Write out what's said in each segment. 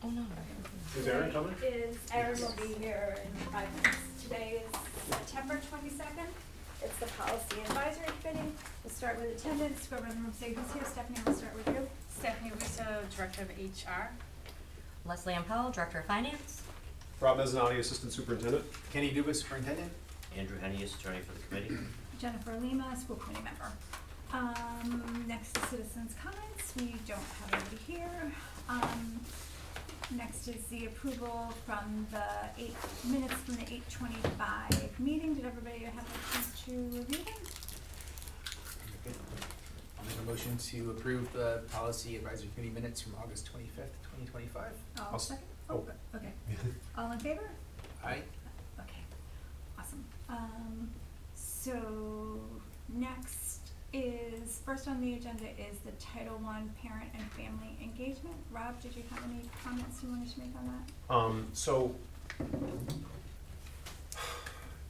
Oh no. Is Erin coming? Erin will be here in 5 minutes. Today is September 22nd. It's the Policy Advisory Committee. We'll start with attendance. Go around the room, say who's here. Stephanie, we'll start with you. Stephanie Russo, Director of HR. Leslie M. Powell, Director of Finance. Rob Mezzanotte, Assistant Superintendent. Kenny Dubas, Superintendent. Andrew Hennius, attorney for the committee. Jennifer Lima, School Committee member. Next is citizens' comments. We don't have anybody here. Next is the approval from the minutes from the 8:25 meeting. Did everybody have a chance to review them? I'll make a motion to approve the Policy Advisory Committee minutes from August 25th, 2025. I'll second. Oh, okay. All in favor? Aye. Okay, awesome. So next is, first on the agenda is the Title I Parent and Family Engagement. Rob, did you have any comments you wanted to make on that? So,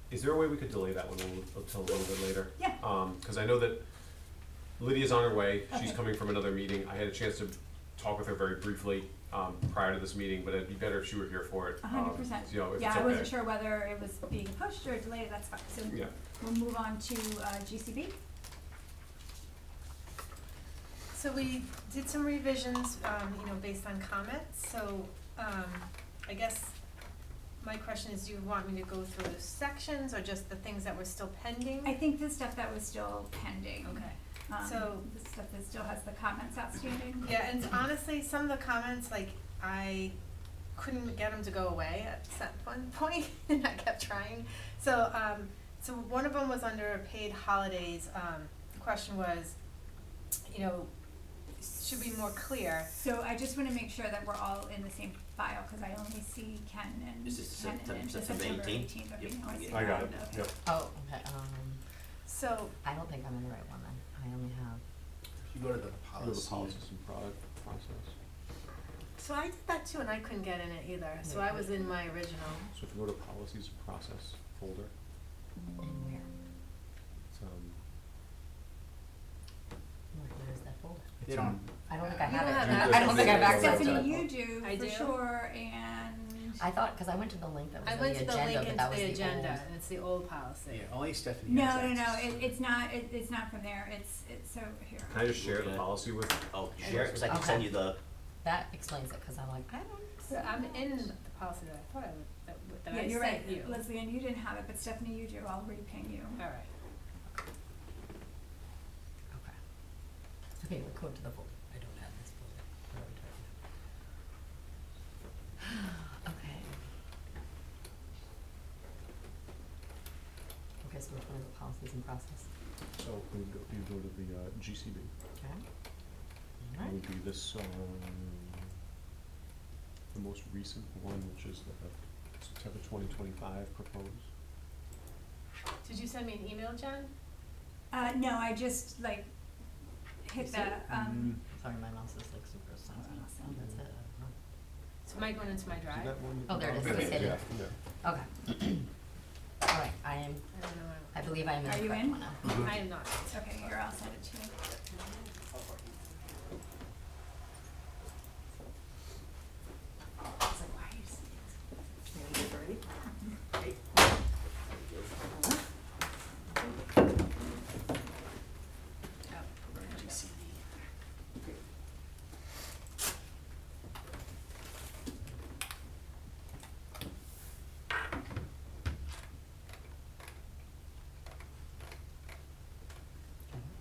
is there a way we could delay that one until a little bit later? Yeah. Because I know that Lydia's on her way. She's Okay. coming from another meeting. I had a chance to talk with her very briefly prior to this meeting, but it'd be better if she were here for it. 100%. You know, if Yeah, it's I wasn't okay. sure whether it was being pushed or delayed. That's fine. So Yeah. we'll move on to GCB. So we did some revisions, based on comments. So I guess my question is, do you want me to go through the sections or just the things that were still pending? I think the stuff that was still pending. Okay. So the stuff that still has the comments outstanding. Yeah, and honestly, some of the comments, like, I couldn't get them to go away at one point, and I kept trying. So one of them was under paid holidays. The question was, should be more clear. So I just wanna make sure that we're all in the same file, cause I only see Ken and This is Ken and September September 18th? 18th, but Yep. you know, I see I got it. that, okay. Yep. Oh, okay. So, I don't think I'm in the right one then. I only have. If you go to the Go to policy. the policies and product process. so I did that too, and I couldn't get in it either. So I was in my original. So if you go to policies and process folder, In where? it's Where is that folder? They don't. I don't think I You have don't it. have that. I don't think I have access to it. Stephanie, you do, I for do? sure, and. I thought, cause I went to the link that was I in went the to the agenda, link but into that was the the agenda, old. and it's the old policy. Yeah, only Stephanie No, has no, access. it's not from there, it's so here. Can I just share the policy with? Oh, share it, because I can send you the, That explains it, cause I'm like, I don't. So I'm in the policy that I thought I would, that Yeah, I you're sent right, you. Leslie, and you didn't have it, but Stephanie, you do, I'll reping you. All right. Okay. Okay, we'll go to the folder. I don't have this folder. What are we talking about? Okay. Okay, so which one is the policies and process? So you go to the GCB. Okay. It Alright. would be this, the most recent one, which is the September 2025 proposed. Did you send me an email, Jen? No, I just hit You the, see it? Sorry, my mouse is like super slow. Oh, that's it. So am I going into my See drive? that one? Oh, there it is. Yeah, It's hidden. yeah. Okay. Alright, I am, I don't know. I believe I'm in Are the you correct in? one now. I am not. okay, here, I'll send it to you. I was like, why are you saying this?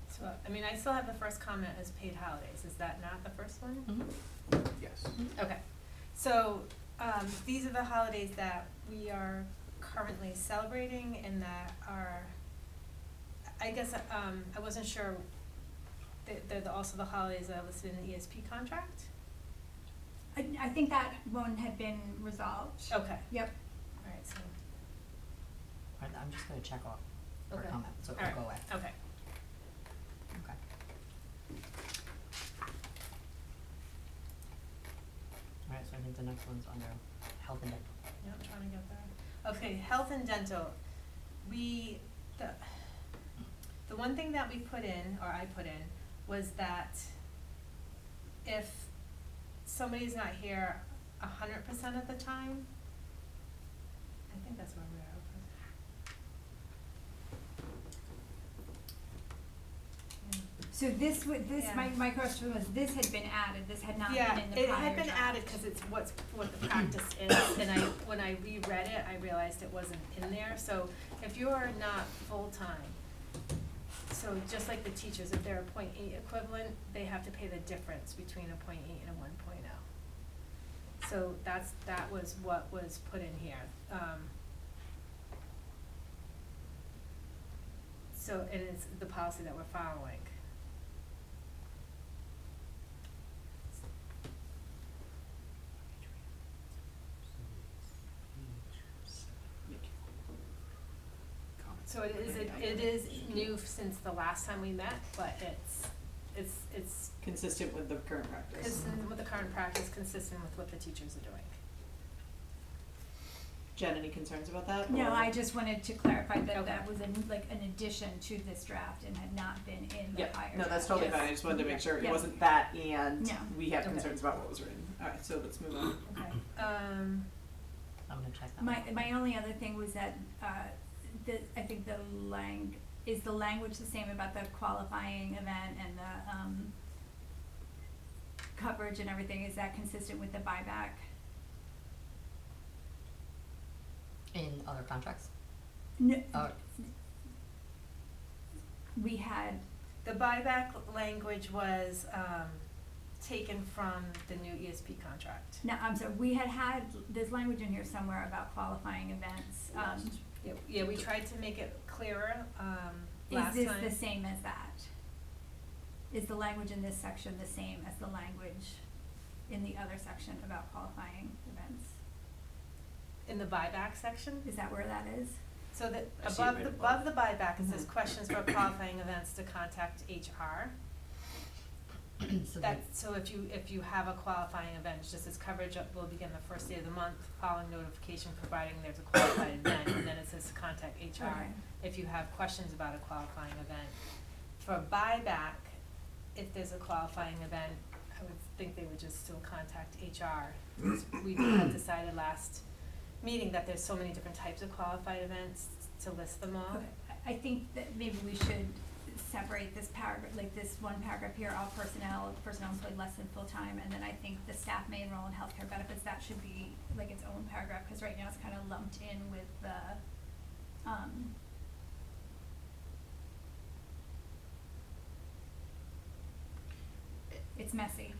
So, I still have the first comment as paid holidays. Is that not the first one? Mhm. Yes. Okay, so, these are the holidays that we are currently celebrating and that are, I guess, I wasn't sure, they're also the holidays that are listed in the ESP contract? I think that one had been resolved. Okay, Yep. alright, so, Alright, I'm just gonna check off her Okay. comment, so it'll alright, go away. okay. Okay. Alright, so I think the next one's under health and dental. Yeah, I'm trying to get there. Okay, health and dental. The one thing that we put in, or I put in, was that if somebody's not here 100% of the time. I think that's where we are. Yeah. So this would, Yeah. my question was, this had been added, this had not Yeah, been in the it prior had been draft. added because it's what the practice is, and when I reread it, I realized it wasn't in there, so if you're not full-time, so just like the teachers, if they're a .8 equivalent, they have to pay the difference between a .8 and a 1.0. So that was what was put in here, so, and it's the policy that we're following. So it is new since the last time we met, but it's Consistent with the current practice. consistent with the current practice, consistent with what the teachers are doing. Jen, any concerns about that? No, or- I just wanted to clarify that Okay. that was an addition to this draft and had not been in the Yeah, prior draft. no, that's totally Yes. fine, I just wanted to make sure it Yeah. wasn't that and No. we have Okay. concerns about what was written. Alright, so let's move on. Okay, I'm gonna check that. My only other thing was that, I think is the language the same about the qualifying event and the, coverage and everything, is that consistent with the buyback? In other contracts? No, Oh, we had, the buyback language was, taken from the new ESP contract. no, I'm sorry, we had there's language in here somewhere about qualifying events, Yeah, we tried to make it clearer, last time. is this the same as that? Is the language in this section the same as the language in the other section about qualifying events? In the buyback section? Is that where that is? So that I see it right above the buyback, it says Mm-hmm. questions for qualifying events to contact HR. so That, so if you have a qualifying event, it just says coverage will begin the first day of the month following notification providing there's a qualified event, and then it says contact HR. Okay. If you have questions about a qualifying event. For buyback, if there's a qualifying event, I would think they would just still contact HR. We had decided last meeting that there's so many different types of qualified events to list them all. Okay, I think that maybe we should separate this paragraph, like this one paragraph here, all personnel employed less than full-time, and then I think the staff may enroll in healthcare benefits, that should be like its own paragraph, cause right now it's kinda lumped in with the, it's messy.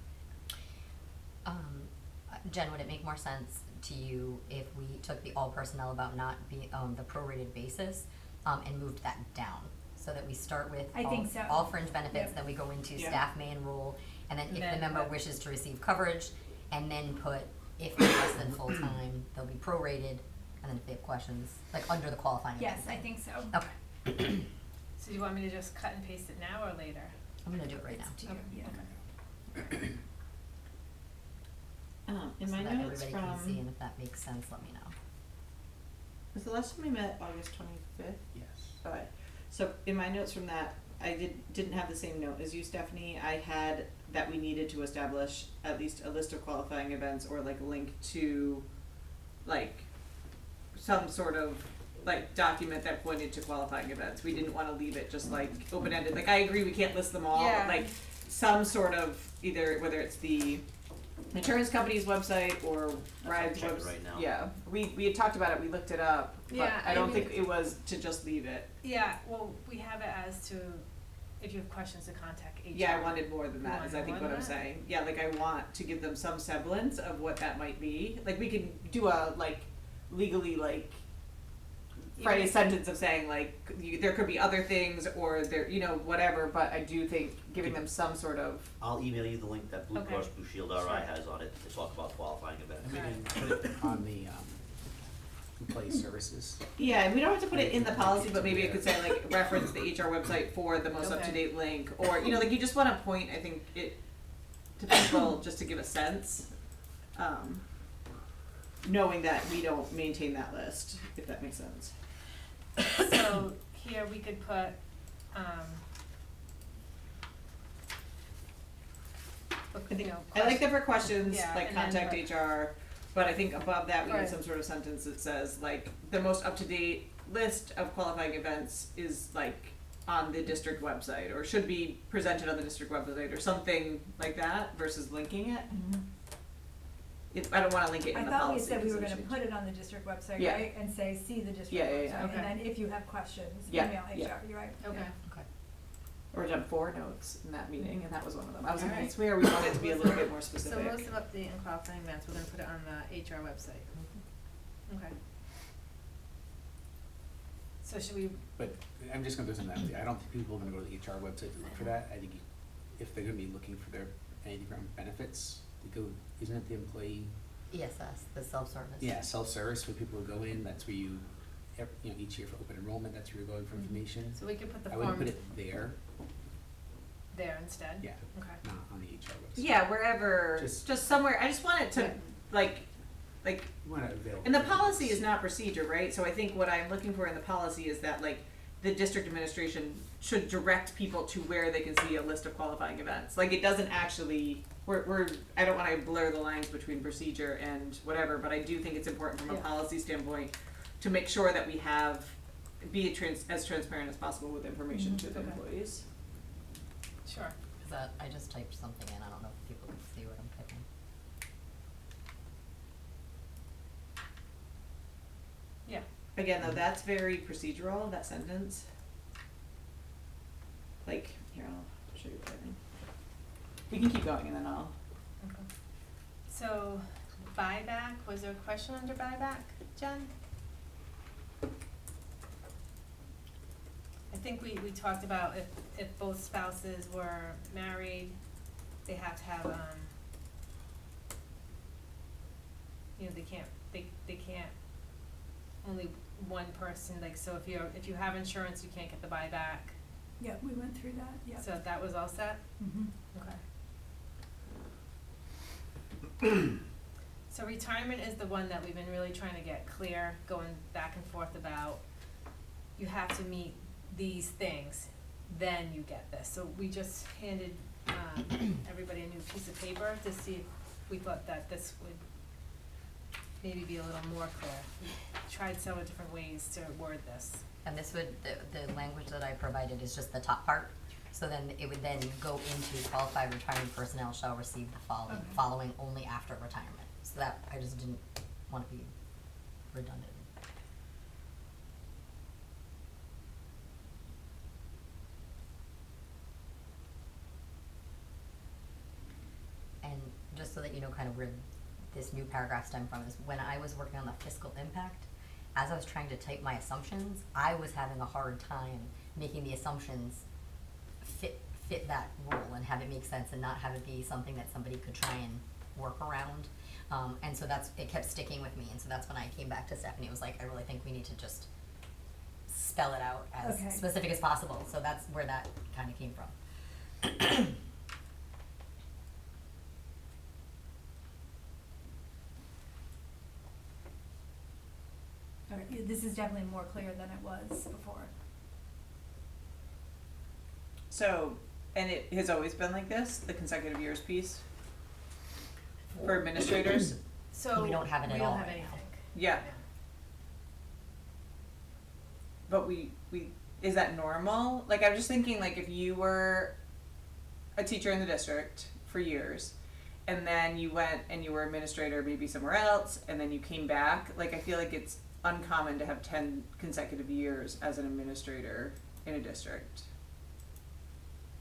Jen, would it make more sense to you if we took the all personnel about not being, the prorated basis, and moved that down? So that we start with I think so. all fringe benefits, Yep. then we go into Yeah. staff may enroll, and then if the Then member put- wishes to receive coverage, and then put, if they're less than full-time, they'll be prorated, and then if they have questions, like under the qualifying Yes, event. I think so. Okay, So do you want me to just cut and paste it now or later? I'm gonna do it right now. It's to- Okay, yeah. okay. In So my that notes everybody can see, and if that makes sense, let me know. was the last time we met August 25th? Yes. Alright, so in my notes from that, I didn't have the same note as you, Stephanie. I had that we needed to establish at least a list of qualifying events or like a link to like some sort of like document that pointed to qualifying events. We didn't wanna leave it just like open-ended, like I agree we can't list them all, Yeah. but like some sort of either, whether it's the insurance company's website or Ride's checking website. right now. Yeah, we had talked about it, we looked it up, but Yeah, I I don't mean- think it was to just leave it. Yeah, well, we have it as to, if you have questions to contact HR. Yeah, I wanted more than You that, is I wanted think more what I'm than that? saying. Yeah, like I want to give them some semblance of what that might be. Like we can do a like legally like phrase sentence of saying like there could be other things or there, you know, whatever, but I do think giving them some sort of, I'll email you the link that Blue Okay. Cross Blue Shield RI Sure. has on it to talk about qualifying events. And we Alright. can put it on the, employee services. yeah, and we don't have to put it in the policy, but maybe it could say like reference the HR website for the most Okay. up-to-date link, or, you know, like you just wanna point, I think, it to people just to give a sense, knowing that we don't maintain that list, if that makes sense. So here we could put, you know, I like that for questions, Yeah, like and then contact put- HR, But I think above that, we need Right. some sort of sentence that says, like, the most up-to-date list of qualifying events is, like, on the district website, or should be presented on the district website, or something like that, versus linking it. I don't wanna link it I in the thought we policy. said we 'cause were it gonna should- put it on the district website, Yeah. right, and say, see the district Yeah, yeah, website, yeah. and Okay. then if you have questions, Yeah, email HR, yeah. you're right. Okay. Okay. Or done 4 notes in that meeting, and that was one of them. I was like, I Alright. swear we wanted to be a little bit more So specific. most of update and qualifying events, we're gonna put it on the HR website. Okay. So should we, But I'm just gonna throw something out there. I don't think people are gonna go to the HR website to look for that. I think if they're gonna be looking for their anything around benefits, they go, isn't it the employee? ESS, the self-service. Yeah, self-service, where people go in, that's where you, each year for open enrollment, that's where you're going for information. so we could put the I would form put it there, there instead? yeah, Okay. not on the HR website. Yeah, wherever, Just- just somewhere, I just want it to, Yeah. like, You want it available. and the for policy business. is not procedure, right? So I think what I'm looking for in the policy is that, like, the district administration should direct people to where they can see a list of qualifying events. Like, it doesn't actually, I don't wanna blur the lines between procedure and whatever, but I do think it's important from a Yeah. policy standpoint to make sure that we be as transparent as possible with information to the Okay. employees. Sure. Cause that, I just typed something in, I don't know if people can see what I'm typing. Yeah. Again, though, that's very procedural, that sentence. Like, here, I'll show you what I mean. We can keep going and then I'll. Okay. So buyback, was there a question under buyback, Jen? I think we talked about if both spouses were married, they have to have, they can't, only one person, like, so if you have insurance, you can't get the buyback. Yeah, we went through that, yeah. So that was all set? Mm-hmm. Okay. So retirement is the one that we've been really trying to get clear, going back and forth about. You have to meet these things, then you get this. So we just handed everybody a new piece of paper to see if we thought that this would maybe be a little more clear. We tried several different ways to word this. And this would, the language that I provided is just the top part. So then it would then go into qualified retiring personnel shall receive the Okay. following only after retirement. So that, I just didn't want to be redundant. And just so that you know kind of where this new paragraph stemmed from is when I was working on the fiscal impact, as I was trying to type my assumptions, I was having a hard time making the assumptions fit that rule and have it make sense and not have it be something that somebody could try and work around. And so it kept sticking with me, and so that's when I came back to Stephanie, it was like, I really think we need to just spell it out as Okay. specific as possible, so that's where that kinda came from. Okay, yeah, this is definitely more clear than it was before. So, and it has always been like this, the consecutive years piece? For administrators? So We don't have it at we don't all have right now. anything. Yeah, but is that normal? Like, I'm just thinking, like, if you were a teacher in the district for years, and then you went and you were administrator maybe somewhere else, and then you came back, like, I feel like it's uncommon to have 10 consecutive years as an administrator in a district.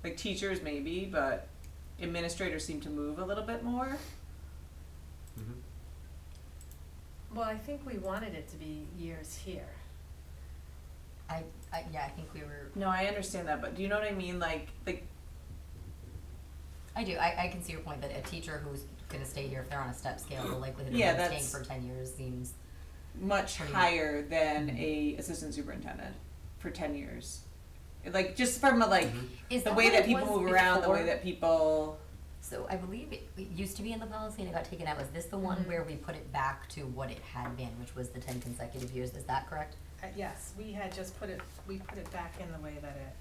Like, teachers maybe, but administrators seem to move a little bit more. Mhm. Well, I think we wanted it to be years here. Yeah, I think we were, No, I understand that, but do you know what I mean? Like, I do, I can see your point that a teacher who's gonna stay here, if they're on a step scale, the likelihood of Yeah, them staying that's- for 10 years seems, much Pretty- higher than a assistant superintendent for 10 years. Like, just from a, like, Mhm. is the that way what that it people was move around, the way before? that people, So I believe it used to be in the policy and it got taken out, was this the one Mhm. where we put it back to what it had been, which was the 10 consecutive years, is that correct? Yes, we had just put it back in the way that it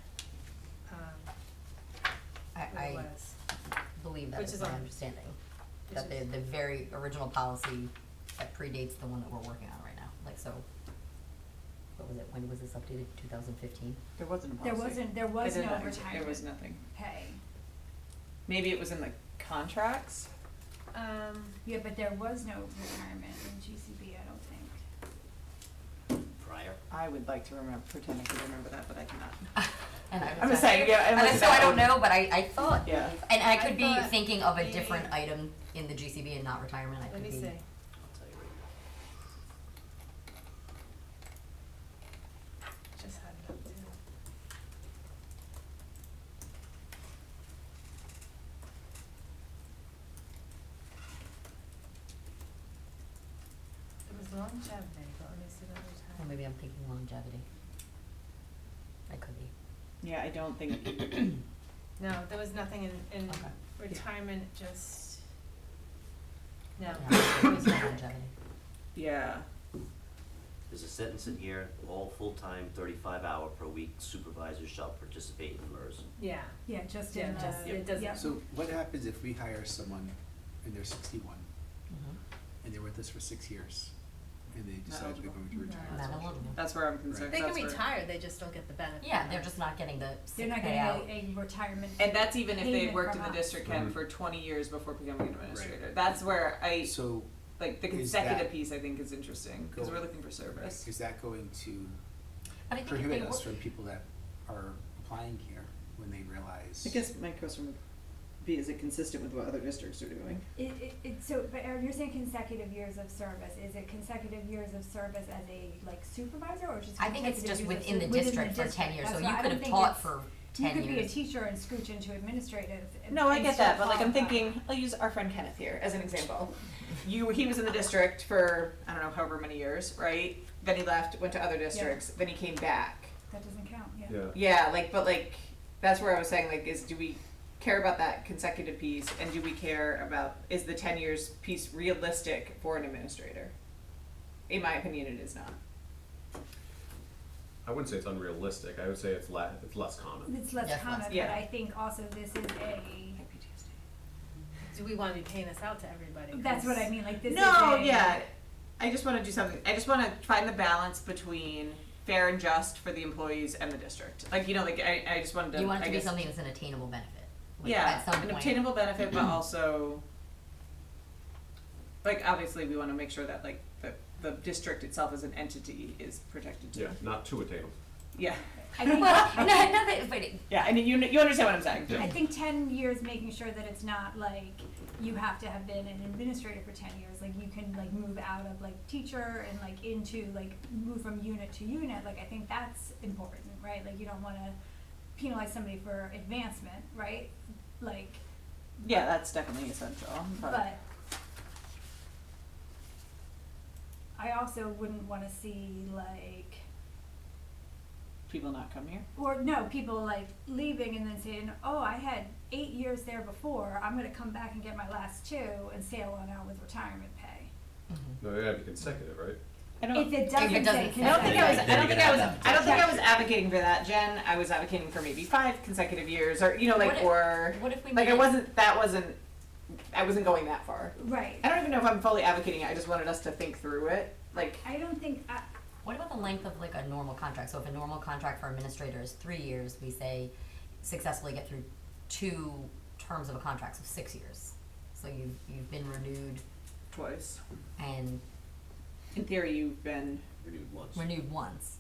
I was. believe that Which is is my on- understanding, which that is- the very original policy that predates the one that we're working on right now, like, so, what was it, when was this updated, 2015? There wasn't a There policy. wasn't, there was It didn't no actually- retirement There was nothing. pay. Maybe it was in the contracts? Yeah, but there was no retirement in GCB, I don't think. Prior. I would like to pretend I could remember that, but I cannot. And I I'm was just saying, yeah, and unless so I that don't one- know, but I thought, Yeah. and I I could be thought thinking of a maybe- different item in the GCB and not retirement, I Let could me be. see. I'll tell you right Just had it up too. It was longevity, but let me see the other Or time. maybe I'm thinking longevity. I could be. Yeah, I don't think, No, there was nothing in Okay. retirement, just, no. Yeah, it was longevity. yeah. There's a sentence in here, all full-time 35-hour per week supervisors shall participate in MERS. Yeah. Yeah, just Yeah, in the. just- it doesn't- Yep. So what happens if we hire someone and they're 61 Mhm. and they're with us for 6 years and they Not decide they're eligible. going to retire? Not eligible. That's where I'm concerned. They can That's where- retire, they just don't get the benefit. Yeah, they're just not getting the They're sick not payout. getting a retirement. And that's even if they payment worked in from the us. district, Ken, Mhm. for 20 years before becoming an administrator. That's where So like, the Is consecutive that piece I think is interesting, because we're going- looking for service. is that going to But I think if prohibit they us were- from people that are applying here when they realize? I guess my question would be, is it consistent with what other districts are doing? So, but Aaron, you're saying consecutive years of service, is it consecutive years of service as a, like, supervisor, or just I think it's consecutive just years of within the within district for 10 district? years, so That's you why I could don't have think taught it's- for You 10 could be a years. teacher and scooch into administrative and No, I and get still that, but like I'm qualify. thinking, I'll use our friend Kenneth here as an example. He was in the district for, I don't know, however many years, right? Then he left, went to other districts, then he came back. That doesn't count, yeah. Yeah. Yeah, but that's where I was saying, do we care about that consecutive piece, and do we care about, is the 10 years piece realistic for an administrator? In my opinion, it is not. I wouldn't say it's unrealistic. I would say it's less common. It's less Yes, common, less. but Yeah. I think also this is Do we wanna be paying this out to everybody? that's what I mean, like, this is No, a. yeah, I just wanna do something, I just wanna find the balance between fair and just for the employees and the district. Like, I just wanted to, You want it I to be guess- something that's an attainable benefit. Like, Yeah, at some an point. obtainable benefit, but also, obviously, we wanna make sure that, the district itself as an entity is protected too. Yeah, not too attainable. Yeah, I think, Well, no, but yeah, and you understand what I'm saying. Yeah. I think 10 years, making sure that it's not like you have to have been an administrator for 10 years. Like, you can like move out of like teacher and like into like move from unit to unit. Like, I think that's important, right? Like, you don't want to penalize somebody for advancement, right? Like, Yeah, that's definitely essential, but I also wouldn't want to see like, people not come here. or no, people like leaving and then saying, oh, I had 8 years there before, I'm gonna come back and get my last 2 and sail on out with retirement pay. Mhm. No, they gotta be consecutive, right? I don't. If it doesn't say doesn't- I don't think I was. consecutive. I don't think I was. Then I don't think I was Exactly. advocating for that, Jen. I was advocating for maybe 5 consecutive years, or What if- or what if we like made I it- wasn't. That wasn't. I wasn't going that far. Right. I don't even know if I'm fully advocating it. I just wanted us to think through it. Like, I don't think, What about the length of like a normal contract? So if a normal contract for administrator is 3 years, we say successfully get through 2 terms of a contract, so 6 years. So you've been renewed twice. and In theory, you've been. Renewed once. renewed once.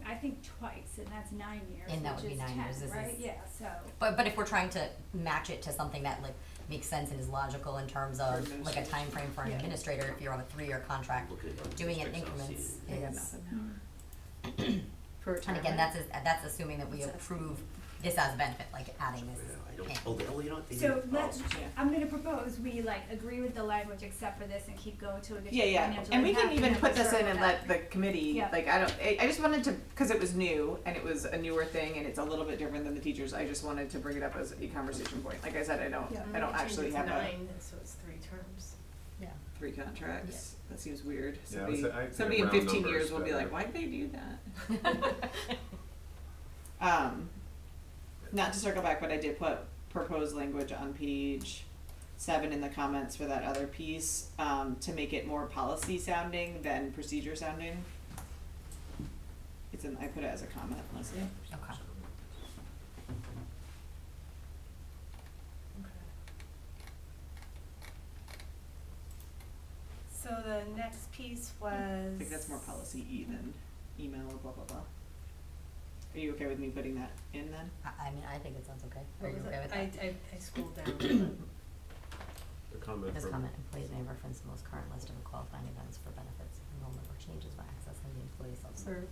I think twice, and that's 9 years, And that which would be is 9 10, years. This right? is- Yeah, so, But if we're trying to match it to something that like makes sense and is logical in terms of For like a administrators. time frame for an Yeah. administrator, if you're on a 3-year contract, Look at other doing it in districts, I'll see increments it. I got is. nothing. For And again, that's assuming that we approve this as a benefit, like adding this. Yeah, I in. don't, you know what? They so need let's, policies. Yeah. I'm gonna propose we like agree with the language except for this and keep going to additional Yeah, yeah, financial and we can impact, even then put we'll this in circle and back. let the committee, Yeah. I just wanted to, cause it was new, and it was a newer thing, and it's a little bit different than the teachers, I just wanted to bring it up as a conversation point, like I said, I don't Yeah. actually have a 9, so it's 3 terms. Yeah. 3 contracts, that seems weird, Yeah, I would say- I'd say somebody in round 15 numbers years will be better. like, why'd they do that? Not to circle back, but I did put proposed language on page 7 in the comments for that other piece, to make it more policy sounding than procedure sounding. It's in, I put it as a comment, Leslie. Okay. So the next piece was. I think that's more policy E than email or blah, blah, blah. Are you okay with me putting that in then? I mean, I think it sounds okay. Are What you was okay it? with that? I scrolled down. The comment This from, comment, employees may reference the most current list of qualifying events for benefits, enrollment, or changes by accessing the employee self-serve.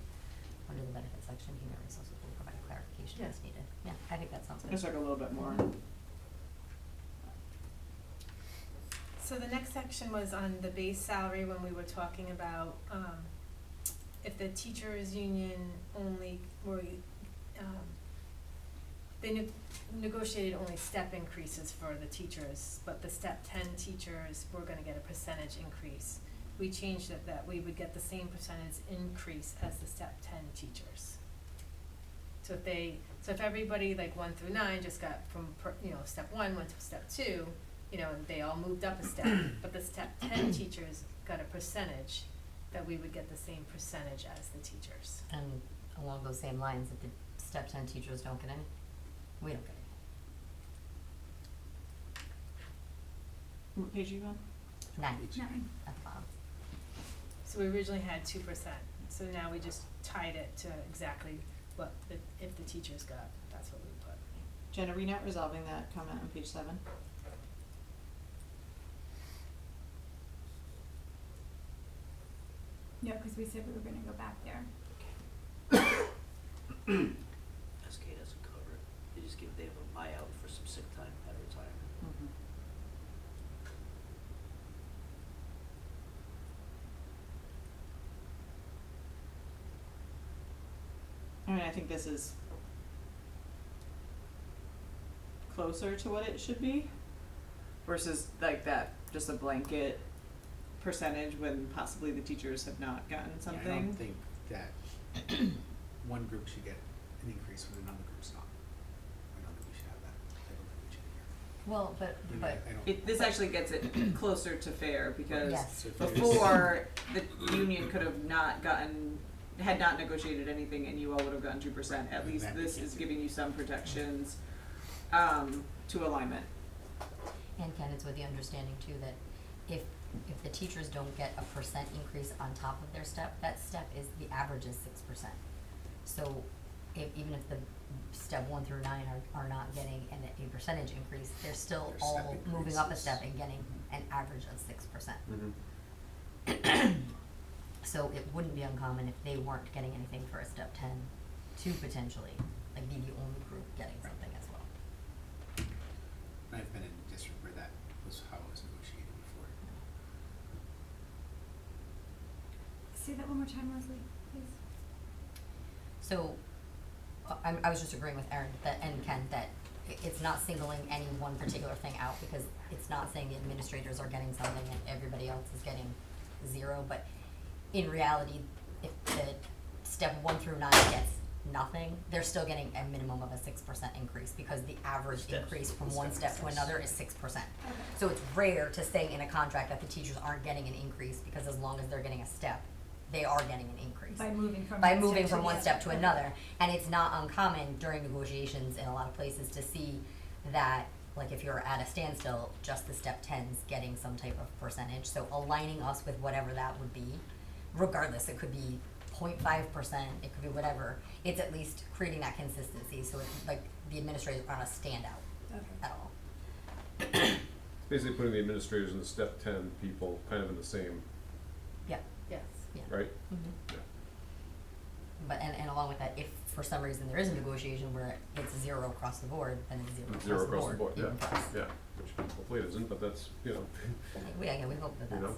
Under the benefits section, human resources will provide clarification as needed. Yeah, I think that sounds good. Just like a little bit more. So the next section was on the base salary when we were talking about, if the teachers union only were, they negotiated only step increases for the teachers, but the step 10 teachers were gonna get a percentage increase. We changed it that we would get the same percentage increase as the step 10 teachers. So if everybody like 1 through 9 just got from, step 1 went to step 2, and they all moved up a step, but the step 10 teachers got a percentage, that we would get the same percentage as the teachers. And along those same lines, if the step 10 teachers don't get any, we don't get any. What page are you on? 9 Nine. at the bottom. So we originally had 2%, so now we just tied it to exactly what if the teachers got, that's what we put. Jen, are we not resolving that comment on page 7? No, cause we said we were gonna go back there. SK doesn't cover it. They have a buyout for some sick time at retirement. Mm-hmm. I mean, I think this is closer to what it should be versus like that, just a blanket percentage when possibly the teachers have not gotten something. Yeah, I don't think that one group should get an increase when another group's not. I don't think we should have that type of language in here. Well, but, I mean, but, I don't. This actually gets it closer to fair because Yes. So if there's- before the union could have had not negotiated anything and you all would have gotten 2%. At least this is giving you some protections to alignment. and Ken, it's with the understanding too that if the teachers don't get a percent increase on top of their step, that step is, the average is 6%. So even if the step 1 through 9 are not getting a percentage increase, they're still Their step all moving up a increases. step and getting an average of 6%. mhm. So it wouldn't be uncommon if they weren't getting anything for a step 10 to potentially like be the only group getting something as well. I've been in a district where that was how it was negotiated before. Say that one more time, Leslie, please. So I was just agreeing with Erin that, and Ken, that it's not singling any one particular thing out because it's not saying the administrators are getting something and everybody else is getting 0, but in reality, if the step 1 through 9 gets nothing, they're still getting a minimum of a 6% increase because the average Steps. increase from one Step step to increase. another is 6%. Okay. So it's rare to say in a contract that the teachers aren't getting an increase because as long as they're getting a step, they are getting an increase. By moving from By one moving step to from the one other. step to Okay. another. And it's not uncommon during negotiations in a lot of places to see that, like if you're at a standstill, just the step 10's getting some type of percentage. So aligning us with whatever that would be, regardless, it could be 0.5%, it could be whatever. It's at least creating that consistency so it's like the administrators aren't a standout Okay. at all. Basically putting the administrators and the step 10 people kind of in the same, Yeah, Yes. yeah. right? Mhm. Yeah. But, and along with that, if for some reason there is a negotiation where it's 0 across the board, then it's 0 Zero across the board, yeah, even for us. yeah, which hopefully it isn't, but that's, Yeah, we hope that you that's. know.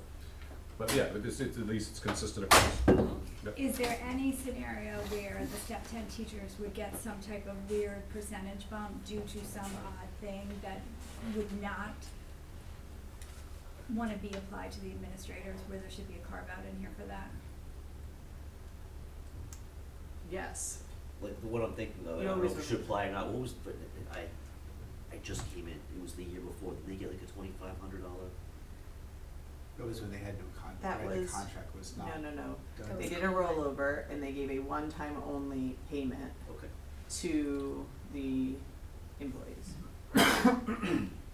But yeah, but it's at least it's consistent across. Yeah. Is there any scenario where the step 10 teachers would get some type of weird percentage bump due to some odd thing that would not wanna be applied to the administrators, where there should be a carve out in here for that? Yes. Like, what I'm thinking of, I You don't know always if we should apply or not, what was, I just came in, it was the year before, did they get like a $2,500? That was when they had no That contract, right, the was- contract was not. No. done. They did a rollover and they gave a one-time only payment Okay. to the employees.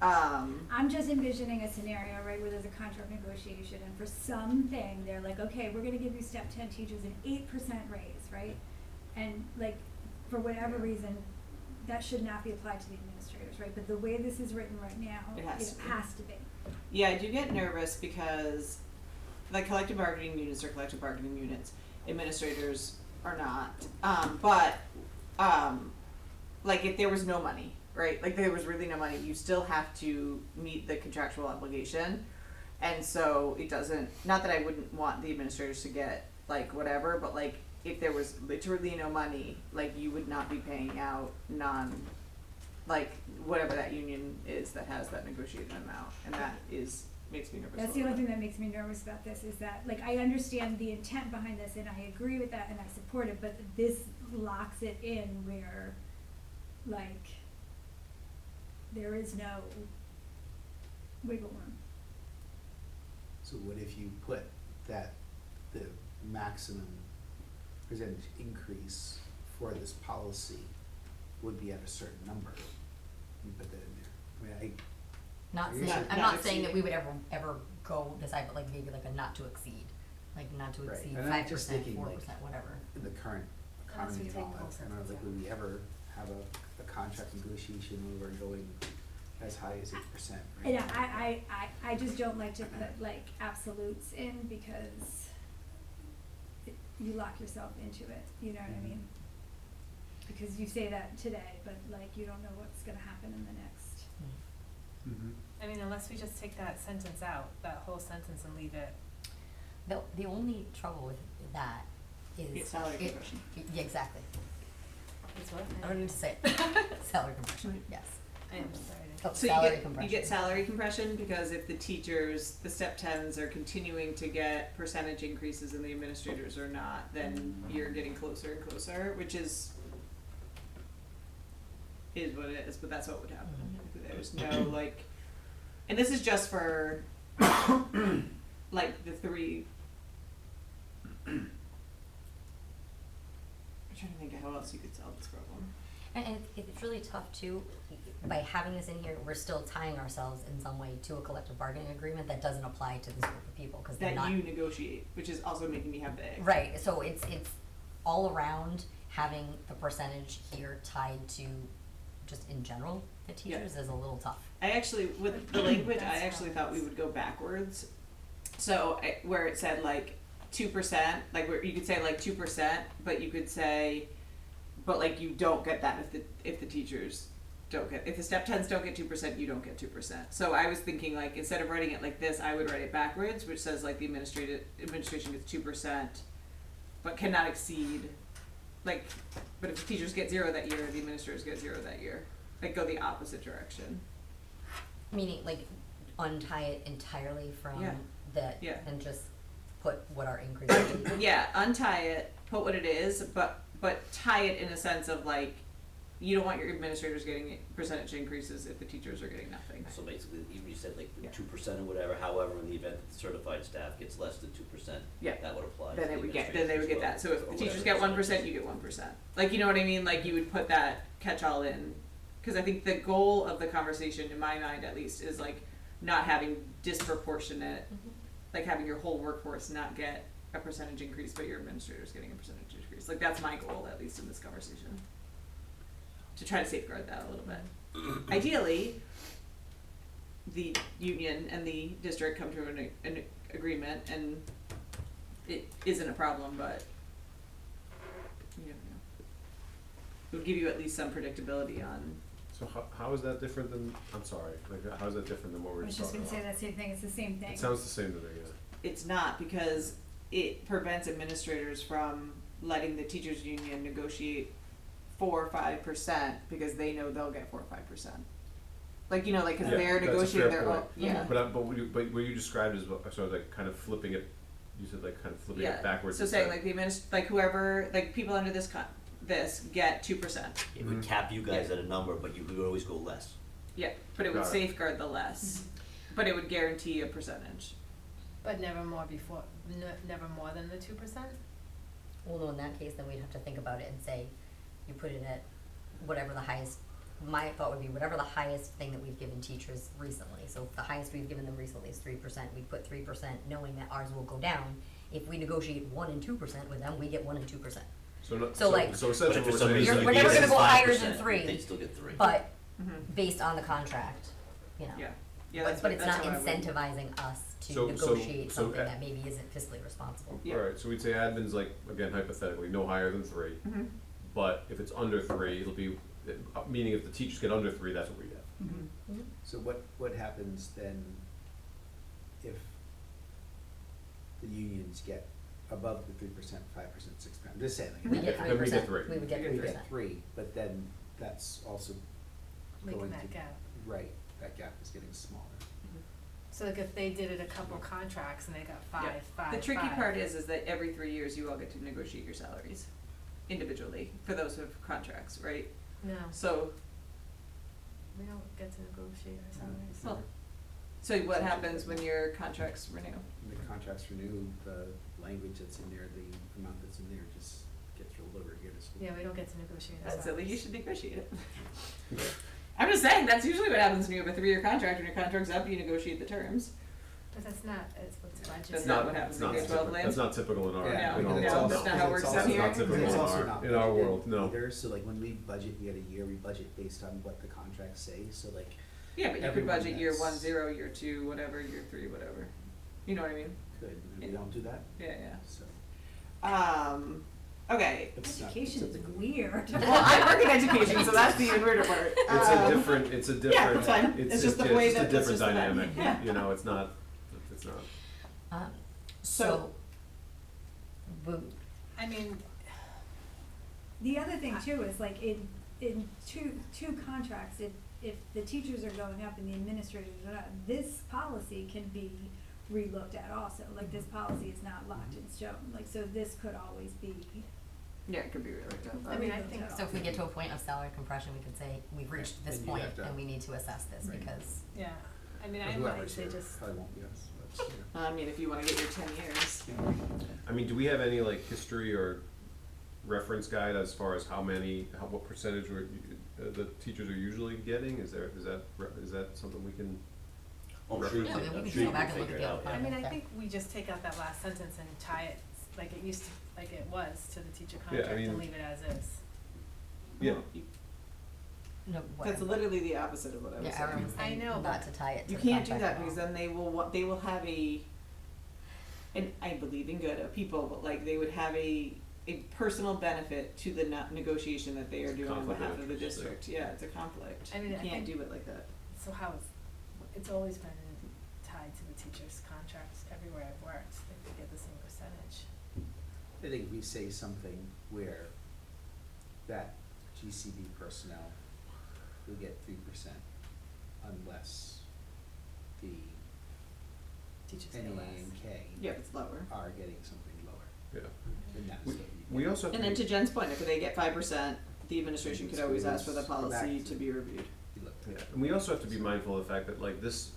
I'm just envisioning a scenario, right, where there's a contract negotiation and for something, they're like, okay, we're gonna give you step 10 teachers an 8% raise, right? And like, for whatever reason, that should not be applied to the administrators, right? But the way this is written right now, It it has to be. has to be. Yeah, I do get nervous because like collective bargaining units are collective bargaining units, administrators are not. Like if there was no money, right? Like there was really no money, you still have to meet the contractual obligation. And so it doesn't, not that I wouldn't want the administrators to get like whatever, but like if there was literally no money, like you would not be paying out like whatever that union is that has that negotiated amount, and that makes me nervous. That's the only thing that makes me nervous about this is that, like, I understand the intent behind this and I agree with that and I support it, but this locks it in where, like, there is no wiggle room. So what if you put that the maximum percentage increase for this policy would be at a certain number? You put that in there. I mean, Not You're saying, not- I'm not not saying that exceeding. we would ever go this high, but like maybe like a not to exceed, like not to Right. exceed And I'm 5%, just 4%, thinking, like, whatever. in the current Unless we economy and take all full that, I don't know, sentence like, out. would we ever have a contract negotiation where we're going as high as 8%, right? And I just don't like to put like absolutes in because you lock yourself into it, you know what I mean? Because you say that today, but like you don't know what's gonna happen in the next. Mm-hmm. I mean, unless we just take that sentence out, that whole sentence and leave it. The only trouble with that is. Get salary it- compression. Yeah, exactly. Is what? I don't need to say it. Salary compression, yes. I am sorry. Oh, So salary you compression. get salary compression because if the teachers, the step 10s are continuing to get percentage increases and the administrators are not, then you're getting closer and closer, which is what it is, but that's what would happen. There's no like, and this is just for like the three. I'm trying to think of how else you could solve this problem. And it's really tough too, by having this in here, we're still tying ourselves in some way to a collective bargaining agreement that doesn't apply to this group of people, cause they're That not. you negotiate, which is also making me have the egg. Right, so it's all around having the percentage here tied to, just in general, the teachers is a little tough. I actually, with the language, I That's actually how thought we it's- would go backwards. So, where it said like 2%, like where you could say like 2%, but you could say, but like you don't get that if the teachers don't get, if the step 10s don't get 2%, you don't get 2%. So I was thinking like, instead of writing it like this, I would write it backwards, which says like the administration gets 2%, but cannot exceed, like, but if the teachers get 0 that year, the administrators get 0 that year. Like go the opposite direction. Meaning, like, untie it entirely from Yeah. the, and just put what our increase would be. Yeah, untie it, put what it is, but tie it in a sense of like, you don't want your administrators getting percentage increases if the teachers are getting nothing. So basically, even you said like Yeah. 2% or whatever, however, in the event that the certified staff gets less than 2%, Yeah. that would apply to Then the they would get, administrators then they would as get well, that, so if or the teachers whatever get 1%, percentage. you get 1%. Like, you know what I mean, like you would put that catch-all in, cause I think the goal of the conversation, in my mind at least, is like not having disproportionate, like having your whole workforce not get a percentage increase, but your administrators getting a percentage increase. Like that's my goal, at least in this conversation. To try to safeguard that a little bit. Ideally, the union and the district come to an agreement and it isn't a problem, but you never know. It would give you at least some predictability on, So how is that different than, I'm sorry, like, how is that different than what we I were was just just talking gonna about? say that same thing, it's the same thing. It sounds the same to me, yeah. it's not, because it prevents administrators from letting the teachers union negotiate 4 or 5% because they know they'll get 4 or 5%. Like, you know, like, cause Yeah, they're that's a negotiating fair their own, point. yeah. But what you described as, sort of like kind of flipping it, you said like kind of flipping it backwards. So saying instead. like like whoever, like people under this this get 2%. It would cap you guys Yeah. at a number, but you could always go less. Yeah, but it would Got it. safeguard the less, but it would guarantee a percentage. But never more before, never more than the 2%? Well, no, in that case, then we'd have to think about it and say, you put it at whatever the highest, my thought would be whatever the highest thing that we've given teachers recently. So if the highest we've given them recently is 3%, we put 3% knowing that ours will go down. If we negotiate 1% and 2% with them, we get 1% and 2%. So no, So, like- so But essentially if what for we're some saying is reason You're- the we're never base gonna is go higher than 5%, 3, they'd still get 3. But Mm-hmm. based on the contract, you know. Yeah, yeah, But, that's but what, it's that's not how I would. incentivizing us to So- negotiate so, something uh, that maybe isn't fiscally responsible. Yeah. Alright, so we'd say admin's like, again hypothetically, no higher than 3, Mhm. but if it's under 3, it'll be, meaning if the teachers get under 3, that's what we get. Mhm. So what happens then if the unions get above the 3%, 5%, 6%? I'm just saying, like, We get 3%. Then we get 3. We would get We 3%. we get 3, but then that's also Making going that to, gap. right, that gap is getting smaller. So like if they did it a couple contracts and they got 5, Yeah. 5, The tricky 5. part is that every 3 years you all get to negotiate your salaries individually for those who have contracts, right? No, So, we don't get to negotiate our salaries. well, so what happens when your contracts renew? The contracts renew, the language that's in there, the amount that's in there just gets rolled over here to school. Yeah, we don't get to negotiate our That's salaries. silly, you should negotiate it. I'm just saying, that's usually what happens when you have a 3-year contract, when your contract's up, you negotiate the terms. But that's not, it's what's budgeted. That's not what happens It's not in K-12 typical- land. That's not typical in our, Yeah, in our because no, it's world. also- that's not how it because works it's out also here. Not typical It's in also our, not in our budgeted world, no. either, so like when we budget, we had a year, we budget based on what the contracts say, so like, Yeah, but you could everyone budget year gets- 1, 0, year 2, whatever, year 3, whatever. You know what I mean? good, and we Yeah. don't do that, Yeah, so yeah. Okay. it's not Education is typical. weird. Well, I work in education, so that's the even weirder part. It's a different, it's a different, yeah, that's fine. It's just the way it's that- a that's different just the way- dynamic, yeah. you know, it's not, it's not. So, I mean, The other thing too is like in two contracts, if the teachers are going up and the administrators are not, this policy can be relooked at also, like this policy is not locked in stone, like, so this could always be. Yeah, it could be really tough. I mean, I think so if we get to a point of salary compression, we could say, we've reached this And you point have to- and we need to assess this Right. because, yeah, I mean, Or I whoever's might say here, just, probably won't be us, but, you know. I mean, if you wanna get your 10 years. I mean, do we have any like history or reference guide as far as what percentage the teachers are usually getting? Is that something we can? Oh, I'm sure you Yeah, can, I mean, we I'm can sure you go back can and look figure at it the out, other yeah. I mean, I Okay. think we just take out that last sentence and tie it, like it used to, like it was to the teacher Yeah, I contract and mean- leave it as is. Yeah. Well, you- no, what? That's literally the opposite of what I was Yeah, saying. everyone's I saying know, not but to tie it to You the can't do contract that at because all. then they will have and I believe in good of people, but like they would have a personal benefit to the negotiation that they are doing on Conflict of behalf of the interest, district. Yeah, it's a conflict. I mean, You I can't think- do it like that. So how it's always been tied to the teachers' contracts everywhere I've worked, they get the same percentage. I think if we say something where that GCB personnel will get 3% unless the Teachers get less. NEA and K Yeah, it's lower. are getting something lower, Yeah. then that's We, what you we get. also have to And then be- to Jen's point, if they get 5%, the administration could always ask for the Go back policy to- to be reviewed. You look at Yeah, it. and we also have to be mindful of the fact that like this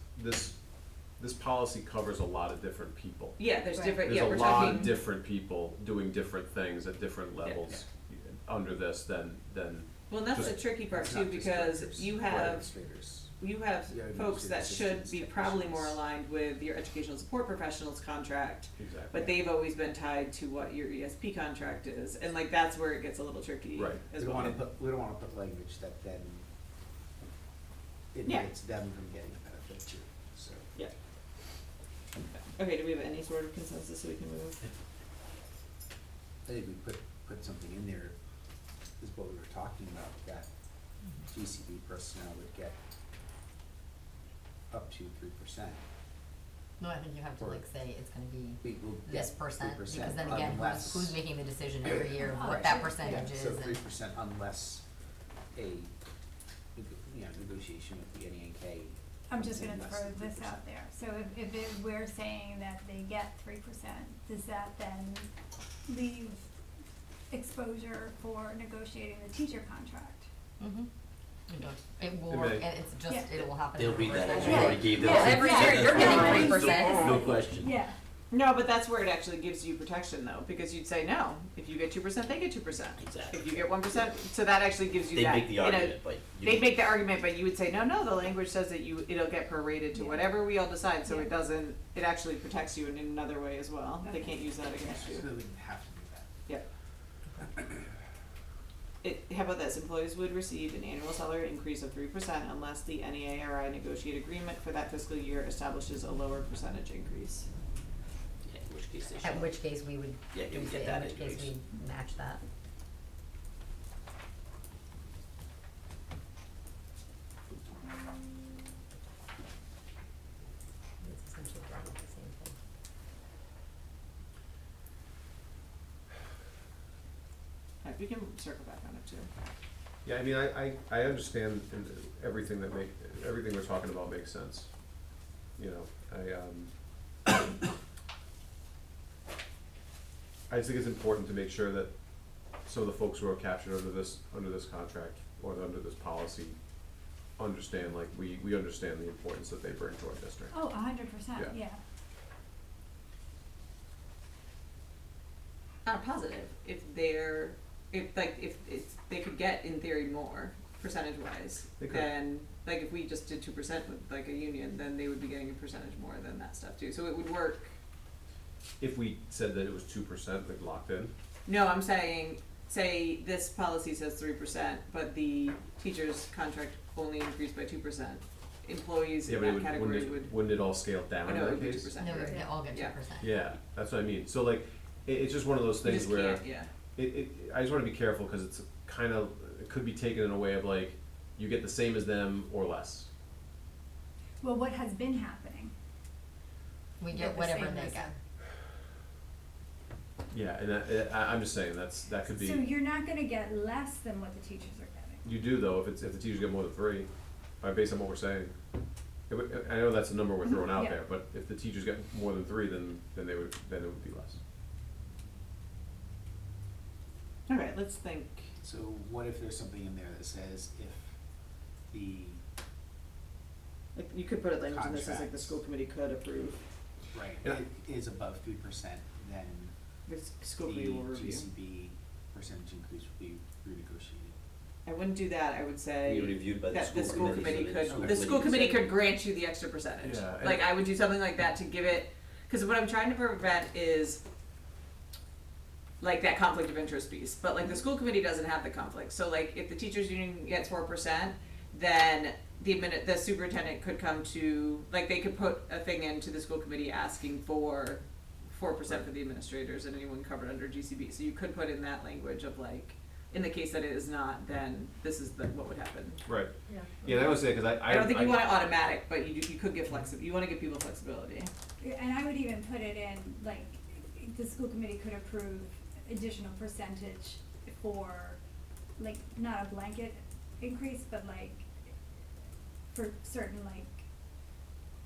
policy covers a lot of different people. Yeah, there's Right. different. There's Yeah, a we're lot talking. of different people doing different things at different Yeah. levels under this than Well, and that's just- the tricky part It's too, not just because directors, you or have administrators. you have Yeah, folks that administrative should be assistants, probably more technicians. aligned with your educational support professionals contract, exactly. but they've always been tied to what your ESP contract is, and like that's where it gets a little tricky Right. as We don't well. wanna put language that then Yeah. inhibits them from getting a benefit too, so. Yeah. Okay, do we have any sort of consensus so we can move? I think we put something in there, is what we were talking about, that GCB personnel would get up to 3%. No, I think you have to Or- like say it's gonna be We will this get percent, 3% because then again, unless- who's making the decision every year of Oh, what that sure. percentage is So and. 3% unless a, negotiation with the NEA. I'm just comes in gonna less throw than this 3%. out there, so if we're saying that they get 3%, does that then leave exposure for negotiating the teacher contract? Mm-hmm. It will It work, may. and it's just, Yeah. it will happen. They'll in read that, reverse. as you already gave them. Yeah, every year you're getting 3%. No question. Yeah, No, but that's where it actually gives you protection though, because you'd say, no, if you get 2%, they get 2%. Exactly. If you get 1%, so that actually gives you They'd that, make the you know, argument, but you. they'd make the argument, but you would say, no, the language says that it'll get prorated to Yeah. whatever we all decide, so Yeah. it doesn't, it actually protects you in another way as well. They can't use that against So you. they wouldn't have to do that. Yep. How about this, employees would receive an annual salary increase of 3% unless the NEARI negotiated agreement for that fiscal year establishes a lower percentage increase. Yeah, in which case they should. At which case we would, Yeah, you would in get that which case increase. we match that. It's essentially the same thing. We can circle back on it too. Yeah, I mean, I understand everything everything we're talking about makes sense. You know, I just think it's important to make sure that some of the folks who are captured under this contract or under this policy understand, like, we understand the importance that they bring to our district. oh, 100%, Yeah. yeah. On a positive, if they could get in theory more percentage wise, They could. then like if we just did 2% with like a union, then they would be getting a percentage more than that stuff too. So it would work. If we said that it was 2%, like locked in, No, I'm saying, say this policy says 3%, but the teacher's contract only increased by 2%. Employees yeah, in but that category would. wouldn't it all scale down I in know it that would be case? 2%. No, right? we all get 2%. Yeah. Yeah, that's what I mean. So like, it's just one of those You things just where can't, yeah. I just want to be careful because it's kind of, it could be taken in a way of like, you get the same as them or less. Well, what has been happening? We Get get the whatever same they as get. Yeah, and I'm just saying that could be. So you're not gonna get less than what the teachers are getting. You do though if the teachers get more than 3, based on what we're saying. I know that's the number we're throwing out Yeah. there, but if the teachers get more than 3, then it would be less. All right, let's think. So what if there's something in there that says if the, Like you could put it language in this as like the Contracts. school committee could approve. right, Yeah. it is above 3%, then The school the committee will review. GCB percentage increase will be renegotiated. I wouldn't do that. I would say Be reviewed by the that the school school committee, committee so could, then the the school school committee committee could grant you the extra percentage. Yeah, and- Like I would do something like that to give it, cause what I'm trying to prevent is like that conflict of interest piece, but like the school committee doesn't have the conflict, so like if the teachers union gets 4%, then the superintendent could come to, like they could put a thing into the school committee asking for 4% for the administrators and anyone covered under GCB, so you could put in that language of like, in the case that it is not, then this is what would happen. Right. Yeah. Yeah, and I would say because I don't think you want it automatic, but you could get you wanna give people flexibility. And I would even put it in, like, the school committee could approve additional percentage for, like, not a blanket increase, but like, for certain, like,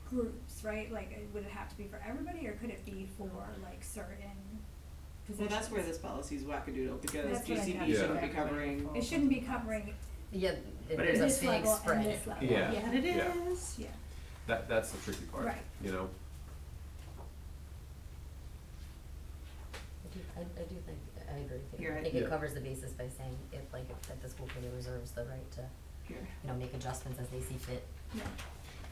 groups, right? Like, would it have to be for everybody, or could it be for, like, certain Well, positions? that's where this policy's wackadoodle, because That's what I GCB thought. shouldn't Yeah. be covering. It shouldn't be covering Yeah, But there's a this big level and spread. this level, Yeah. yeah, But it Yeah. is. yeah. that's the tricky part. Right. You know. I do think, I agree with you. You're I right. think Yeah. it covers the basis by saying if the school committee reserves the right to, Here. make adjustments as they see fit. Yeah.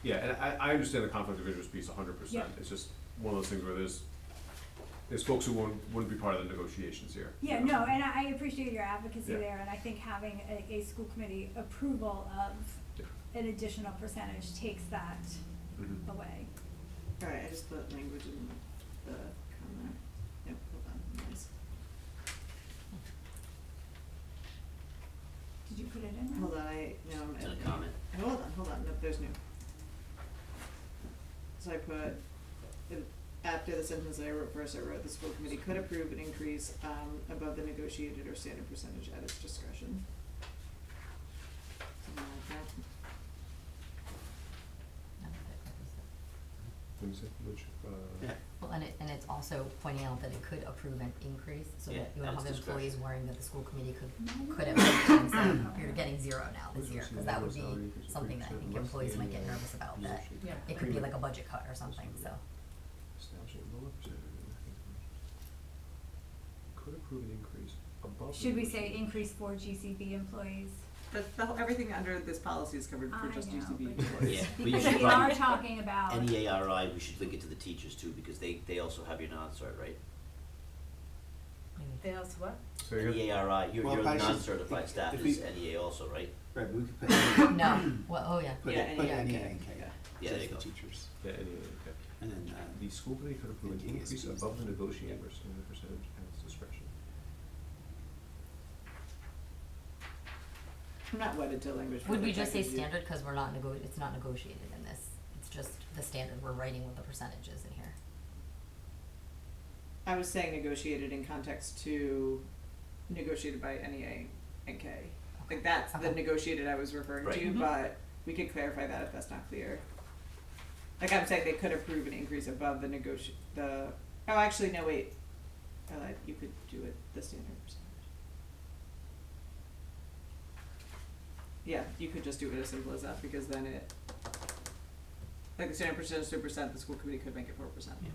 Yeah, and I understand the conflict of interest piece 100%. Yeah. It's just one of those things where there's folks who wouldn't be part of the negotiations here. Yeah, you know? no, and I appreciate your advocacy Yeah. there, and I think having a school committee approval of Yeah. an additional percentage takes that Mhm. away. Alright, I just put language in the comment. Yep, hold on, nice. Did you put it in? Hold on, I'm It's in a comment. Hold on, no, there's new. So I put, after the sentence that I wrote first, I wrote, the school committee could approve an increase, above the negotiated or standard percentage at its discretion. Something like that. No, that covers it. And things which, Yeah. Well, and it's also pointing out that it could approve an increase, so Yeah, that you don't that's have employees discretion. worrying that the school committee could at one time say, you're getting zero now this Which year, was cause that would salary be increase of something that I 3% think less employees than might get the nervous about, that Yeah. it could be like a budget cut or something, so. establishing a lower percentage. Could approve an increase above. the Should we say negotiated. increase for GCB employees? The whole, everything under this policy is covered for I just know, UCB but- employees. Yeah, but you Because should we are probably, talking about. NEARI, we should link it to the teachers too, because they also have your non-cert, right? Maybe. They also what? So you're, NEARI, Well, your if I should- non-certified staff if is we- NEA also, right? Right, but we could put, No, well, oh yeah, put, Yeah, it- put NEA, NEA okay, and K, yeah. Yeah, there you just go. the teachers, yeah, okay. and then, The school committee could approve an NKSD increase is above the different. negotiated percentage at its discretion. I'm not wedded to language. would we but I just say could do- standard, cause we're not it's not negotiated in this, it's just the standard, we're writing what the percentage is in here. I was saying negotiated in context to negotiated by NEA and K. Like that's the Okay. negotiated I was referring Right. to, Mhm. but we could clarify that if that's not clear. Like I'm saying, they could approve an increase above the oh, actually, no, wait. I lied, you could do it the standard percentage. Yeah, you could just do it as simple as that, because then it, like the standard percentage to percent, the school committee could make it 4%. Yeah.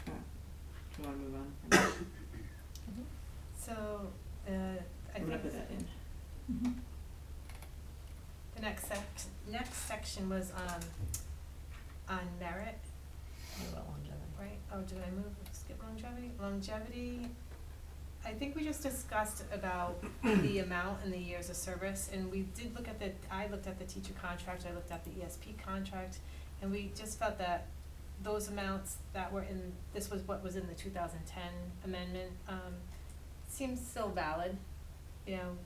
Do you wanna move on? So, I I'm gonna think put that in. Mhm. the next section was, on merit, What about longevity? right? Oh, did I skip longevity? Longevity, I think we just discussed about the amount and the years of service, and we did look at I looked at the teacher contract, I looked at the ESP contract, and we just felt that those amounts that were this was what was in the 2010 amendment, seems still valid, you know,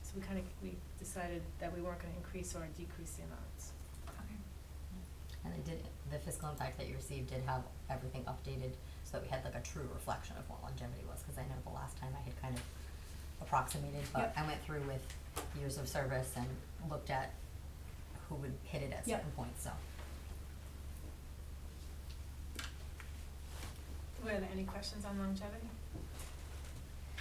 so we decided that we weren't gonna increase or decrease the amounts. Okay. And the fiscal impact that you received did have everything updated, so that we had like a true reflection of what longevity was, cause I know the last time I had kind of approximated, but Yep. I went through with years of service and looked at who would hit it at Yep. certain points, so. Were there any questions on longevity?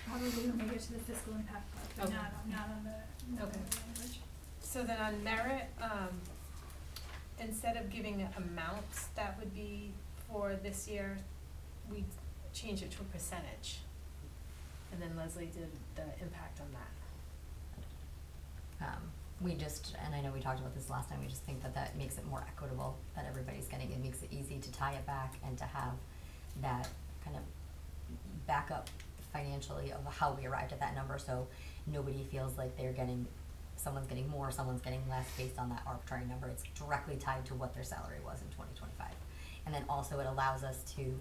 Probably when we get to the fiscal impact part, but Okay. not on the Okay. language. So then on merit, instead of giving amounts that would be for this year, we changed it to a percentage. And then Leslie did the impact on that. We just, and I know we talked about this last time, we just think that that makes it more equitable, that everybody's getting, it makes it easy to tie it back and to have that kind of backup financially of how we arrived at that number, so nobody feels like someone's getting more, someone's getting less based on that arbitrary number. It's directly tied to what their salary was in 2025. And then also it allows us to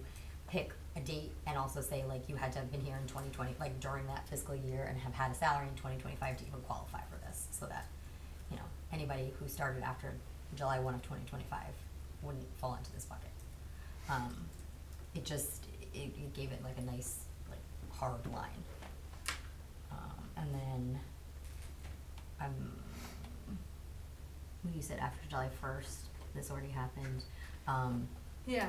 pick a date and also say, like, you had to have been here in 2020, like during that fiscal year, and have had a salary in 2025 to even qualify for this, so that, you know, anybody who started after July 1 of 2025 wouldn't fall into this bucket. It gave it like a nice, like, hard line. And then, when you said after July 1st, this already happened, Yeah,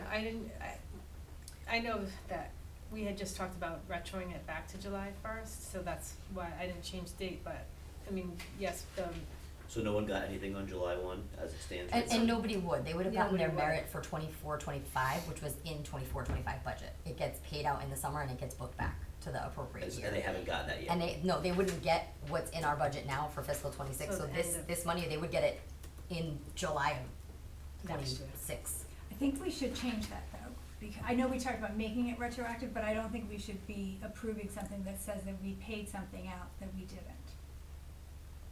I know that we had just talked about retroing it back to July 1st, so that's why I didn't change the date, but, I mean, yes, So no one got anything on July 1 as it stands right now? and nobody would, they would have gotten their Nobody would. merit for 24-25, which was in 24-25 budget. It gets paid out in the summer and it gets booked back to the appropriate year. And they haven't gotten that yet? And they wouldn't get what's in our budget now for fiscal 26, So so the this, end of- this money, they would get it in July of Next year. 26. I think we should change that though, because I know we talked about making it retroactive, but I don't think we should be approving something that says that we paid something out that we didn't.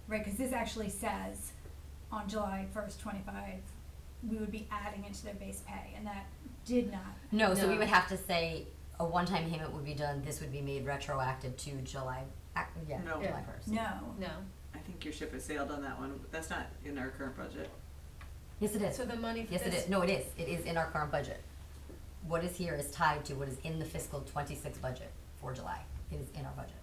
Right, cause this actually says on July 1st, 25, we would be adding into their base pay, and that did not. No, so we No. would have to say a one-time payment would be done, this would be made retroactive to July, No. July Yeah. 1st. No. no. I think your ship has sailed on that one. That's not in our current budget. Yes, it is. So the money for Yes, this. it is. No, it is. It is in our current budget. What is here is tied to what is in the fiscal 26 budget for July. It is in our budget.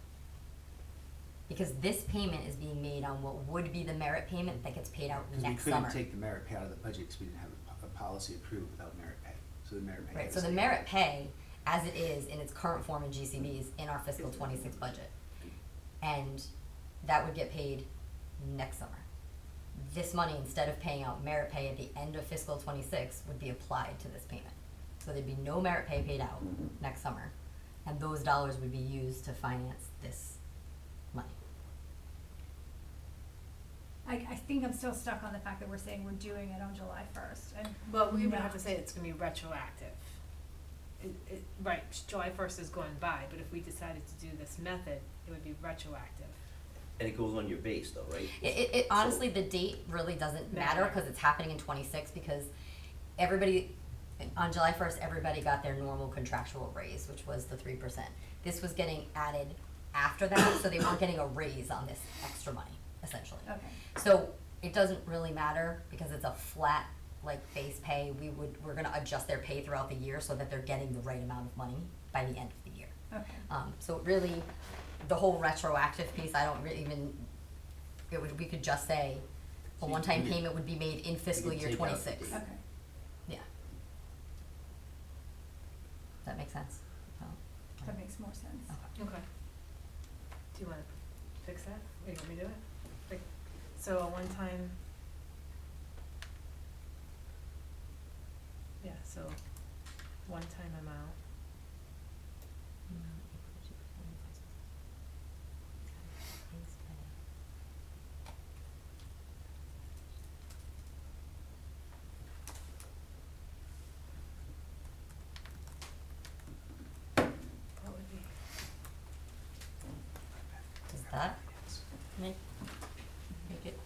Because this payment is being made on what would be the merit payment that gets paid out Because we next summer. couldn't take the merit pay out of the budget because we didn't have a policy approved without merit pay, so the merit pay. Right, had so to the stay. merit pay, as it is in its current form in GCB, is in our fiscal '26 budget. And that would get paid next summer. This money, instead of paying out merit pay at the end of fiscal '26, would be applied to this payment. So there'd be no merit pay paid out next summer, and those dollars would be used to finance this money. I think I'm still stuck on the fact that we're saying we're doing it on July 1st, and. Well, we would No. have to say it's gonna be retroactive. Right, July 1st is going by, but if we decided to do this method, it would be retroactive. And it goes on your base though, right? It honestly, the date really doesn't matter, Matter. cause it's happening in '26, because everybody, on July 1st, everybody got their normal contractual raise, which was the 3%. This was getting added after that, so they weren't getting a raise on this extra money, essentially. Okay. So it doesn't really matter because it's a flat, like, base pay. We're gonna adjust their pay throughout the year so that they're getting the right amount of money by the end of the year. Okay. So really, the whole retroactive piece, I don't really even, we could just say a So you one-time could- payment would be made in fiscal could year take out the '26. date. Okay. Yeah. Does that make sense? Oh, That makes more sense. okay. Okay. Do you wanna fix that? Or you want me to do it? Like, so a one-time. Yeah, so one-time amount. What would be? Does that make it,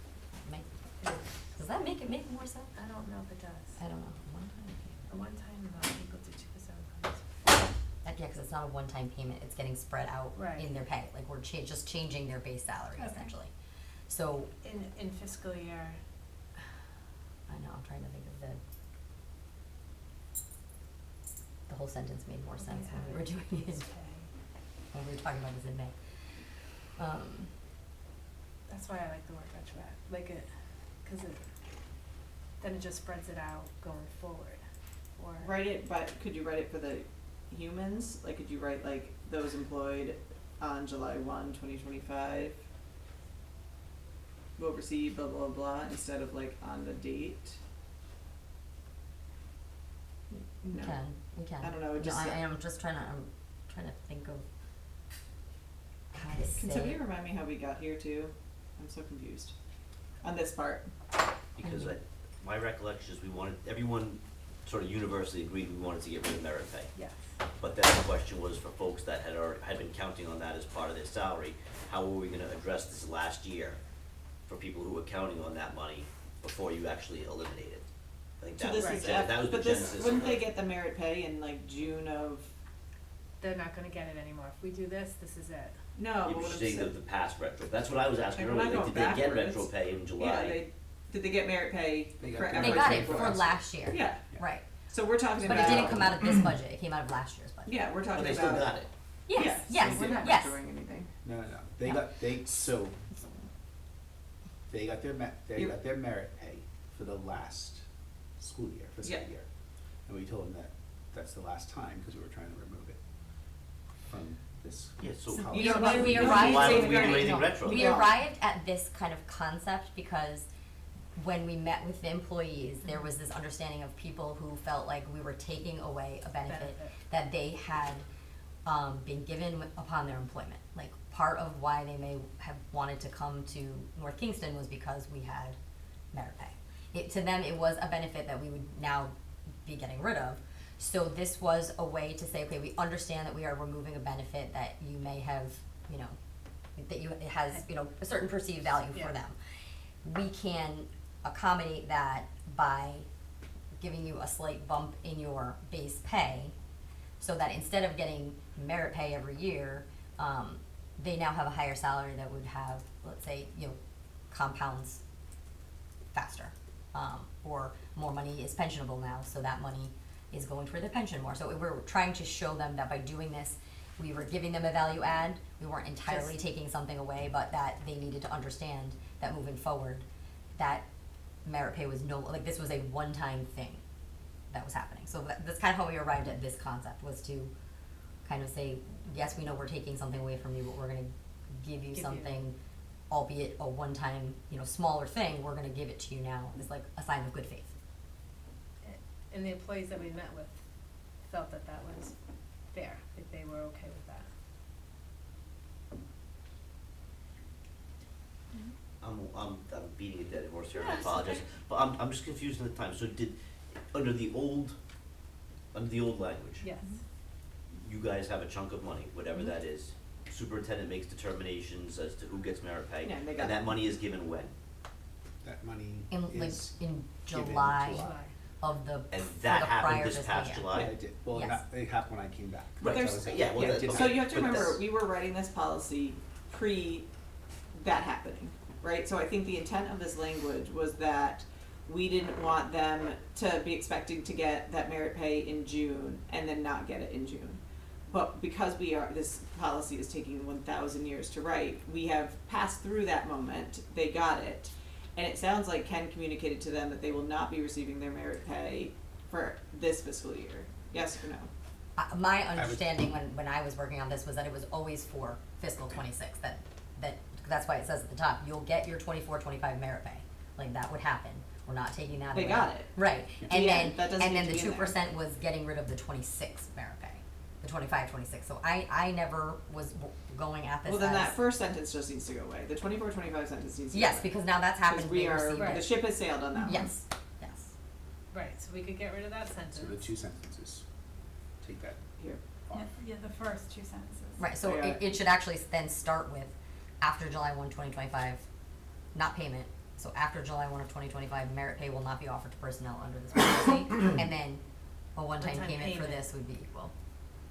does that make it make more sense? I don't know if it does. I don't know, one-time payment. A one-time amount equal to 2%. Yeah, cause it's not a one-time payment, it's getting spread out Right. in their pay, like we're just changing their base salary Okay. essentially. So, In fiscal year, I know, I'm trying to think of the whole sentence made more sense when we were doing it, base pay. when we were talking about this in May. That's why I like the word retroact, like it, cause it, then it just spreads it out going forward, or. Write it, but could you write it for the humans? Like, could you write like those employed on July 1, 2025 will receive blah blah blah instead of like on the date? We No. we can. I don't know, it No, just- I'm trying to think of how to say Can it. somebody remind me how we got here too? I'm so confused on this part. Because my recollection is we wanted, everyone sort of universally agreed we wanted to get rid of merit pay. Yes. But then the question was for folks that had been counting on that as part of their salary, how were we gonna address this last year for people who were counting on that money before you actually eliminate it? I think So that this was, is that was the but genesis this, of wouldn't the- they get the merit pay in like June of, They're not gonna get it anymore. If we do this, this is it. no, You but were what I'm saying saying. the past retro, that's what I was asking Like, we're earlier, not like, going did they get backwards. retro pay in July? Yeah, did they get merit pay They got for their every They got it Everything for else. last year. Yeah, Right. so we're talking But about. it didn't come out of this budget, it came out of last year's budget. Yeah, we're But talking they about. still got it. Yes, Yeah, yes, so we're not yes. doing anything. No, they No. got, they got their You- got their merit pay for the last school year, fiscal Yeah. year. And we told them that that's the last time, because we were trying to remove it from this Yeah, so- policy. We Yeah, ar- why we would we arrived. Why would we do safeguarding- anything no, retro? We Yeah. arrived at this kind of concept because when we met with the employees, there was this understanding of people who felt like we were taking away a benefit Benefit. that they had been given upon their employment. Like, part of why they may have wanted to come to North Kingston was because we had merit pay. To them, it was a benefit that we would now be getting rid of. So this was a way to say, okay, we understand that we are removing a benefit that you may have, it has, a certain perceived value Yeah. for them. We can accommodate that by giving you a slight bump in your base pay, so that instead of getting merit pay every year, they now have a higher salary that would have, let's say, compounds faster. Or more money is pensionable now, so that money is going toward their pension more. So we're trying to show them that by doing this, we were giving them a value add, we weren't entirely Just- taking something away, but that they needed to understand that moving forward, that merit pay was no, like, this was a one-time thing that was happening. So that's kind of how we arrived at this concept, was to kind of say, yes, we know we're taking something away from you, but we're gonna give you something, albeit a one-time, smaller thing, we're gonna give it to you now as like a sign of good faith. And the employees that we met with felt that that was fair, that they were okay with that. I'm beating a dead horse here, Yeah, I it's apologize, okay. but I'm just confused in the time, so under the old language, Yes. you guys have a chunk of money, whatever Mhm. that is, superintendent makes determinations as to who gets merit pay, Yeah, and they got and that it. money is given when? That money In like is in given July July. of the And for that the happened prior this fiscal past year. July? Yeah, it did. Well, Yes. it happened when I came back. But So I there's, was- yeah, well, it that- did okay. so happen. you have to But remember, that's- we were writing this policy pre that happening, right? So I think the intent of this language was that we didn't want them to be expecting to get that merit pay in June and then not get it in June. But because this policy is taking 1,000 years to write, we have passed through that moment, they got it. And it sounds like Ken communicated to them that they will not be receiving their merit pay for this fiscal year. Yes or no? My understanding when I was working on this was that it was always for fiscal '26, that's why it says at the top, you'll get your 24-25 merit pay, like that would happen, we're not taking that away. They got it. Right, and Yeah, then, that doesn't and need then to the be in there. 2% was getting rid of the 26 merit pay, the 25-26. So I never was going at this Well, then as- that first sentence just needs to go away. The 24-25 sentence needs to go Yes, away. because now that's happened, we they are, received Right. the it. ship has sailed on that one. Yes, yes. Right, so we could get rid of that sentence. So the two sentences, take that Here. off. Yeah, the first two sentences. Right, so Yeah. it should actually then start with, after July 1, 2025, not payment, so after July 1 of 2025, merit pay will not be offered to personnel under this policy, and then a one-time One-time payment for payment. this would be equal.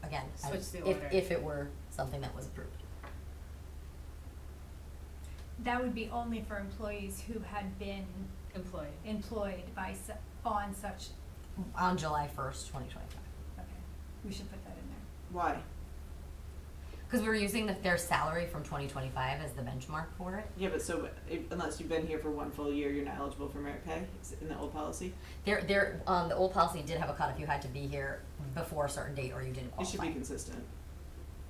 Again, Switch the if order. it were something that was approved. That would be only for employees who had been Employee. employed on such, On July 1st, 2025. okay, we should put that in there. Why? Because we were using their salary from 2025 as the benchmark for it. Yeah, but so unless you've been here for one full year, you're not eligible for merit pay. Is it in the old policy? The old policy did have a cut if you had to be here before a certain date or you didn't It qualify. should be consistent.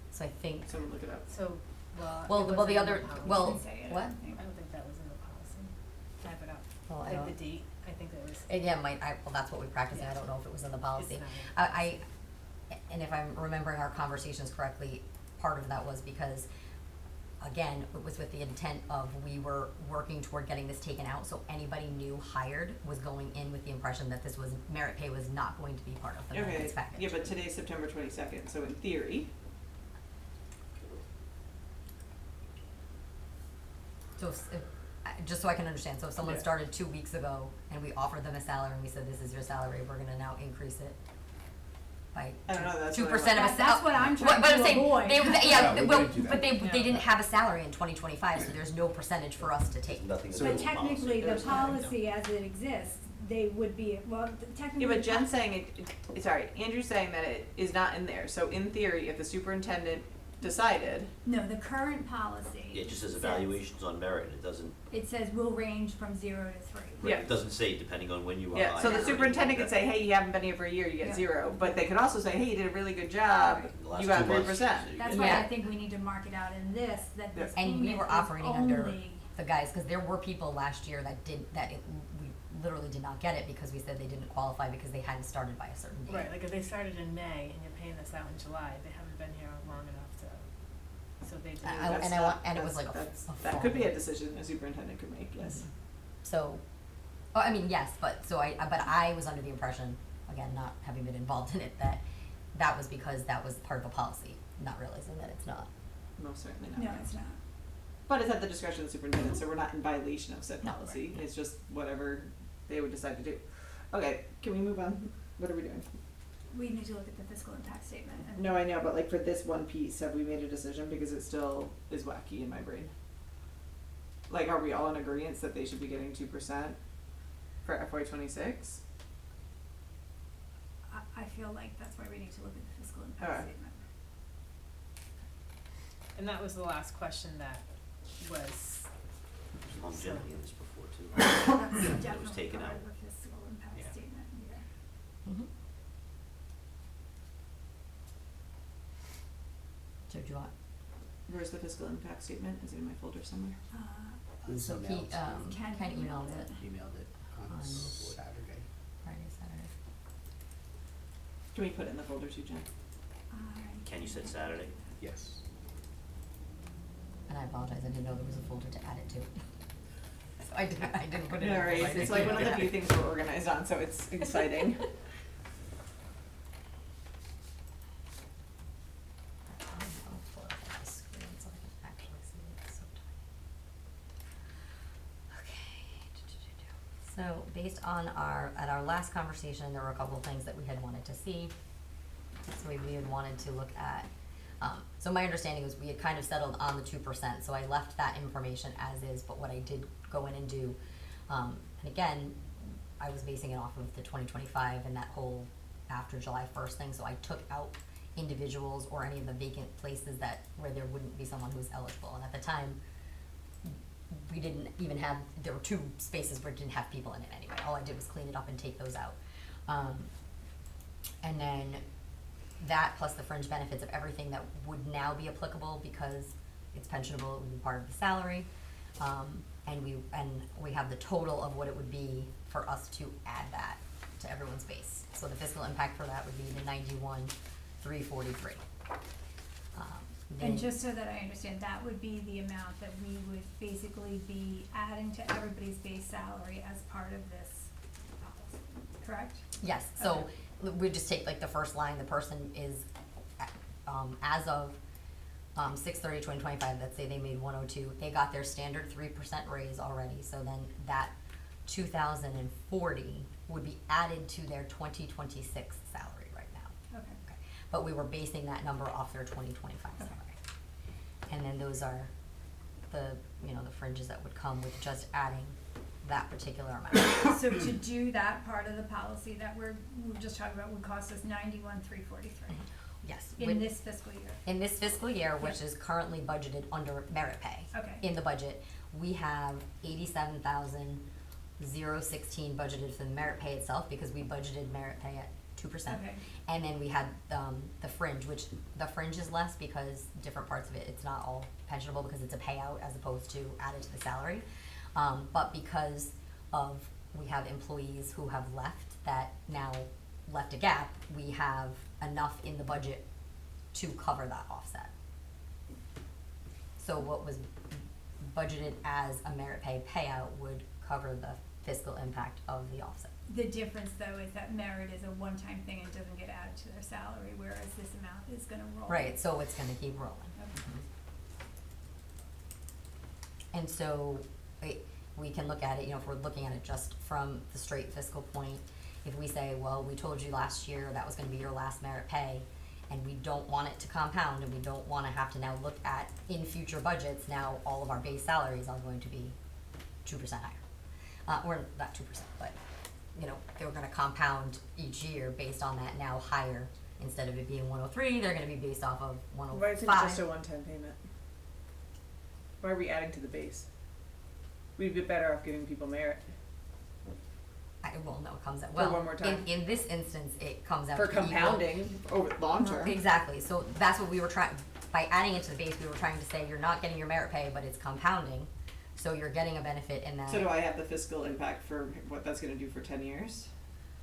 So I think, Someone look it up. So, well, it the wasn't in other, policy. well, Didn't say it, I what? don't think. I don't think that was in the policy. Type it up. Well, I Like don't- the date, I think that was. Again, well, that's what we practice, and I Yeah. don't know if it was in the policy. It's not. And if I'm remembering our conversations correctly, part of that was because, again, it was with the intent of we were working toward getting this taken out, so anybody new hired was going in with the impression that this was, merit pay was not going to be part of the Okay, benefits package. yeah, but today's September 22nd, so in theory, So just so I can understand, so if someone Yeah. started 2 weeks ago and we offered them a salary and we said, this is your salary, we're gonna now increase it by I don't know, that's what I 2% of a That- that's what I'm trying but I'm to saying, avoid. Yeah, we well, wouldn't do that. but they Yeah. didn't have a salary in 2025, so there's no percentage for us to take. There's nothing So- in But the policy. technically, the There's nothing. policy as it exists, they would be, well, technically. yeah, but Jen's saying sorry, Andrew's saying that it is not in there. So in theory, if the superintendent decided, No, the current policy. It just says evaluations on merit, it doesn't, It says will range from 0 to 3. Yeah. it doesn't say depending on when you are yeah, hired so or the anything superintendent like could that. say, hey, you haven't been here for a year, you get Yeah. 0. But they could also say, hey, you did a really good job, Right. The last you got 2 months, 3%. so you That's get- why I Yeah. think we need to mark it out in this, that this And we payment were is operating under only- the guys, cause there were people last year that we literally did not get it because we said they didn't qualify because they hadn't started by a certain date. Right, like if they started in May and you're paying this out in July, they haven't been here long enough to, so they do. That's and I not- want- and it was that's- like a that's- f- a that could be a fall. decision a superintendent could make, yes. So, I mean, yes, but I was under the impression, again, not having been involved in it, that was because that was part of a policy, not realizing that it's not. Most certainly not. No, it's not. But it's at the discretion of the superintendent, so we're not in violation of said No, policy, right. it's just whatever they would decide to do. Okay, can we move on? What are we doing? We need to look at the fiscal impact statement and. No, I know, but like for this one piece, have we made a decision, because it still is wacky in my brain? Like, are we all in agreement that they should be getting 2% for FY 26? I feel like that's why we need to look at the fiscal impact Alright. statement. And that was the last question that was, There's longevity in this before too. That's That was definitely taken part out. of the fiscal impact Yeah. statement, yeah. Mhm. So do you want, Where's the fiscal impact statement? Is it in my folder somewhere? It's so emailed. Ken Ken emailed emailed it Emailed it on On Saturday. Friday, Saturday. Can we put it in the folder too, Jen? Ken, you said Saturday? Yes. And I apologize, I didn't know there was a folder to add it to. So I didn't put it in. No the worries, folder. it's like one of the few things we're organized on, so it's exciting. I'll pull it up on the screen so I can actually see it, it's so tiny. Okay. So based on at our last conversation, there were a couple of things that we had wanted to see. So we had wanted to look at, so my understanding was we had kind of settled on the 2%, so I left that information as is, but what I did go in and do, and again, I was basing it off of the 2025 and that whole after July 1st thing, so I took out individuals or any of the vacant places where there wouldn't be someone who was eligible, and at the time, we didn't even have, there were 2 spaces where it didn't have people in it anyway, all I did was clean it up and take those out. And then that plus the fringe benefits of everything that would now be applicable because it's pensionable, it would be part of the salary. And we have the total of what it would be for us to add that to everyone's base. So the fiscal impact for that would be the 91,343. And just so that I understand, that would be the amount that we would basically be adding to everybody's base salary as part of this policy, correct? Yes, so we just take like the first line, the person is, as of 6/30/2025, let's say they made 102, they got their standard 3% raise already, so then that 2,040 would be added to their 2026 salary right now. Okay. Okay. But we were basing that number off their 2025 Okay. salary. And then those are the fringes that would come with just adding that particular amount. So to do that part of the policy that we're just talking about would cost us 91,343 Yes. in with- this fiscal year. In this fiscal year, which Yep. is currently budgeted under merit pay. Okay. In the budget, we have 87,016 budgeted for the merit pay itself because we budgeted merit pay at 2%. Okay. And then we had the fringe, which the fringe is less because different parts of it, it's not all pensionable because it's a payout as opposed to added to the salary. But because we have employees who have left that now left a gap, we have enough in the budget to cover that offset. So what was budgeted as a merit pay payout would cover the fiscal impact of the offset. The difference though is that merit is a one-time thing and doesn't get added to their salary, whereas this amount is gonna roll. Right, so it's gonna keep rolling. Okay. And so, we can look at it, if we're looking at it just from the straight fiscal point, if we say, well, we told you last year that was gonna be your last merit pay, and we don't want it to compound, and we don't wanna have to now look at, in future budgets, now all of our base salaries are going to be 2% higher. Or not 2%, but, they were gonna compound each year based on that now higher, instead of it being 103, they're gonna be based off of 105. Why is it just a one-time payment? Why are we adding to the base? We'd be better off giving people merit. It comes out, For well, one more time. in this instance, it comes out For to equal- compounding over long term. Exactly, so that's what we were trying, by adding it to the base, we were trying to say, you're not getting your merit pay, but it's compounding, so you're getting a benefit in that. So do I have the fiscal impact for what that's gonna do for 10 years?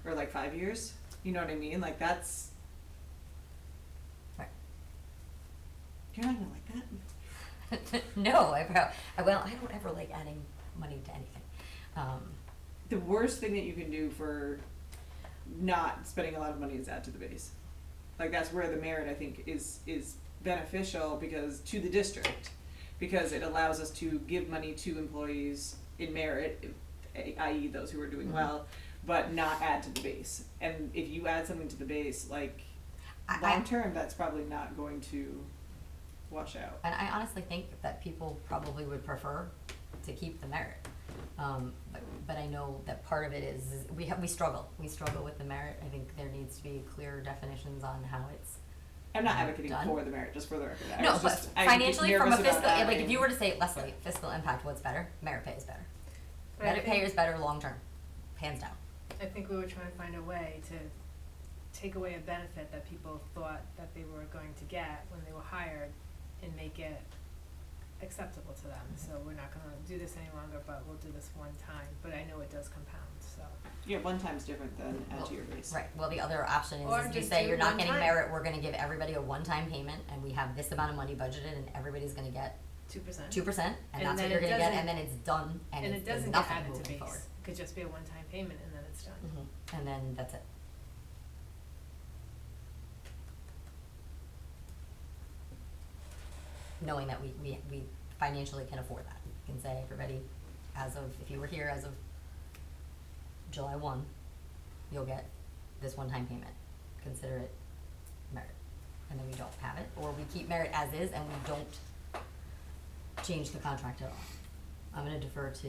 Or like 5 years? You know what I mean? Like that's. Right. You're not gonna like that? No, I don't ever like adding money to anything. The worst thing that you can do for not spending a lot of money is add to the base. Like that's where the merit I think is beneficial because to the district, because it allows us to give money to employees in merit, i.e. those who are doing well, but not add to the base. And if you add something to the base, like long term, that's probably not going to wash out. And I honestly think that people probably would prefer to keep the merit. But I know that part of it is we struggle with the merit. I think there needs to be clear definitions on how it's I'm not advocating Done. for the merit, just for the record. I No, was but just- I'm financially, from a nervous about fiscal, like, if adding- you were to say, Leslie, fiscal impact, what's better? Merit pay is better. But I Merit pay think- is better long-term, hands down. I think we were trying to find a way to take away a benefit that people thought that they were going to get when they were hired and make it acceptable to them. So we're not gonna do this any longer, but we'll do this one time, but I know it does compound, so. Yeah, one time's different than add to your base. Right, well, the other option Or is you just say do you're not one getting time. merit, we're gonna give everybody a one-time payment, and we have this amount of money budgeted, and everybody's gonna get 2%. 2%, and And that's what then you're it gonna get, doesn't- and then it's done, and And it's it there's doesn't get nothing added to moving base, forward. it could just be a one-time payment and then it's done. And then that's it. Knowing that we financially can afford that. We can say, everybody, as of, if you were here as of July 1, you'll get this one-time payment. Consider it merit. And then we don't have it, or we keep merit as is and we don't change the contract at all. I'm gonna defer to,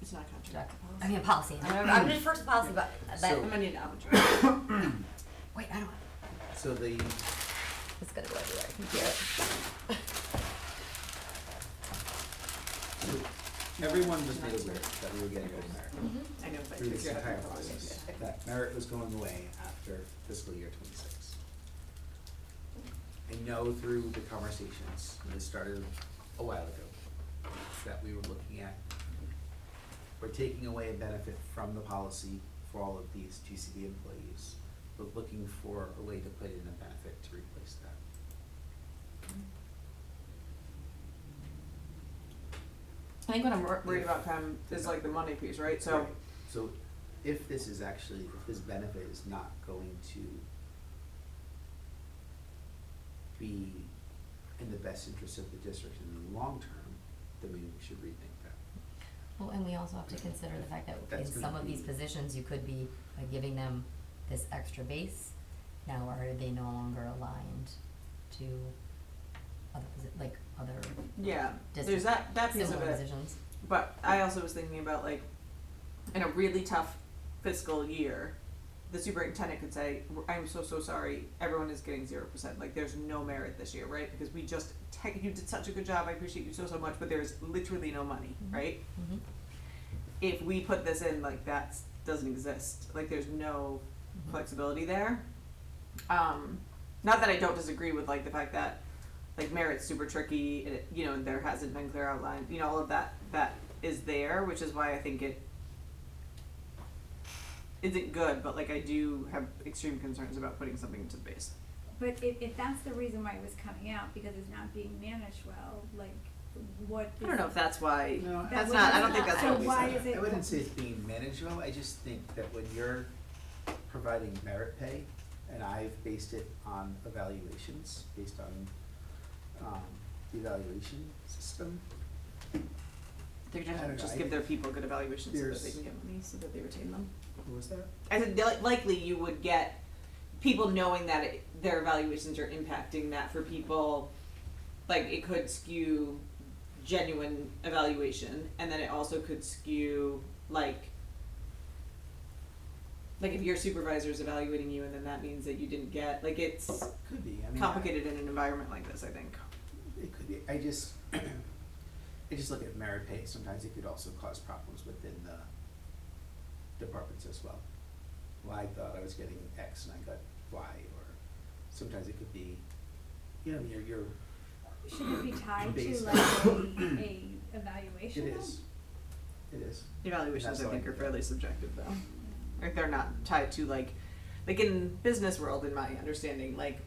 It's not contract. direct- I mean, policy. I'm gonna defer to policy, but that, I'm gonna need an opportunity. wait, I don't, So the, it's gonna go everywhere, I can hear it. everyone was made aware that we were getting rid of merit I know, but through this figure out entire the policy. process, that merit was going away after fiscal year 26. I know through the conversations, and this started a while ago, that we were looking at, we're taking away a benefit from the policy for all of these GCB employees, but looking for a way to put in a benefit to replace that. I think what I'm worried about, Pam, is like the money piece, right? So, Right. So if this is actually, if this benefit is not going to be in the best interest of the district in the long term, then we should rethink that. Well, and we also have to consider the fact that in That's gonna some of these be- positions, you could be giving them this extra base. Now, are they no longer aligned to other other yeah, there's district that piece of similar it. positions? But I also was thinking about like, in a really tough fiscal year, the superintendent could say, I'm so sorry, everyone is getting 0%, like there's no merit this year, right? Because we just, you did such a good job, I appreciate you so much, but there's literally no money, Mhm. right? Mm-hmm. If we put this in, like that doesn't exist, like there's no Mhm. flexibility there. Not that I don't disagree with like the fact that like merit's super tricky, and it, you know, there hasn't been clear outline, you know, all of that is there, which is why I think it isn't good, but like I do have extreme concerns about putting something into the base. But if that's the reason why it was coming out, because it's not being managed well, like, what is? I don't know if that's why, No, I- that's That not, I was don't think not- that's so what we why said. is it- I wouldn't say it's being managed well, I just think that when you're providing merit pay, and I've based it on evaluations, based on, the evaluation system, They're I don't gonna know, just I- give their people good evaluations so that they there's- can get money, so that they retain them. what was that? I said likely you would get people knowing that their evaluations are impacting that for people, like it could skew genuine evaluation, and then it also could skew like if your supervisor's evaluating you and then that means that you didn't get, like it's Could be, I mean. complicated in an environment like this, I think. It could be, I just look at merit pay, sometimes it could also cause problems within the departments as well. Well, I thought I was getting X and I got Y, or sometimes it could be, you know, you're, Should it be tied to Based like a evaluation? it though? is, it is. Evaluations That's I how think I are do it. fairly subjective though. Like they're not tied to like in business world, in my understanding, like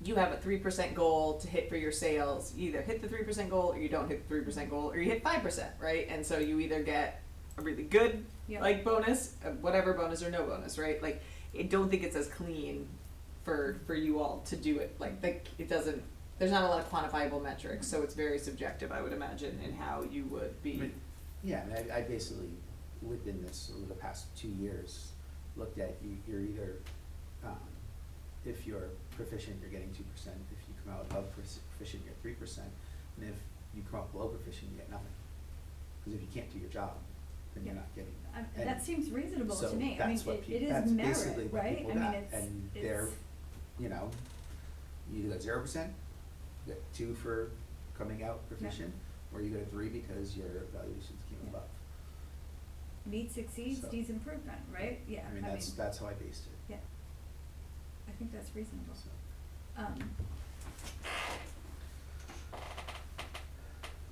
you have a 3% goal to hit for your sales. You either hit the 3% goal or you don't hit the 3% goal, or you hit 5%, right? And so you either get a really good Yeah. like bonus, whatever bonus or no bonus, right? Like I don't think it's as clean for you all to do it. Like it doesn't. There's not a lot of quantifiable metrics, so it's very subjective, I would imagine, in how you would be. But, yeah, and I basically, within this, over the past 2 years, looked at you're either, if you're proficient, you're getting 2%, if you come out above proficient, you're 3%, and if you come out below proficient, you get nothing. Because if you can't do your job, then you're not getting that. And That seems reasonable so to me, I mean, that's what it peop- is that's basically merit, what right? people I mean, got, it's, and they're, you know, You either got 0%, you got 2 for coming out proficient, or you got a 3 because your evaluations came Yeah. above. Meet, succeeds, So- D's improvement, right? Yeah, I mean, that's how I based it. yeah. I think that's reasonable. So.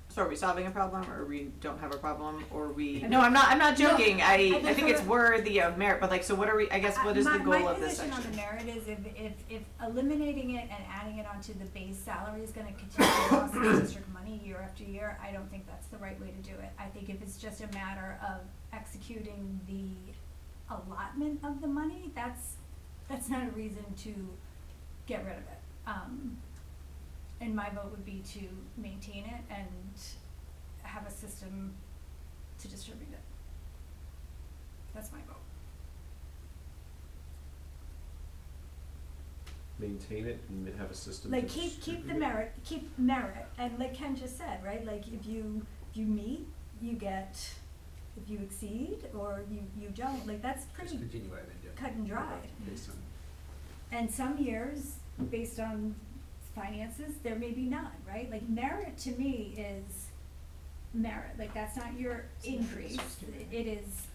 So are we solving a problem, or we don't have a problem, or we? I No, I'm not joking. No, I I think it's think- worthy of merit, but like, so what are we? I guess what is the goal of this My position section? on the merit is if eliminating it and adding it onto the base salary is gonna continue to cost the district money year after year, I don't think that's the right way to do it. I think if it's just a matter of executing the allotment of the money, that's not a reason to get rid of it. And my vote would be to maintain it and have a system to distribute it. That's my vote. Maintain it and have a system Like to keep distribute the it. keep merit, and like Ken just said, right, like if you meet, you get, if you exceed, or you don't, like that's Just pretty continue what I've been doing. cut and dry. Based on, And some years, based on finances, there may be none, right? Like merit to me is merit, like that's not your increase, it is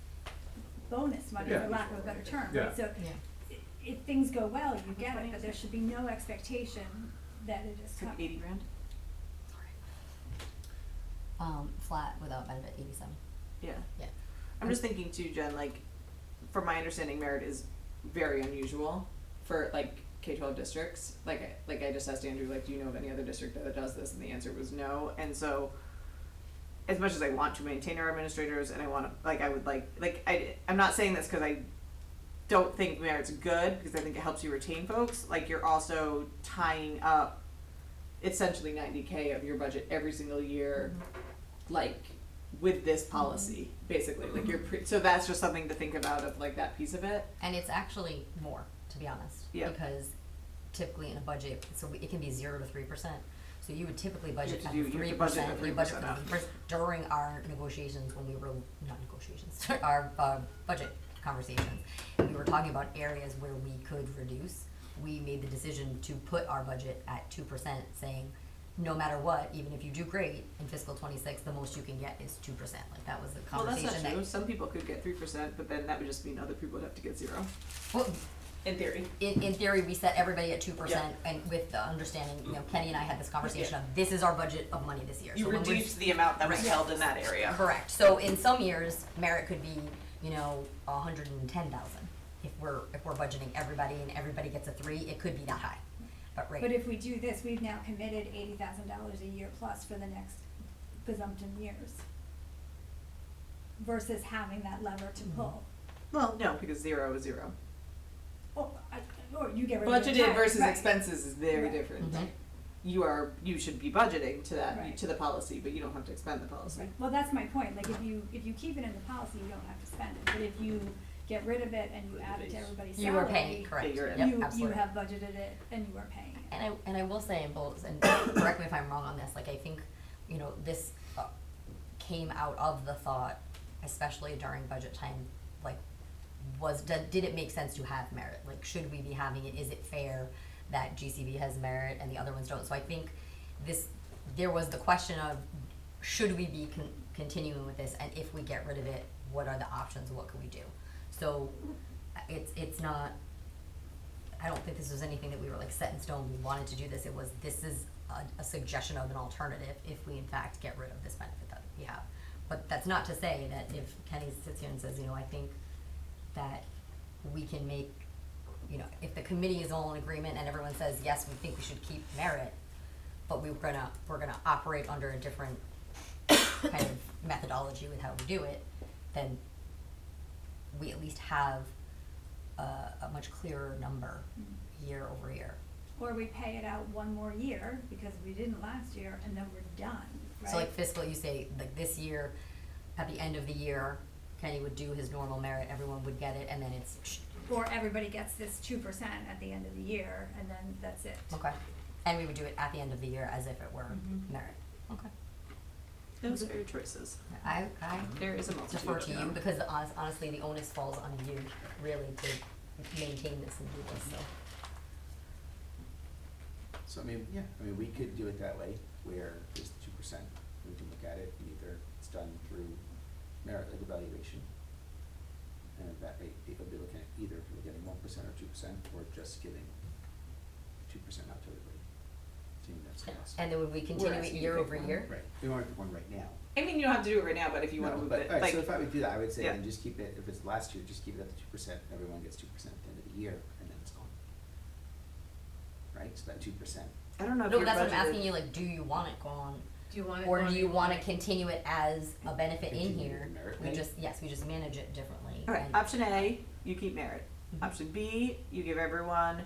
bonus money, Yeah. for lack of a better term, Yeah. right? So Yeah. if things go well, you get it, but there should be no expectation that it is It's like coming. 80 grand. Flat without benefit, 87. Yeah. Yeah. I'm just thinking too, Jen. Like, from my understanding, merit is very unusual for like K-12 districts. Like I just asked Andrew, like, do you know of any other district that does this? And the answer was no. And so, as much as I want to maintain our administrators, and I want to, like, I would I'm not saying this because I don't think merit's good, because I think it helps you retain folks. Like, you're also tying up essentially 90K of your budget every single year, like, with this policy, basically. Like, so that's just something to think about, of like that piece of it. And it's actually more, to be honest. Yeah. Because typically in a budget, it can be 0 to 3%. So you would typically budget have at to do- 3%. you have to budget at You budget 3% for after. 3%. During our negotiations, when we were, not negotiations, our budget conversations, we were talking about areas where we could reduce. We made the decision to put our budget at 2%, saying, no matter what, even if you do great in fiscal 26, the most you can get is 2%. Like, that was the Well, that's conversation not true. Some people could get 3%, but then that would just mean other people would have to get 0. Well, In theory. in theory, we set everybody at 2%, Yeah. and with the understanding, Kenny and I had this conversation of, this is our budget of money this year. You So when we're- reduce the amount that was Right. held in that area. Correct. So in some years, merit could be, 110,000. If we're budgeting everybody and everybody gets a 3, it could be that high. But right. But if we do this, we've now committed $80,000 a year plus for the next presumptive years. Versus having that lever to pull. Well, no, because 0 is 0. Or you get rid of the Budgeted entire- versus right. expenses is very Right. different. Mhm. You should be budgeting to that, Right. to the policy, but you don't have to expend the policy. Right. Well, that's my point, like if you keep it in the policy, you don't have to spend it, but if you get rid of it and you add it to everybody's salary. You are paying, correct. Yeah, you're in. Yep, You absolutely. have budgeted it and you are paying it. And I will say in both, and correct me if I'm wrong on this, like I think, this came out of the thought, especially during budget time, like, did it make sense to have merit? Like, should we be having it? Is it fair that GCB has merit and the other ones don't? So I think there was the question of, should we be continuing with this? And if we get rid of it, what are the options? What can we do? So it's not, I don't think this was anything that we were like set in stone, we wanted to do this. This is a suggestion of an alternative if we in fact get rid of this benefit that we have. But that's not to say that if Kenny sits here and says, I think that we can make, if the committee is all in agreement and everyone says, yes, we think we should keep merit, but we're gonna operate under a different kind of methodology with how we do it, then we at least have a much clearer number year over year. Or we pay it out one more year, because we didn't last year, and then we're done, right? So like fiscal, you say, like this year, at the end of the year, Kenny would do his normal merit, everyone would get it, and then it's, Or everybody gets this 2% at the end of the year, and then that's it. okay. And we would do it at the end of the year as if it were Mhm. merit. Okay. Those are your choices. I There is a multitude defer of to you them. because honestly, the onus falls on you really to maintain this and do this, so. So I mean, yeah, I mean, we could do it that way, where there's 2%, we can look at it, and either it's done through merit like evaluation. And at that rate, people will be looking at either people getting 1% or 2%, or just giving 2% out to everybody. Seeing that's cost. And then would we continue it year over year? Right, we want to pick one right now. I mean, you don't have to do it right now, but if you wanna No, move but, it, alright, like, so if I would do that, I would say yeah. then just keep it, if it's last year, just keep it at the 2%, everyone gets 2% at the end of the year, and then it's gone. Right, so that 2%. I don't know if No, you're that's what I'm budgeted- asking you, like, do you want it gone? Do you want it? Or do you wanna continue it as a benefit in Continue here? the merit We pay? just, yes, we just manage it differently. Alright, and- option A, you keep merit. Mhm. Option B, you give everyone,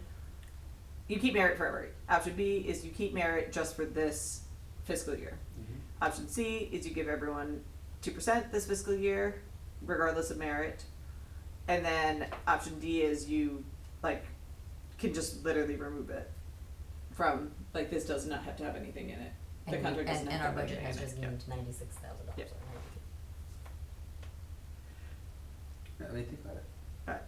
you keep merit forever. Option B is you keep merit just for this fiscal year. Option C is you give everyone 2% this fiscal year, regardless of merit. And then option D is you, like, can just literally remove it from, like, this does not have to have anything in it. The And, contract doesn't and have our to have budget anything has in it. just Yep. gained $96,000. Yep. I mean, think about it. Alright,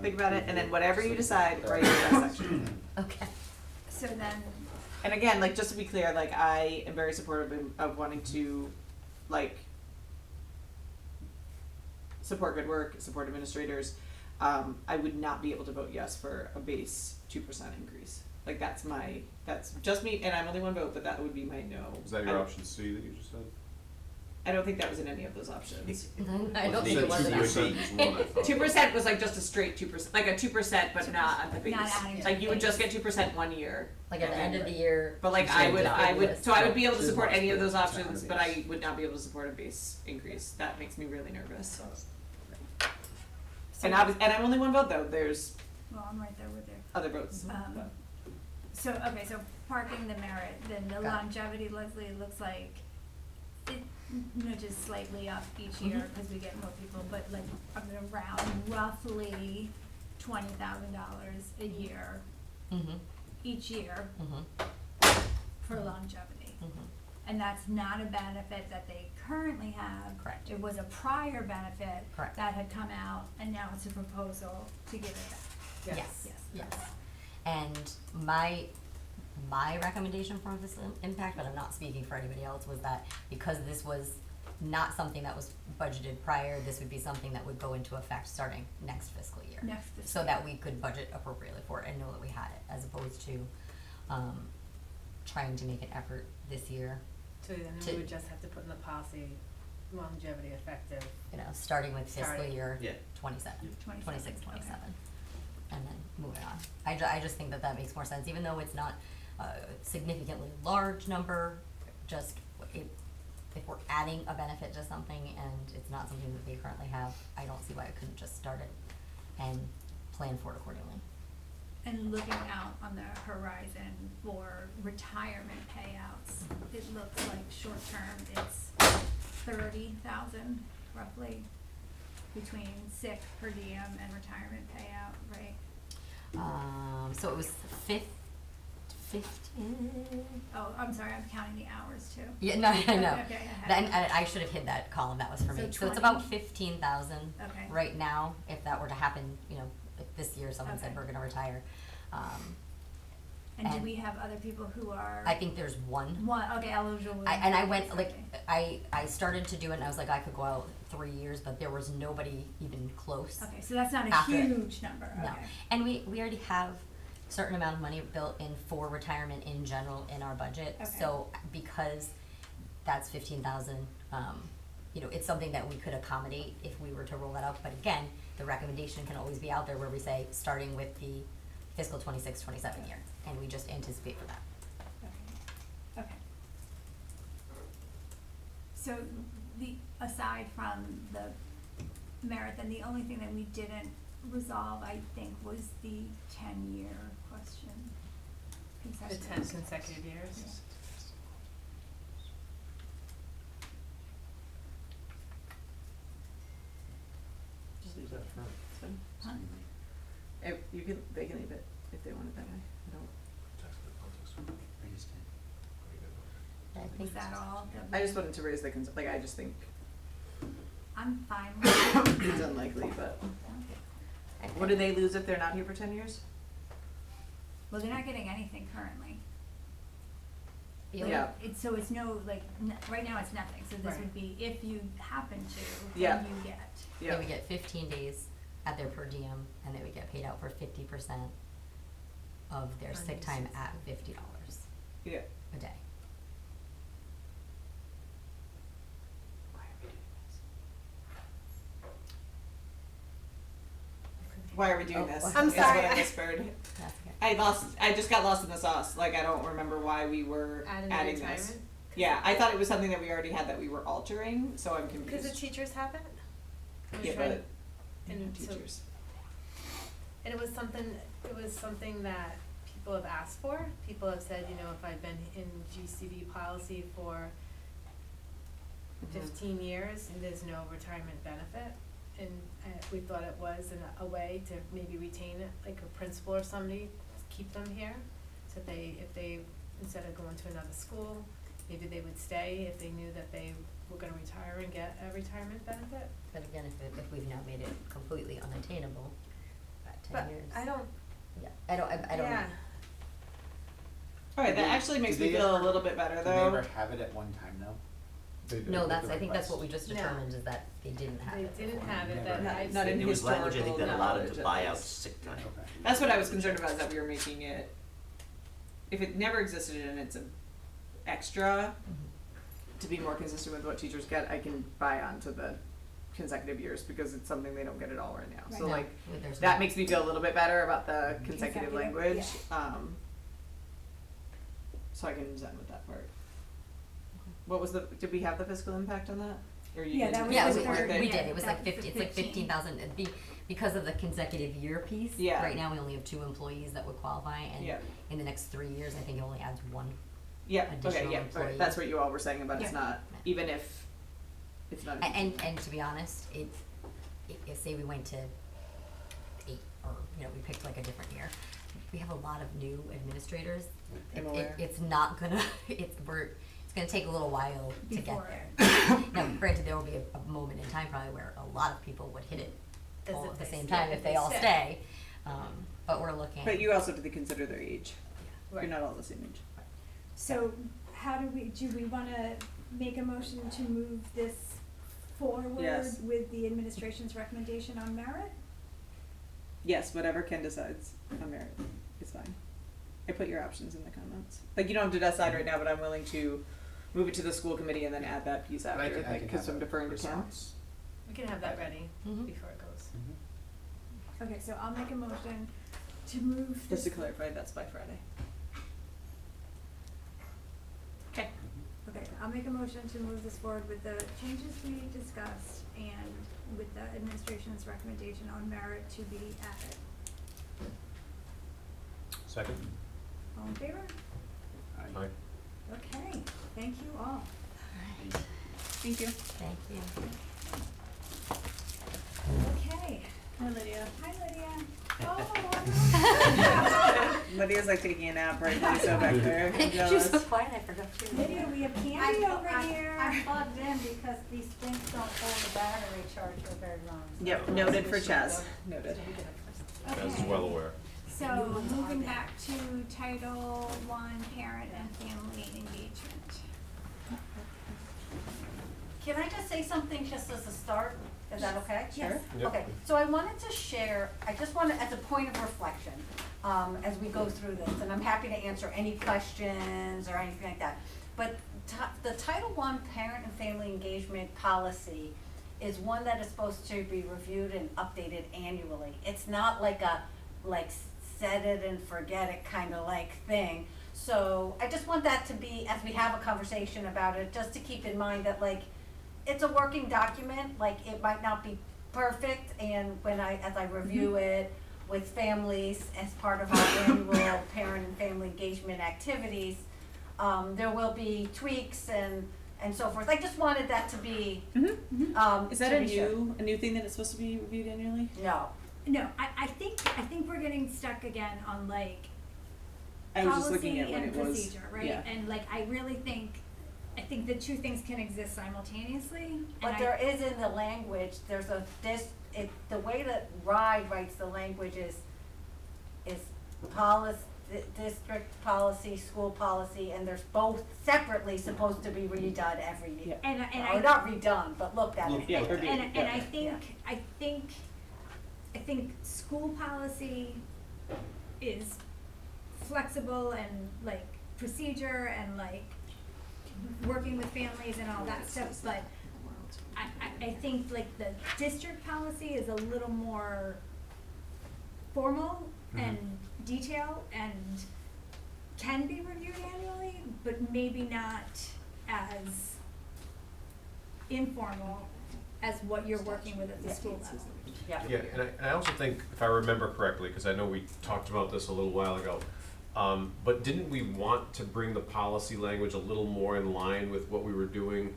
think about it, and then whatever you decide, write in that section. Okay. So then, And again, like, just to be clear, like, I am very supportive of wanting to, like, support good work, support administrators. I would not be able to vote yes for a base 2% increase. Like, that's just me, and I'm only one vote, but that would be my no. Is that your option C that you just said? I don't think that was in any of those options. I don't think it was Wasn't an it option. 2% is one I thought. 2% was like just a straight 2%, like a 2%, but not on the base. Not adding to Like, the you would base. just get 2% 1 year. Like at the and end of then- the year. But like, you I said would, that I it would, was- so I would be able to Just support watch any of the those percent on options, the but base. I would not be able to support a base increase. That makes me really nervous. so, And I'm only one vote though, there's well, I'm right there with you. other votes. Um, So, okay, so parking the merit, then the Got it. longevity, Leslie, it looks like it nudges slightly up each year, Mhm. cause we get more people, but like around roughly $20,000 a year, Mhm, each year mhm, for longevity. mhm. And that's not a benefit that they currently have. Correct. It was a prior benefit Correct. that had come out, and now it's a proposal to give it back. Yes, Yes. yes. And my recommendation from this impact, but I'm not speaking for anybody else, was that because this was not something that was budgeted prior, this would be something that would go into effect starting next fiscal year. Next fiscal So year. that we could budget appropriately for it and know that we had it, as opposed to, trying to make an effort this year, So then To- we would just have to put in the policy longevity effective. you know, starting with fiscal Starting. year Yeah. 27, 27, 26, okay. 27, and then moving on. I just think that makes more sense, even though it's not a significantly large number, just if we're adding a benefit to something and it's not something that they currently have, I don't see why I couldn't just start it and plan for it accordingly. And looking out on the horizon for retirement payouts, it looks like short-term, it's 30,000 roughly between sick per diem and retirement payout, right? So it was 15. Oh, I'm sorry, I'm counting the hours too. Yeah, no, I know. Okay, I had Then it. I should have hid that column. That was for So me. So it's 20? about 15,000 Okay. right now. If that were to happen, you know, if this year someone said Okay. we're going to retire, And do and we have other people who are? I think there's one. One, okay, eligible. I went like Okay. I started to do it and I was like I could go out 3 years, but there was nobody even close. Okay, so that's not a After it. huge number, okay. No, and we already have a certain amount of money built in for retirement in general in our budget. Okay. So because that's 15,000, you know, it's something that we could accommodate if we were to roll that out. But again, the recommendation can always be out there where we say starting with the fiscal 26-27 year, and we just anticipate for that. Okay. Okay. So aside from the merit, then the only thing that we didn't resolve, I think, was the 10-year question. The Consecutive. 10 consecutive years. Yeah. Just leave that for, it's fine. Huh? If you can, they can leave it if they want it that way. I don't. I just did. I Is think that all? that I we- just wanted to raise the concern, like, I just think I'm fine with it. it's unlikely, but I what do think- they lose if they're not here for 10 years? Well, they're not getting anything currently. Yeah. It's, so it's no, like, right now it's nothing, so this Right. would be if you happen to, Yeah. then you get. Yeah. They would get 15 days at their per diem, and they would get paid out for 50% of their sick time at $50 Yeah. a day. Why are we doing Oh, this? I'm Is sorry. what I whispered. That's okay. I just got lost in the sauce. Like, I don't remember why we were Adding adding the this. retirement? Yeah, I thought it was something that we already had that we were altering, so I'm confused. Because the teachers have it? I'm Yeah, trying- but, and so- teachers. And it was something that people have asked for. People have said, you know, if I've been in GCB policy for Mhm. 15 years and there's no retirement benefit, and we thought it was a way to maybe retain it, like a principal or somebody, keep them here. So if they, instead of going to another school, maybe they would stay if they knew that they were gonna retire and get a retirement benefit. But again, if we've now made it completely unattainable, at 10 But years. I don't, Yeah, I don't know. yeah. Alright, Did that they- actually makes did me they feel a ever- little bit better Did they though. ever have it at one time, though? They did No, with that's, the I think that's what we request. just No. determined, is that they didn't have They it didn't before. have it, Never. that Not- I've not in seen. There was language, I think, historical that allowed him knowledge, to at buy out least. sick time. Okay. That's what I was concerned about, is that we were making it, if it never existed and it's an extra, to be more consistent with what teachers get, I can buy onto the consecutive years, because it's something they don't get at all right now. So No, like, there's that no- makes me feel a little bit better about the consecutive Consecutive, language, so I can zen with that part. What was did we have the fiscal impact on that? Or you Yeah, didn't? that was Yeah, the we, third, we yeah, did, it was that like was 50, the it's like 15,000, it'd be, because of the consecutive year piece. Yeah. Right now, we only have 2 employees that would qualify, and Yeah. in the next 3 years, I think it only adds 1. Yeah, okay, additional yeah, employee. right, that's what you all were saying about it's Yeah. not, even if it's not. a And to be honest, if say we went to 8, or, you know, we picked like a different year, we have a lot of new administrators. I'm aware. It's not gonna, it's gonna take a little while to get Before. there. Now, granted, there will be a moment in time probably where a lot of people would hit it As all if at the they same stay, time if if they they all stay. stay. But we're looking. But you also have to consider their age. Right. You're not all the same age. So how do we wanna make a motion to move this forward Yes. with the administration's recommendation on merit? Yes, whatever Ken decides on merit is fine. I put your options in the comments. Like, you don't have to decide right now, but I'm willing to move it to the school committee and then add that piece But I after, can like, cause I'm have a deferring to Ken. response. We can have that ready Mhm. before it goes. Mhm. Okay, so I'll make a motion to move Just this. to clarify, that's by Friday. Okay. Okay, I'll make a motion to move this forward with the changes we discussed and with the administration's recommendation on merit to be added. Second? All in favor? Aye. Okay, thank you all. Thank you. Thank you. Okay, Hi, Lydia. hi Lydia. Oh, Lydia's like taking a nap right now, so back there. I'm She was jealous. so quiet, I forgot she was Lydia, we have candy I'm- over I'm- here. I'm plugged in because these things don't hold the battery charge for very long. so Yep, I noted for should Chaz, go. noted. Chaz is Okay. well aware. So, moving back to Title I, Parent and Family Engagement. Can I just say something just as a start? Is that okay? Yes. Yep. Okay, so I wanted to share, I just wanted, as a point of reflection, as we go through this, and I'm happy to answer any questions or anything like that. But the Title I Parent and Family Engagement Policy is one that is supposed to be reviewed and updated annually. It's not like a, set it and forget it kind of like thing. So I just want that to be, as we have a conversation about it, just to keep in mind that it's a working document, it might not be perfect, and as I review it with families as part of our annual parent and family engagement activities, there will be tweaks and so forth. I just wanted that to be, Is that to a be sure. new thing that it's supposed to be reviewed annually? No. No, I think we're getting stuck again on I was just looking at policy when and it was. procedure, right? Yeah. And I really think the two things can exist simultaneously. But there is in the language, there's the way that RIDE writes the language is district policy, school policy, and there's both separately supposed to be redone every year. And Or I, not redone, but looked at. Looked Yeah, at. review. and Yeah. I think school policy is flexible and like procedure and like working with families and all that stuff, but I think like the district policy is a little more formal and detailed and can be reviewed annually, but maybe not as informal as what you're working with at the school level. Yeah. Yeah, and I also think, if I remember correctly, because I know we talked about this a little while ago, but didn't we want to bring the policy language a little more in line with what we were doing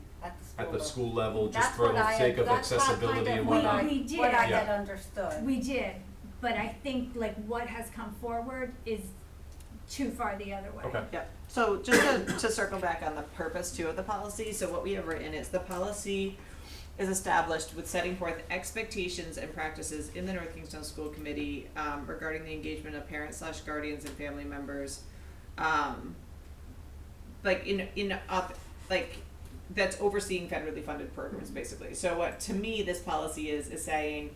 at the school level, just That's for what the I- sake of that's not accessibility kind and of what whatnot? I- We did. What I Yeah. had understood. We did, but I think like what has come forward is too far the other way. Okay. Yep, so just to circle back on the purpose too of the policy, so what we have written is the policy is established with setting forth expectations and practices in the North Kingstown School Committee, regarding the engagement of parents / guardians and family members, like like that's overseeing federally funded programs basically. So what to me this policy is saying,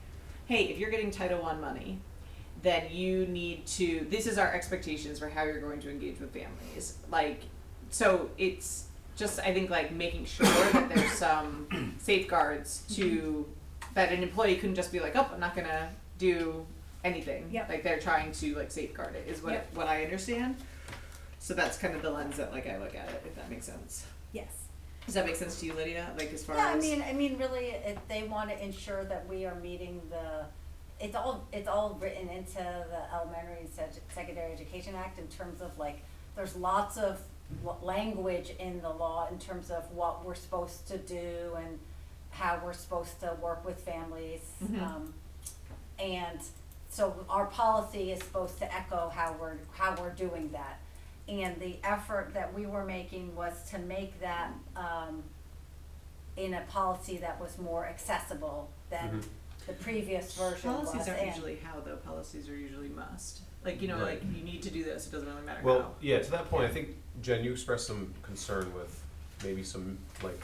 hey, if you're getting Title I money, then you need to, this is our expectations for how you're going to engage with families. Like, so it's just, I think, like making sure that there's some safeguards to, that an employee couldn't just be like, oh, I'm not gonna do anything. Yep. Like they're trying to like safeguard it, is what, Yep. what I understand. So that's kind of the lens that like I look at it, if that makes sense. Yes. Does that make sense to you, Lydia? Like as far Yeah, as? I mean, really, they wanna ensure that we are meeting it's all written into the Elementary and Secondary Education Act in terms of like, there's lots of language in the law in terms of what we're supposed to do and how we're supposed to work with families. Mhm. And so our policy is supposed to echo how we're doing that. And the effort that we were making was to make that, in a policy that was more accessible than the previous version was. Policies aren't And- usually how though, policies are usually must. Like, you know, Right. like you need to do this, it doesn't really matter how. Well, yeah, to that point, I think, Jen, you expressed some concern with maybe some, like,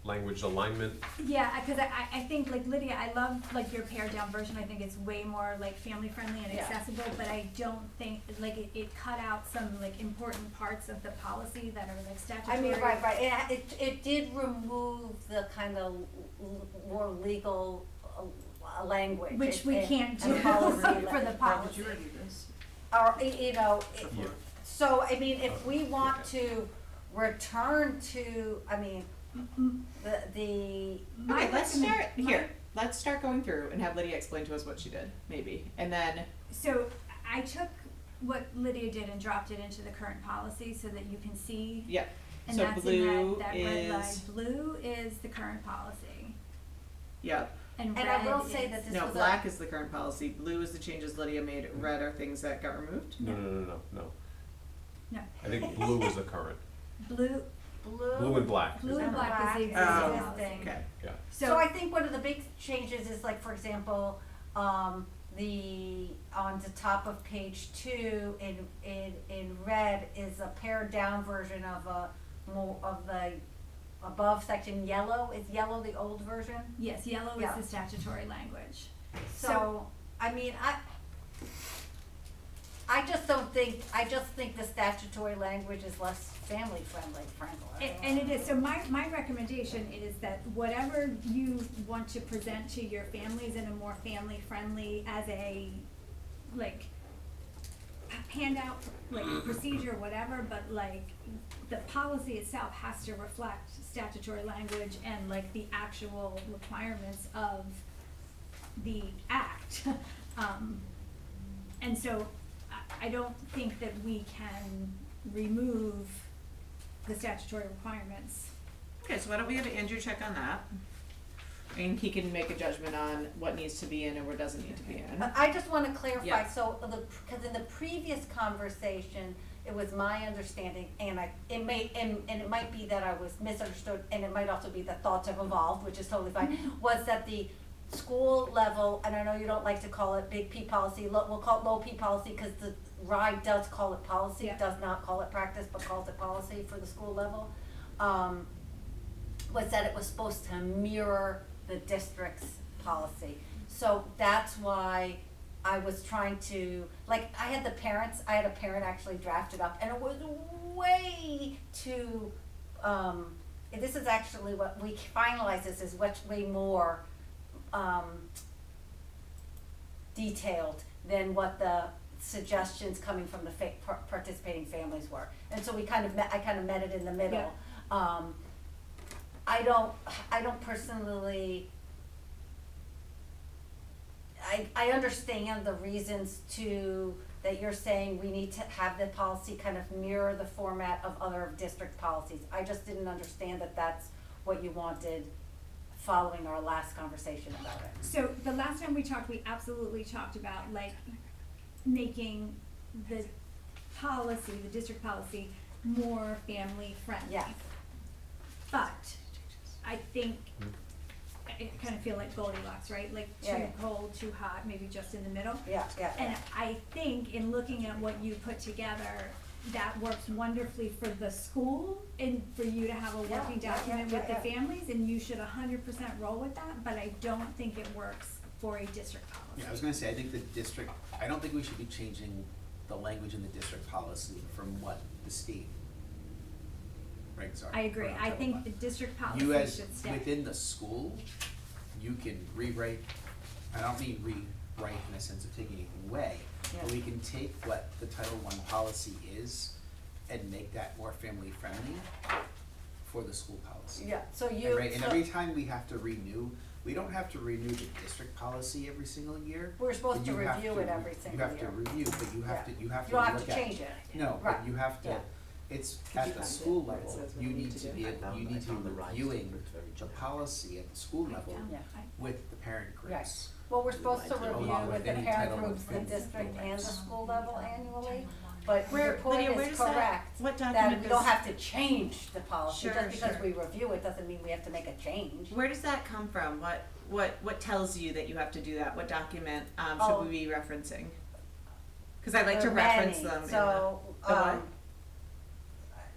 language alignment. Yeah, because I think like Lydia, I love like your pared down version. I think it's way more like family friendly and Yeah. accessible, but I don't think like it cut out some like important parts of the policy that are like statutory. I mean, right, it did remove the kind of more legal language. Which we and- can't and do policy for the language. policy. this? Or, you know, Yeah. so, I mean, if we want to return to, I mean, the. My Okay, let's recommend- start, here, let's start going through and have Lydia explain to us what she did, maybe, and then, So I took what Lydia did and dropped it into the current policy so that you can see. yeah. And So that's blue in that red line. is, Blue is the current policy. yeah, And And red I will say is- that this no, was black is the current policy, blue is the changes Lydia made, red are things that got removed. No. No, I think blue is the current. blue, Blue and black. blue is and the black is the Black is existing Oh, policy. Okay, Yeah. So I think one of the big changes is like, for example, on the top of page 2 in red is a pared down version of the above section. Yellow, is yellow the old version? Yes, yellow is Yeah. the statutory language. So, I mean, I just think the statutory language is less family friendly, frankly. And it is, so my recommendation is that whatever you want to present to your families in a more family friendly as a, like, handout, like procedure, whatever, but like, the policy itself has to reflect statutory language and like the actual requirements of the act. And so I don't think that we can remove the statutory requirements. okay, so why don't we have Andrew check on that? And he can make a judgment on what needs to be in and what doesn't need to be in. I just wanna clarify, Yeah. so cause in the previous conversation, it was my understanding, and it might be that I was misunderstood, and it might also be that thoughts have evolved, which is totally fine, was that the school level, and I know you don't like to call it big P policy, we'll call it low P policy, cause the RIDE does call it policy, Yeah. does not call it practice, but calls it policy for the school level. Was that it was supposed to mirror the district's policy. So that's why I was trying to, like, I had a parent actually draft it up, and it was way too, this is actually what we finalized, this is way more, detailed than what the suggestions coming from the participating families were. And so I kind of met it in the middle. Yeah. I don't personally, I understand the reasons that you're saying we need to have the policy kind of mirror the format of other district policies. I just didn't understand that that's what you wanted following our last conversation about it. So the last time we talked, we absolutely talked about like making the policy, the district policy, more family friendly. Yeah. But I think, I kind of feel like Goldilocks, right? Like Yeah, too yeah. cold, too hot, maybe just in the middle. Yeah, yeah, And yeah. I think in looking at what you put together, that works wonderfully for the school and for you to have a Yeah, working yeah, document yeah, with the yeah. families, and you should 100% roll with that, but I don't think it works for a district policy. Yeah, I was gonna say, I think the district, I don't think we should be changing the language in the district policy from what the state regs are. I agree, around I Title think I. the district You policy as, should stay. within the school, you can rewrite, I don't mean rewrite in a sense of taking anything away, but Yeah. we can take what the Title I policy is and make that more family friendly for the school policy. Yeah, so And you. right, and so- every time we have to renew, we don't have to renew the district policy every single year. We're supposed but to you have review to it re- every single You have to year. review, but you have to, Yeah. you have to You don't have look to at- change it. No, Right, but you have to, yeah. it's Could at you the find school it where it level, says what you we need need to to do? be, I able- found- you I need to be found the RISE reviewing looks very the generic. policy at the school level Yeah. with the parent groups. Right. Well, we're supposed to Along review with with the any parent Title I groups, the family district and the programs. school level annually, but Where- your point Lydia, where is does that- correct. what That document we don't does- have to change the policy, Sure, just because sure. we review it doesn't mean we have to make a change. Where does that come from? What tells you that you have to do that? What document, Oh. should we be referencing? Cause I like to There are reference many, them in so, the what?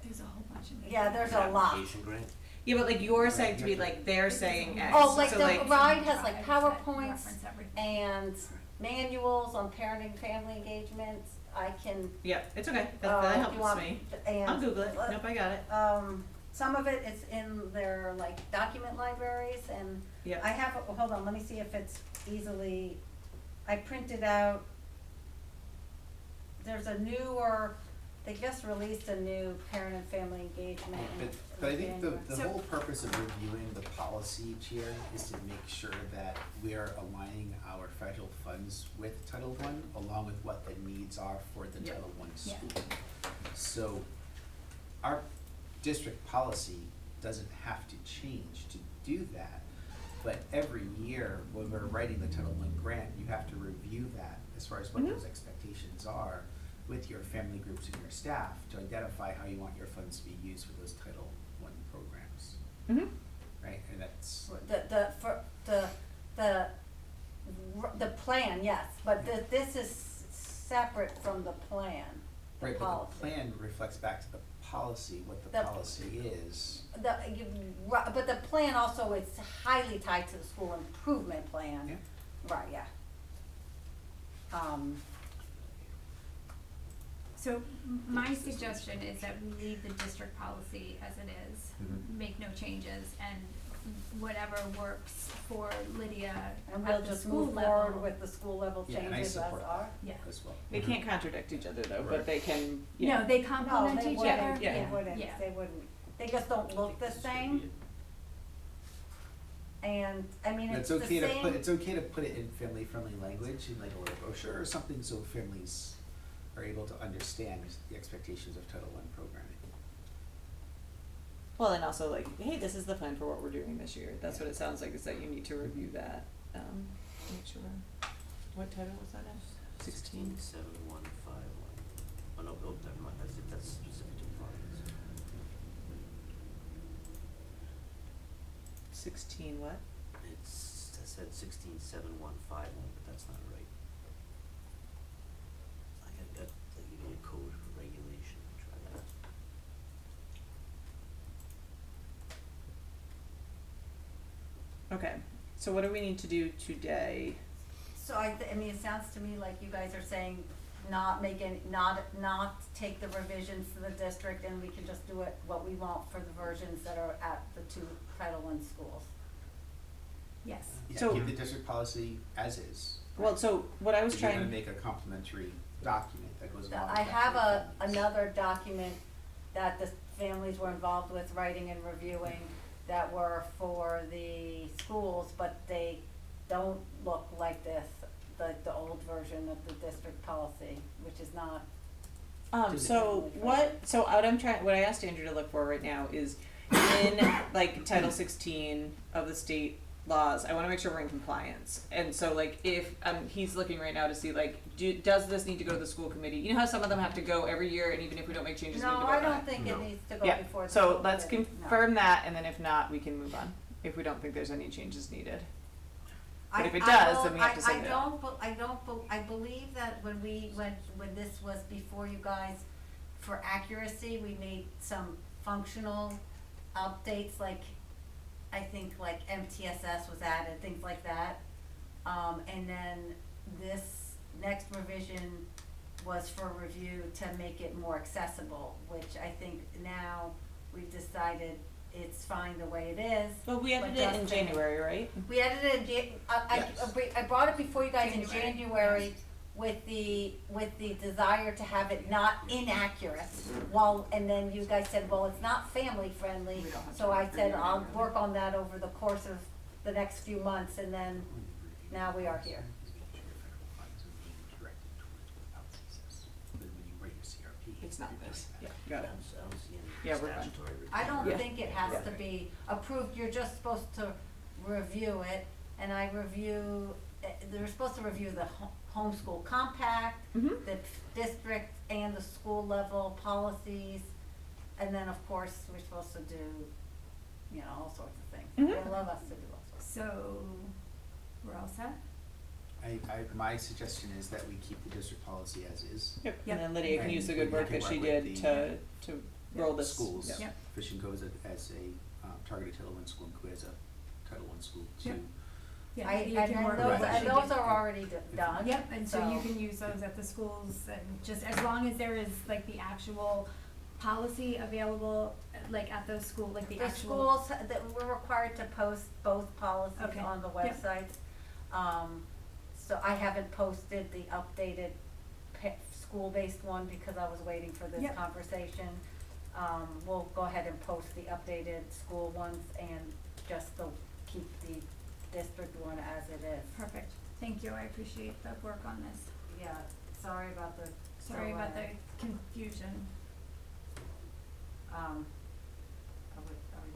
There's a whole bunch of. yeah, there's An a lot. application grant? Yeah, but like you're saying to be Yeah. like, they're saying X, Oh, like so the like, RIDE has like Drives that PowerPoints reference everything. and manuals on parenting, family engagements, I can, yeah, it's okay, if that you helps want, me. and. I'll Google it, nope, I got it, Some of it is in their like document libraries, and yeah. I have, hold on, let me see if it's easily, I printed out, there's a newer, they just released a new parent and family engagement. But I think the So- whole purpose of reviewing the policy each year is to make sure that we are aligning our federal funds with Title I, along with what the needs are for the Yeah. Title I Yeah. school. So, our district policy doesn't have to change to do that, but every year, when we're writing the Title I grant, you have to review that as far as what Mhm. those expectations are with your family groups and your staff to identify how you want your funds to be used for those Title I programs, Mm-hmm. right? And that's, The plan, yes, but this is separate from the plan, the right, but policy. the plan reflects back to the policy, what the The- policy is. But the plan also is highly tied to the school improvement plan. Yeah. Right, yeah. So my suggestion is that we leave the district policy as it is, Mhm. make no changes, and whatever works for Lydia And we'll at the just school move level. forward with the school level Yeah, and I changes as support are. Yeah. as well. They can't contradict each other though, but Right. they can, No, yeah. they No, complement they each wouldn't, other, Yeah. they wouldn't, yeah. they wouldn't, they just don't look the same, and, I mean, it's the It's okay to same. it's okay to put it in family friendly language in like a little brochure or something, so families are able to understand the expectations of Title I programming. Well, and also like, hey, this is the plan for what we're doing this year. That's what it sounds like, is that you need to review that, make sure. What title was that in? 16? 7151. Oh, no, never mind, that's specific to funds. 16 what? It's I said 167,151, but that's not right. I got give you a code for regulation, try that. Okay, so what do we need to do today? So I mean, it sounds to me like you guys are saying not take the revisions to the district, and we can just do it what we want for the versions that are at the two Title I schools. Yes. Yeah, So- keep the district policy as is. Well, so what I was But you're trying. gonna make a complementary document that goes along with I that have for families. another document that the families were involved with writing and reviewing that were for the schools, but they don't look like this, the old version of the district policy, which is not. So what I asked Andrew to look for right now is in like Title 16 of the state laws, I wanna make sure we're in compliance. And so like if, he's looking right now to see like, does this need to go to the school committee? You know how some of them have to go every year and even if we don't make changes, we need to No, vote I on don't it? think it No. needs to go Yeah, before the so school let's committee. No. confirm that and then if not, we can move on, if we don't think there's any changes needed. But if it I does, will- then we have to send it out. I believe that when this was before you guys, for accuracy, we made some functional updates, like, I think like MTSS was added, things like that. And then this next revision was for review to make it more accessible, which I think now we've decided it's fine the way it is. But we edited but it in just in- January, right? We edited it, I brought it before you guys in January, January with the desire to have it not inaccurate. And then you guys said, well, it's not family friendly, so I said, I'll work on that over the course of the next few months, and then now we are here. It's not this. Yeah, got it. I don't see any Yeah, we're fine. statutory requirement. I don't Yeah. think it has Yeah. to be approved, you're just supposed to review it, and they're supposed to review the homeschool compact, Mhm. the district and the school level policies, and then, of course, we're supposed to do, all sorts of things. Mhm. They love us to do all sorts. So, we're all set? My suggestion is that we keep the district policy as is. Yep, Yep. and then Lydia can And use the we good work can that she work with did the- to roll this. Schools, Yep. Yep. Fishing Cove as a targeted Title I school and Quid as a Title I school Yep. too. Yeah, And you can work those, with what and she those did. are already done. Yep, and so you can use those at the schools, and just as long as there is like the actual policy available, like at those school, like the The actual. schools, that we're required to post both policies Okay. on the Yep. websites. So I haven't posted the updated school-based one because I was waiting for this Yep. conversation. We'll go ahead and post the updated school ones and just keep the district one as it is. Perfect, thank you, I appreciate the work on this. Yeah, sorry about the Sorry about the delay. confusion. Are we done?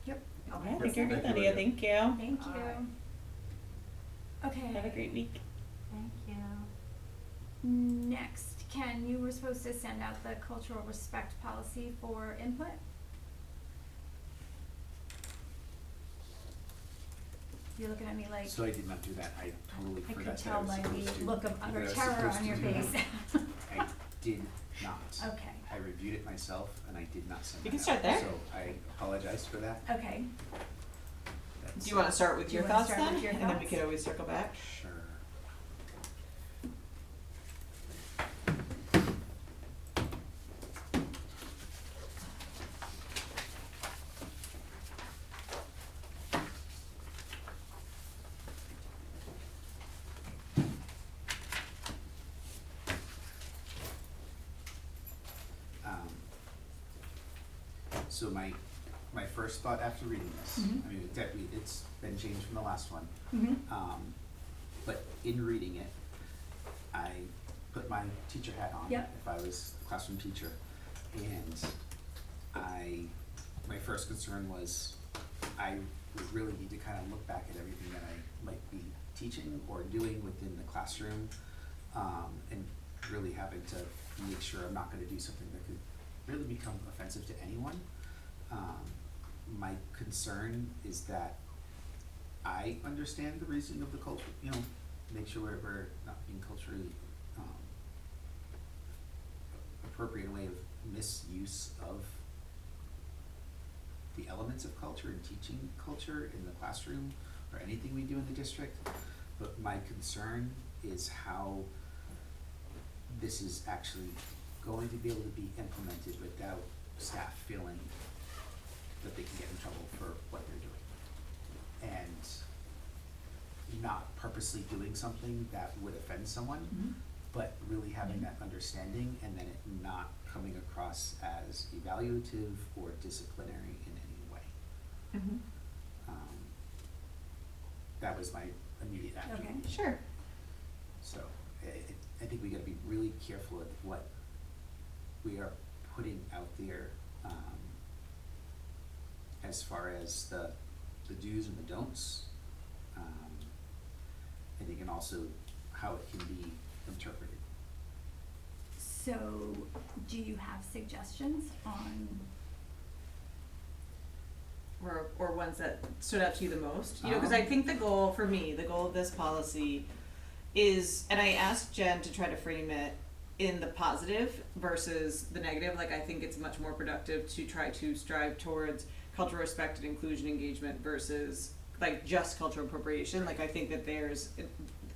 Yep. Yeah, I Okay. think you're good, Thank you, Lydia, Lydia. thank you. Thank All right. you. Okay. Have a great week. Thank you. Next, Ken, you were supposed to send out the cultural respect policy for input? You're looking at me like, So I did not do that, I totally I forgot could that I tell was by supposed the to. look of that I utter was terror supposed on to your do face. that. I did not. Okay. I reviewed it myself and I did not send You that can start out. there. So I apologize for that. Okay, That's, Do you wanna start with Do you your wanna thoughts start then? with your And then we thoughts? can always circle back. Sure. So my first thought after reading this, Mhm. I mean, it's been changed from the last one. mhm, But in reading it, I put my teacher hat on. Yep. If I was a classroom teacher. And my first concern was, I would really need to kind of look back at everything that I might be teaching or doing within the classroom. And really having to make sure I'm not gonna do something that could really become offensive to anyone. My concern is that I understand the reasoning of the culture, make sure we're not being culturally, appropriate way of misuse of the elements of culture and teaching culture in the classroom or anything we do in the district. But my concern is how this is actually going to be able to be implemented without staff feeling that they can get in trouble for what they're doing. And not purposely doing something that would offend someone, Mm-hmm. but really having that understanding and then it not coming across as evaluative or disciplinary in any way. Mm-hmm. That was my immediate after. Okay. Sure. So I think we gotta be really careful of what we are putting out there, as far as the do's and the don'ts. I think, and also how it can be interpreted. So, do you have suggestions on, Or ones that stood out to you the most, because I think the goal of this policy is, and I asked Jen to try to frame it in the positive versus the negative, like I think it's much more productive to try to strive towards cultural respect and inclusion engagement versus like just cultural appropriation. Like I think that there's,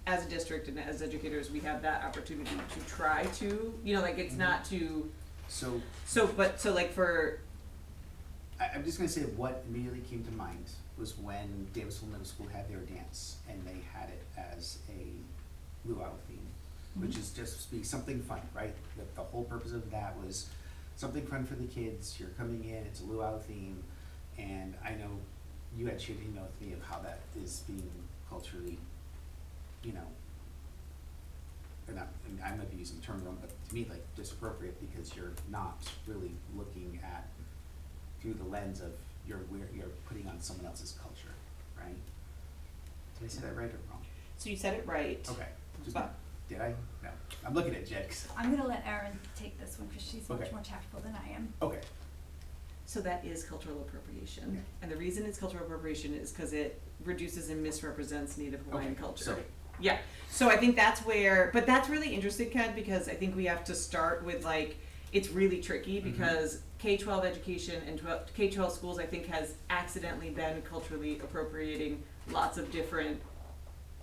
as a district and as educators, we have that opportunity to try to, like it's not to, So like for, I'm just gonna say what immediately came to mind was when Davisville Middle School had their dance and they had it as a luau theme, which is just be something fun, right? The whole purpose of that was something fun for the kids. You're coming in, it's a luau theme, and I know you had shared an email with me of how that is being culturally, or not, I might be using the term wrong, but to me, like, disappropriate because you're not really looking at through the lens of you're putting on someone else's culture, right? Did I say that right or wrong? so you said it right. Okay. Just- But- Did I? No. I'm looking at Jed 'cause- I'm gonna let Erin take this one, cause she's much Okay. more tactful than I am. okay. So that is cultural appropriation. Okay. And the reason it's cultural appropriation is because it reduces and misrepresents Native Hawaiian Okay, culture. so- Yeah, so I think that's where, but that's really interesting, Ken, because I think we have to start with like, it's really tricky because K-12 education and K-12 schools, I think, has accidentally been culturally appropriating lots of different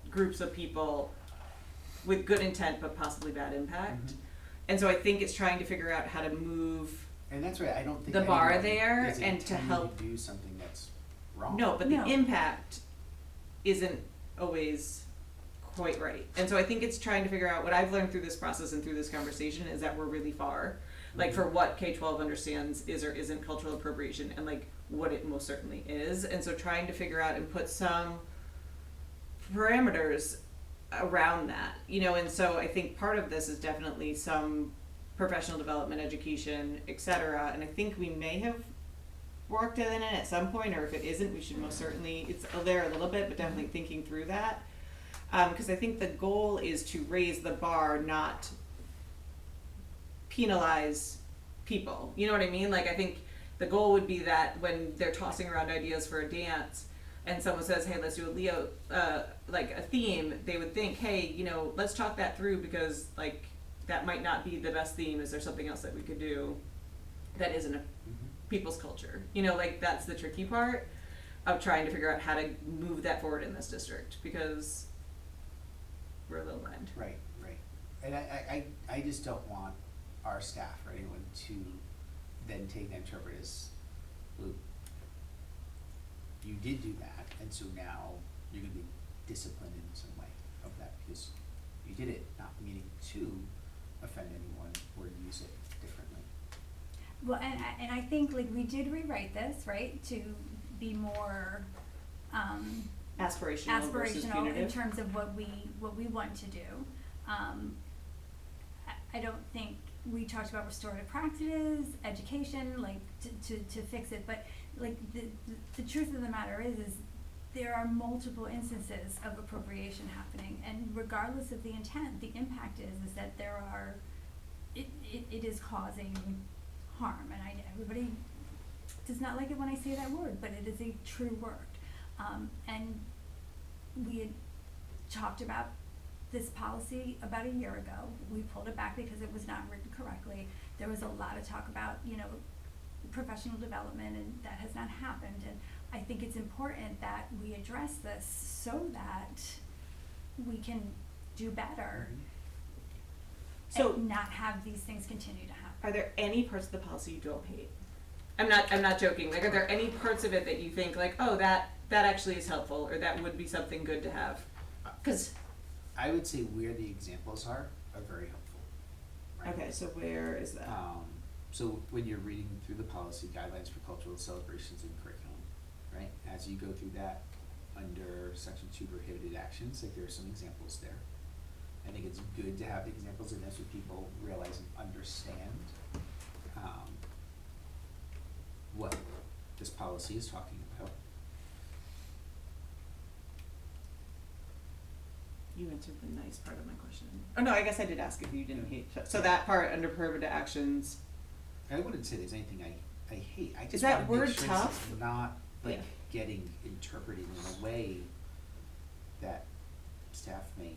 groups of people with good intent but possibly bad impact. Mhm. And so I think it's trying to figure out how to move. And that's right, I don't think The bar anyone there is and to intending help- to do something that's wrong. No, but No. the impact isn't always quite right. And so I think it's trying to figure out, what I've learned through this process and through this conversation is that we're really far, like for what K-12 understands is or isn't cultural appropriation and like what it most certainly is. And so trying to figure out and put some parameters around that, and so I think part of this is definitely some professional development, education, et cetera. And I think we may have worked in it at some point, or if it isn't, we should most certainly, it's there a little bit, but definitely thinking through that. Because I think the goal is to raise the bar, not penalize people. You know what I mean? Like I think the goal would be that when they're tossing around ideas for a dance and someone says, hey, let's do a Leo, like a theme, they would think, hey, let's talk that through because like that might not be the best theme. Is there something else that we could do that isn't a people's culture? Like that's the tricky part of trying to figure out how to move that forward in this district because we're a little blind. Right. And I just don't want our staff or anyone to then take and interpret as, well, you did do that, and so now you're gonna be disciplined in some way of that because you did it not meaning to offend anyone or use it differently. Well, and I think like we did rewrite this, right, to be more, Aspirational versus aspirational punitive. in terms of what we want to do. I don't think we talked about restorative practices, education, like to fix it, but like the truth of the matter is there are multiple instances of appropriation happening, and regardless of the intent, the impact is that there are, it is causing harm, and everybody does not like it when I say that word, but it is a true word. And we had talked about this policy about a year ago. We pulled it back because it was not written correctly. There was a lot of talk about, professional development, and that has not happened. And I think it's important that we address this so that we can do better So- and not have these things continue to happen. Are there any parts of the policy you don't hate? I'm not joking. Like, are there any parts of it that you think like, oh, that actually is helpful, or that would be something good to have? Cause, I would say where the examples are very helpful, right? okay, so where is that? So when you're reading through the policy guidelines for cultural celebrations and curriculum, right? As you go through that, under section 2 prohibited actions, like there are some examples there. I think it's good to have the examples in this so people realize and understand what this policy is talking about. You answered the nice part of my question. Oh no, I guess I did ask if you didn't hate. So that part under prohibited actions. I wouldn't say there's anything I hate. I Is just that wanna make word sure tough? it's not like Yeah. getting interpreted in a way that staff may.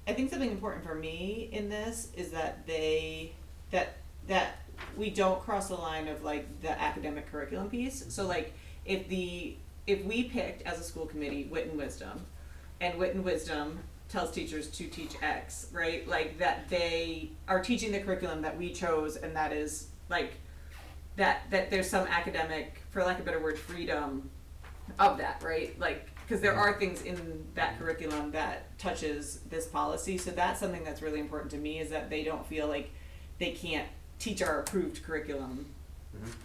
I think something important for me in this is that that we don't cross the line of like the academic curriculum piece. So like if we picked as a school committee wit and wisdom, and wit and wisdom tells teachers to teach X, right? Like that they are teaching the curriculum that we chose, and that is like that there's some academic, for lack of a better word, freedom of that, right? Like, because there are things in that curriculum that touches this policy, so that's something that's really important to me, is that they don't feel like they can't teach our approved curriculum.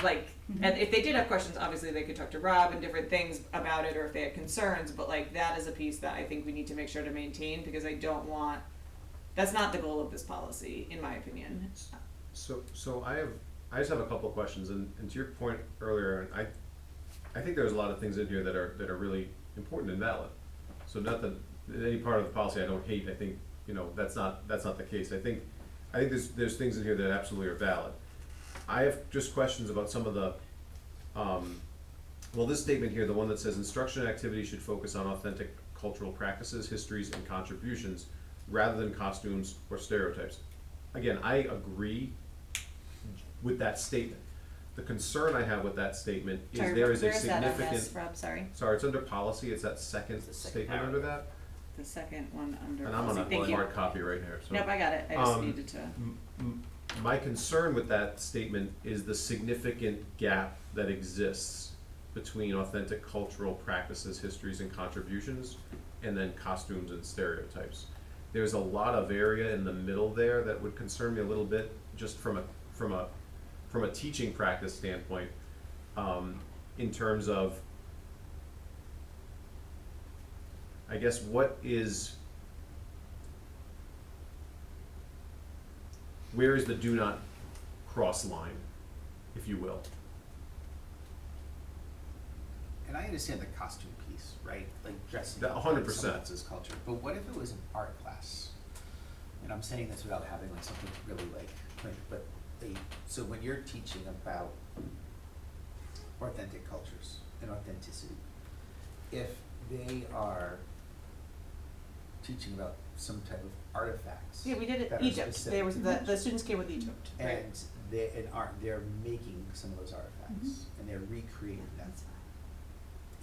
Like, and if they did have questions, obviously they could talk to Rob and different things about it, or if they had concerns, but like that is a piece that I think we need to make sure to maintain, because I don't want, that's not the goal of this policy, in my opinion. So I just have a couple of questions, and to your point earlier, I think there's a lot of things in here that are really important and valid. So not that any part of the policy I don't hate. I think that's not the case. I think there's things in here that absolutely are valid. I have just questions about some of the, this statement here, the one that says instruction and activity should focus on authentic cultural practices, histories, and contributions, rather than costumes or stereotypes. Again, I agree with that statement. The concern I have with that statement is there is a significant. Rob, sorry. Sorry, it's under policy, it's that second It's the second statement under that, The second one under and I'm on policy. a Thank you. hard copy right here, so. Nope, I got it. I just Um, needed to. My concern with that statement is the significant gap that exists between authentic cultural practices, histories, and contributions, and then costumes and stereotypes. There's a lot of area in the middle there that would concern me a little bit, just from a teaching practice standpoint, in terms of, I guess, where is the do not cross line, if you will? And I understand the costume piece, right? Like dressing That up 100%. like someone else's culture. But what if it was an art class? And I'm saying this without having like something really so when you're teaching about authentic cultures and authenticity, if they are teaching about some type of artifacts. Yeah, we did it that are Egypt. specific- There was the students came with Egypt. Right? And they're making some of those artifacts and they're recreating them.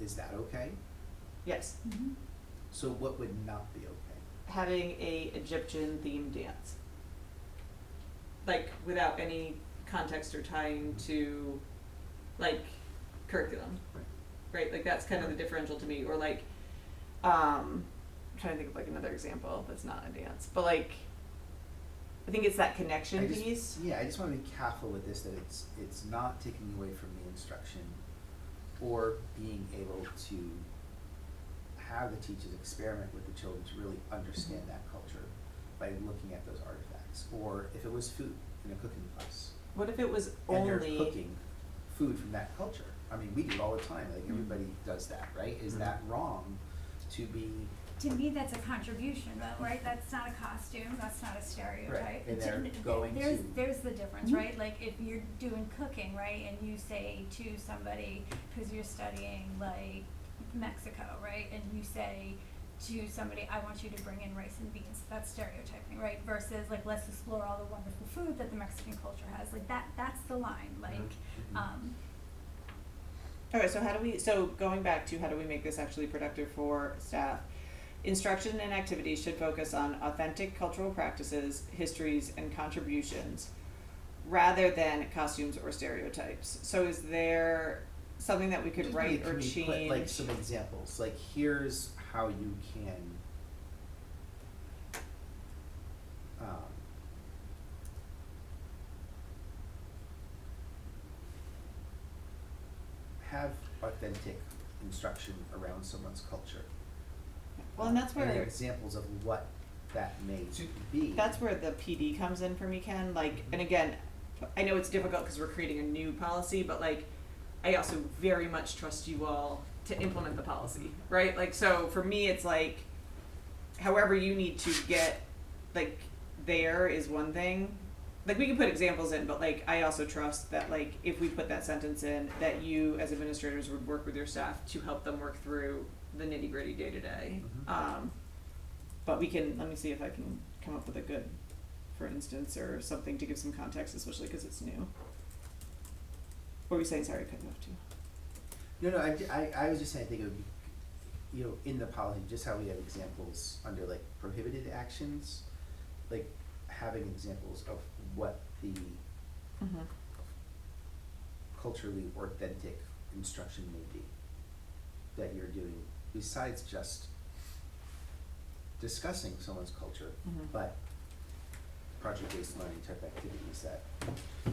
Is that okay? Yes. So what would not be okay? Having a Egyptian themed dance. Like without any context or tying to like curriculum. Right? Like that's kind of the differential to me. Or like I'm trying to think of like another example that's not a dance. But like I think it's that connection piece. Yeah, I just wanna be careful with this, that it's not taking away from the instruction or being able to have the teachers experiment with the children to really understand that culture by looking at those artifacts. Or if it was food in a cooking class, What if it was and they're only cooking food from that culture. I mean, we do it all the time, like everybody does that, right? Is that wrong to be, To me, that's a contribution, though, right? That's not a costume, that's not a stereotype. Right, and they're going There's, to- there's the difference, right? Like, if you're doing cooking, right, and you say to somebody, cause you're studying, like, Mexico, right? And you say to somebody, I want you to bring in rice and beans. That's stereotyping, right? Versus like, let's explore all the wonderful food that the Mexican culture has. Like that's the line. Like, Okay, so going back to how do we make this actually productive for staff? Instruction and activities should focus on authentic cultural practices, histories, and contributions, rather than costumes or stereotypes. So is there something that we could write or Can we change? put, like, some examples, like, here's how you can, have authentic instruction around someone's culture. Well, and that's where And examples of what that may be. that's where the PD comes in for me, Ken. Like, and again, I know it's difficult because we're creating a new policy, but like, I also very much trust you all to implement the policy, right? Like, so for me, it's like, however you need to get, like, there is one thing. Like, we can put examples in, but like, I also trust that like, if we put that sentence in, that you as administrators would work with your staff to help them work through the nitty gritty day to day. But we can, let me see if I can come up with a good, for instance, or something to give some context, especially because it's new. What were you saying? Sorry, I cut you off too. No, I was just saying, I think it would be, you know, in the policy, just how we have examples under like prohibited actions, like having examples of what the culturally authentic instruction may be that you're doing, besides just discussing someone's culture, but project-based learning type activities that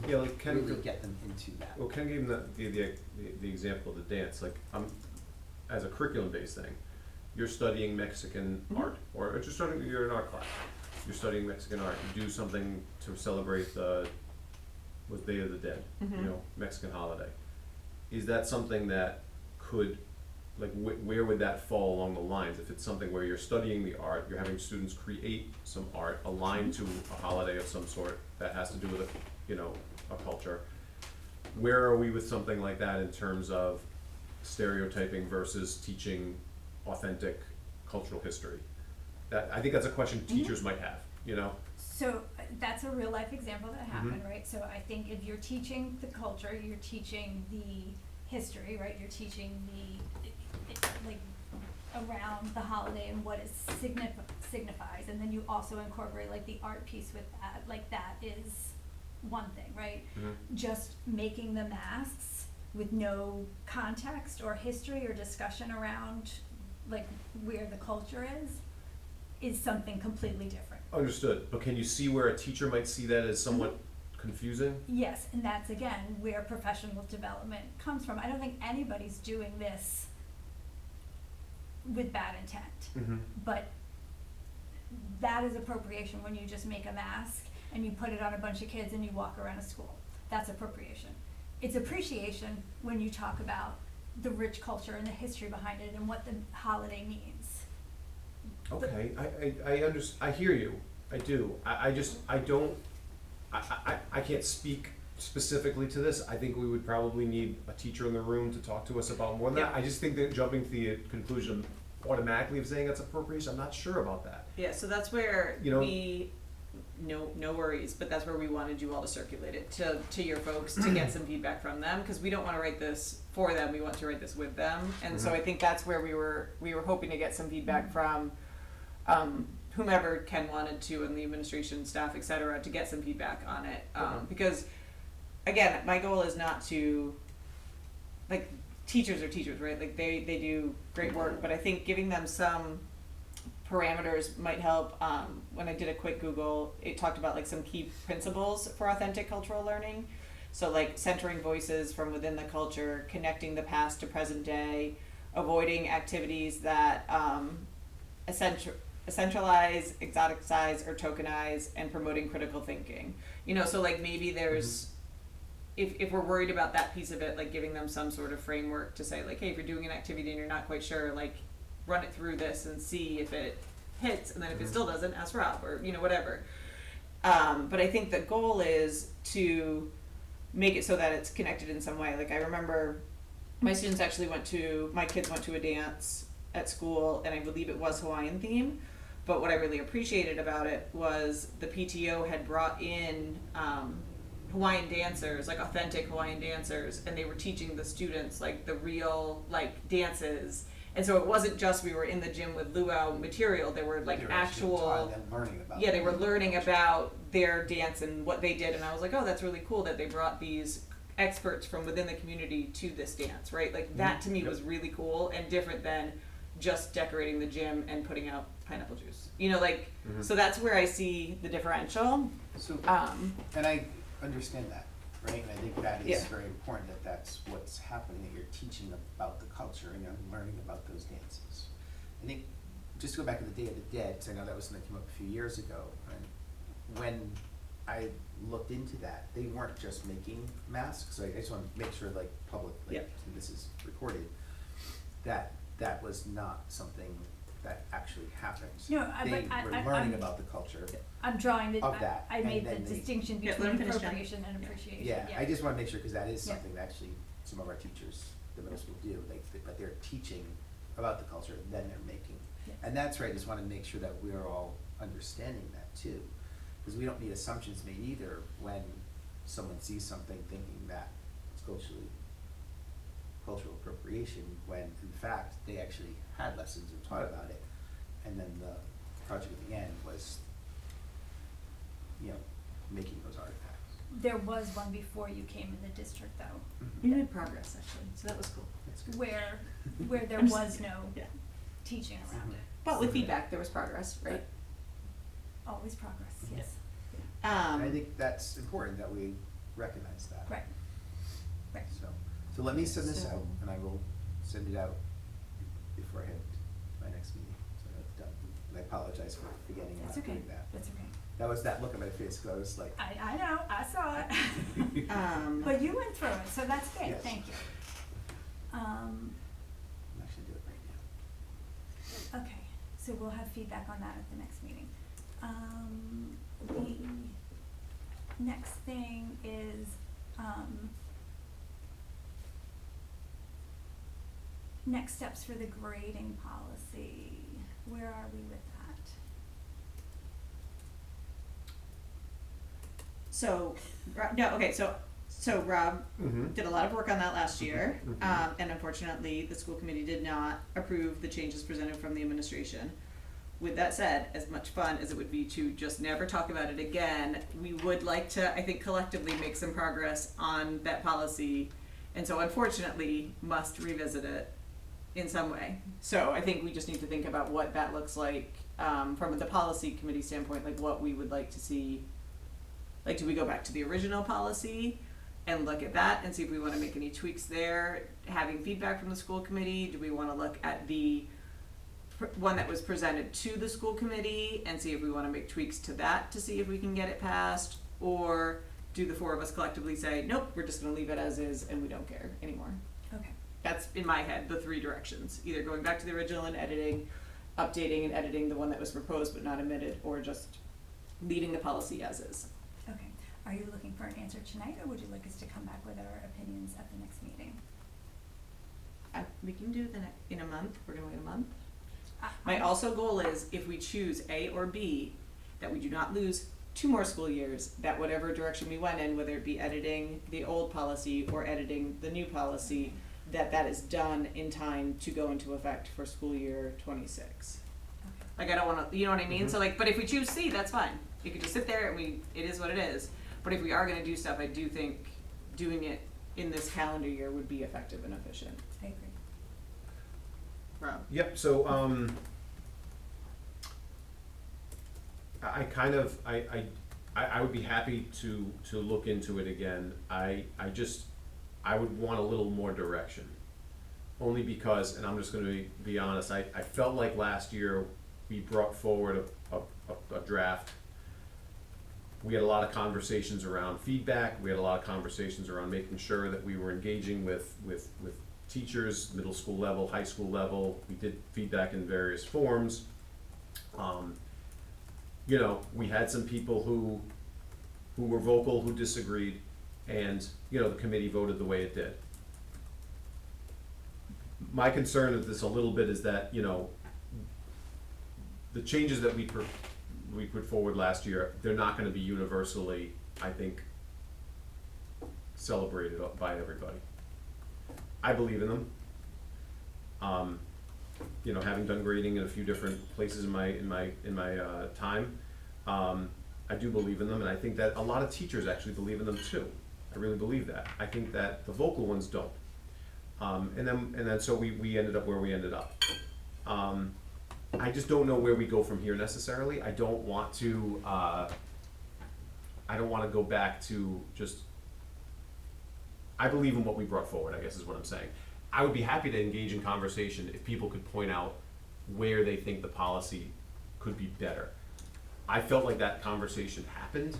Yeah, like Ken, really get them into that. well, Ken gave him the example of the dance, like, as a curriculum-based thing, you're studying Mexican art, or you're in art class, you're studying Mexican art, you do something to celebrate was Day of the Dead, you know, Mexican holiday. Is that something that could, like, where would that fall along the lines? If it's something where you're studying the art, you're having students create some art aligned to a holiday of some sort that has to do with a culture. Where are we with something like that in terms of stereotyping versus teaching authentic cultural history? I think that's a question teachers might have, you know? so that's a real life example that happened, right? So I think if you're teaching the culture, you're teaching the history, right? You're teaching like around the holiday and what it signifies, and then you also incorporate like the art piece with that. Like that is one thing, right? Just making the masks with no context or history or discussion around like where the culture is something completely different. Understood, but can you see where a teacher might see that as somewhat confusing? Yes, and that's again where professional development comes from. I don't think anybody's doing this with bad intent, but that is appropriation when you just make a mask and you put it on a bunch of kids and you walk around a school. That's appropriation. It's appreciation when you talk about the rich culture and the history behind it and what the holiday means. Okay, I hear you, I do, I can't speak specifically to this. I think we would probably need a teacher in the room to talk to us about more than that. Yeah. I just think that jumping to the conclusion automatically of saying that's appropriation, I'm not sure about that. Yeah, so that's where You know- no worries, but that's where we wanted you all to circulate it to your folks to get some feedback from them, because we don't want to write this for them, we want to write this with them. And so I think that's where we were hoping to get some feedback from whomever Ken wanted to, and the administration staff, et cetera, to get some feedback on it. Because again, my goal is not to, like, teachers are teachers, right? Like they do great work, but I think giving them some parameters might help. When I did a quick Google, it talked about like some key principles for authentic cultural learning. So like centering voices from within the culture, connecting the past to present day, avoiding activities that essentialize, exoticize, or tokenize, and promoting critical thinking. You know, so like maybe there's, if we're worried about that piece of it, like giving them some sort of framework to say like, hey, if you're doing an activity and you're not quite sure, like run it through this and see if it hits, and then if it still doesn't, ask Rob, or you know, whatever. But I think the goal is to make it so that it's connected in some way. Like I remember my students actually my kids went to a dance at school, and I believe it was Hawaiian theme. But what I really appreciated about it was the PTO had brought in Hawaiian dancers, like authentic Hawaiian dancers, and they were teaching the students like the real like dances. And so it wasn't just we were in the gym with luau material, there were like They were actually actual, taught and learning about yeah, they it. were learning about their dance and what they did, and I was like, oh, that's really cool that they brought these experts from within the community to this dance, right? Like that to me was really cool and different than just decorating the gym and putting out pineapple juice. You know, like, so that's where I see the differential. So, Um, and I understand that, right? And I think that is Yeah. very important, that that's what's happening, that you're teaching about the culture and you're learning about those dances. I think, just to go back to the Day of the Dead, because I know that was something that came up a few years ago, and when I looked into that, they weren't just making masks, so I just want to make sure, like, public, like, Yep. this is recorded, that that was not something that actually happened. No, They but were I'm- learning about the culture. I'm drawing the, Of that, I and made the then they- distinction Yeah, let between him finish, Jen. appropriation and appreciation, Yeah, I just wanna make sure, cause that is Yeah. something that actually some of our teachers, the middle school do, like, but they're teaching about the culture, then they're making. Yeah. And that's right, just wanna make sure that we're all understanding that too, cause we don't need assumptions made either when someone sees something thinking that it's cultural appropriation, when in fact, they actually had lessons and taught about it. And then the project at the end was, you know, making those artifacts. There was one before you came in the district though, we made progress actually, so that was cool. That's good. where there I'm just- was no Yeah. teaching around it. But with feedback, there was progress, right? Always progress, Yeah. yes, And I think that's important that we recognize that. right, right. So let me send this So- out, and I will send it out before I head to my next meeting, so that's done. And I apologize for forgetting That's about okay, doing that. that's okay. That was that look on my face, because I was like, I know, I saw it. But you went through it, so that's good, Yes. thank you. I'm actually do it right now. Okay, so we'll have feedback on that at the next meeting. The next thing is, next steps for the grading policy. Where are we with that? So, so Rob Mhm. did a lot of work on that last year, Mhm. and unfortunately, the school committee did not approve the changes presented from the administration. With that said, as much fun as it would be to just never talk about it again, we would like to, I think, collectively make some progress on that policy, and so unfortunately, must revisit it in some way. So I think we just need to think about what that looks like, from the policy committee standpoint, like what we would like to see. Like, do we go back to the original policy and look at that and see if we wanna make any tweaks there, having feedback from the school committee? Do we wanna look at the one that was presented to the school committee and see if we wanna make tweaks to that to see if we can get it passed? Or do the four of us collectively say, nope, we're just gonna leave it as is and we don't care anymore? Okay, That's, in my head, the three directions, either going back to the original and editing, updating and editing the one that was proposed but not omitted, or just leaving the policy as is. okay. Are you looking for an answer tonight, or would you like us to come back with our opinions at the next meeting? We can do the in a month, we're gonna wait a month. I- My I'm- also goal is, if we choose A or B, that we do not lose 2 more school years, that whatever direction we went in, whether it be editing the old policy or editing the new policy, that is done in time to go into effect for school year 26. Okay. Like, I don't wanna, you know what I mean? Mhm. So like, but if we choose C, that's fine. You could just sit there and it is what it is. But if we are gonna do stuff, I do think doing it in this calendar year would be effective and efficient. I agree. Rob? Yep, so, I kind of, I would be happy to look into it again. I would want a little more direction. Only because, and I'm just gonna be honest, I felt like last year we brought forward a draft. We had a lot of conversations around feedback, we had a lot of conversations around making sure that we were engaging with teachers, middle school level, high school level. We did feedback in various forms. You know, we had some people who were vocal, who disagreed, and, you know, the committee voted the way it did. my concern with this a little bit is that, you know, the changes that we put forward last year, they're not gonna be universally, I think, celebrated by everybody. I believe in them. You know, having done grading in a few different places in my time, I do believe in them, and I think that a lot of teachers actually believe in them too. I really believe that. I think that the vocal ones don't. And then so we ended up where we ended up. I just don't know where we go from here necessarily. I don't want to go back to just, I believe in what we brought forward, I guess is what I'm saying. I would be happy to engage in conversation if people could point out where they think the policy could be better. I felt like that conversation happened,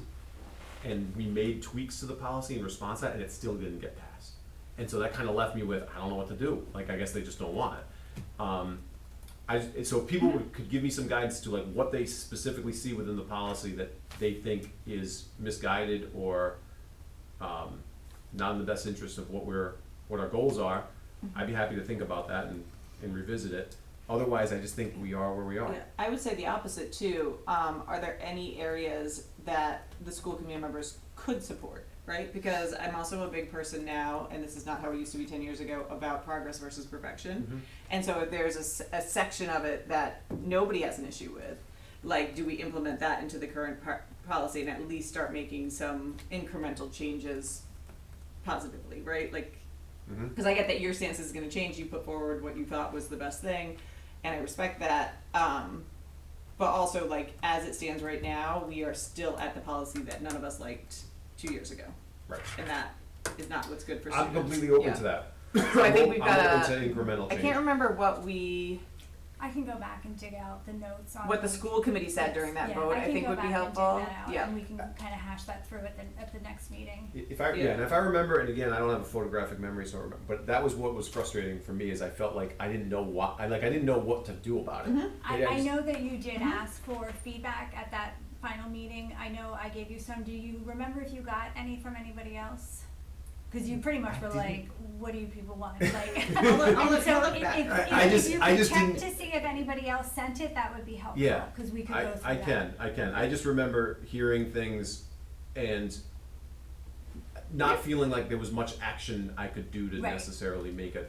and we made tweaks to the policy in response to that, and it still didn't get passed. And so that kind of left me with, I don't know what to do. Like, I guess they just don't want it. So if people could give me some guidance to like what they specifically see within the policy that they think is misguided or not in the best interest of what our goals are, I'd be happy to think about that and revisit it. Otherwise, I just think we are where we are. Yeah, I would say the opposite too. Are there any areas that the school committee members could support, right? Because I'm also a big person now, and this is not how it used to be 10 years ago, about progress versus perfection. Mhm. And so if there's a section of it that nobody has an issue with, like, do we implement that into the current policy and at least start making some incremental changes positively, right? Like, Mhm. because I get that your stance is going to change. You put forward what you thought was the best thing, and I respect that. But also, like, as it stands right now, we are still at the policy that none of us liked 2 years ago, Right. and that is not what's good for I'm students. completely open Yeah. to that. So I think we've got I'm open to incremental I change. can't remember what we, I can go back and dig out the notes on. what the like- school committee said Yes, during that yeah, vote. I think would be helpful. I can go back and dig that out, Yeah. and we can kind of hash that through at the next meeting. If I Yeah. and if I remember, and again, I don't have a photographic memory, so I remember, but that was what was frustrating for me is I felt like I didn't know what I didn't know what to do about it. Mhm. I just- know that you did ask for feedback at that final meeting. I know I gave you some. Do you remember if you got any from anybody else? Because you pretty much I were didn't. like, "What do you people want?" Like, I'll look and so back. if I if just- you I could just check didn't- to see if anybody else sent it, that would be helpful. Yeah, Because we could go through I that. can. I just remember hearing things and not feeling like there was much action I could do to Right. necessarily make a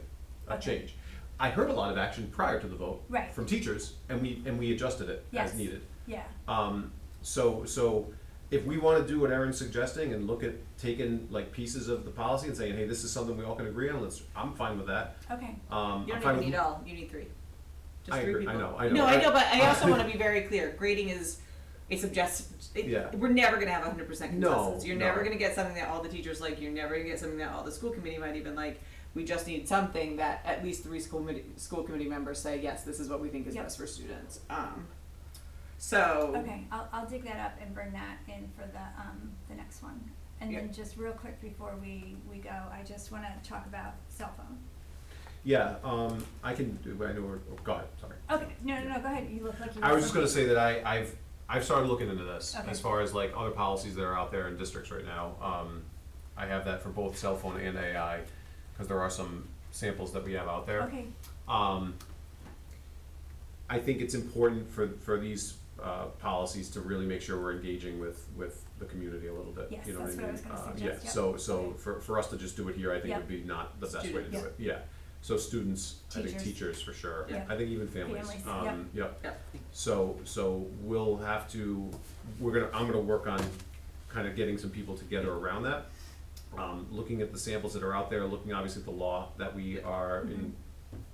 Okay. change. I heard a lot of action prior to the vote Right. from teachers, and we adjusted it Yes. as needed. Yeah. So if we want to do what Erin's suggesting and look at taking like pieces of the policy and saying, hey, this is something we all can agree on, I'm fine with that. Okay. You I'm don't fine even with- need all. You need 3. Just I 3 agree. people. I know. No, I know, but I also want to be very clear. Grading is a Yeah. We're never going to have 100% No, consensus. You're never no. going to get something that all the teachers like. You're never going to get something that all the school committee might even like. We just need something that at least 3 school committee members say, yes, this is what we think is Yep. best for students. So. Okay, I'll dig that up and bring that in for the next one. And then Yeah. just real quick before we go, I just wanna talk about cell phone. Yeah, I can do. I know. Go ahead. Sorry. Okay, no, go ahead, you look like you. I were was just gonna something- say that I've started looking into this Okay. as far as like other policies that are out there in districts right now. I have that for both cell phone and AI because there are some samples that we have out there. Okay, I think it's important for these policies to really make sure we're engaging with the community a little bit. Yes, You know that's what I what I mean? was gonna Yeah. suggest, So okay. for us to just do it here, I think Yep. would be not the best way to do Students. it. Yeah. So students, I think Teachers. teachers for sure. Yep. I think even families. Families, yep. Yep. Yep. So we'll have to, I'm gonna work on kind of getting some people together around that. Looking at the samples that are out there, looking obviously at the law that we are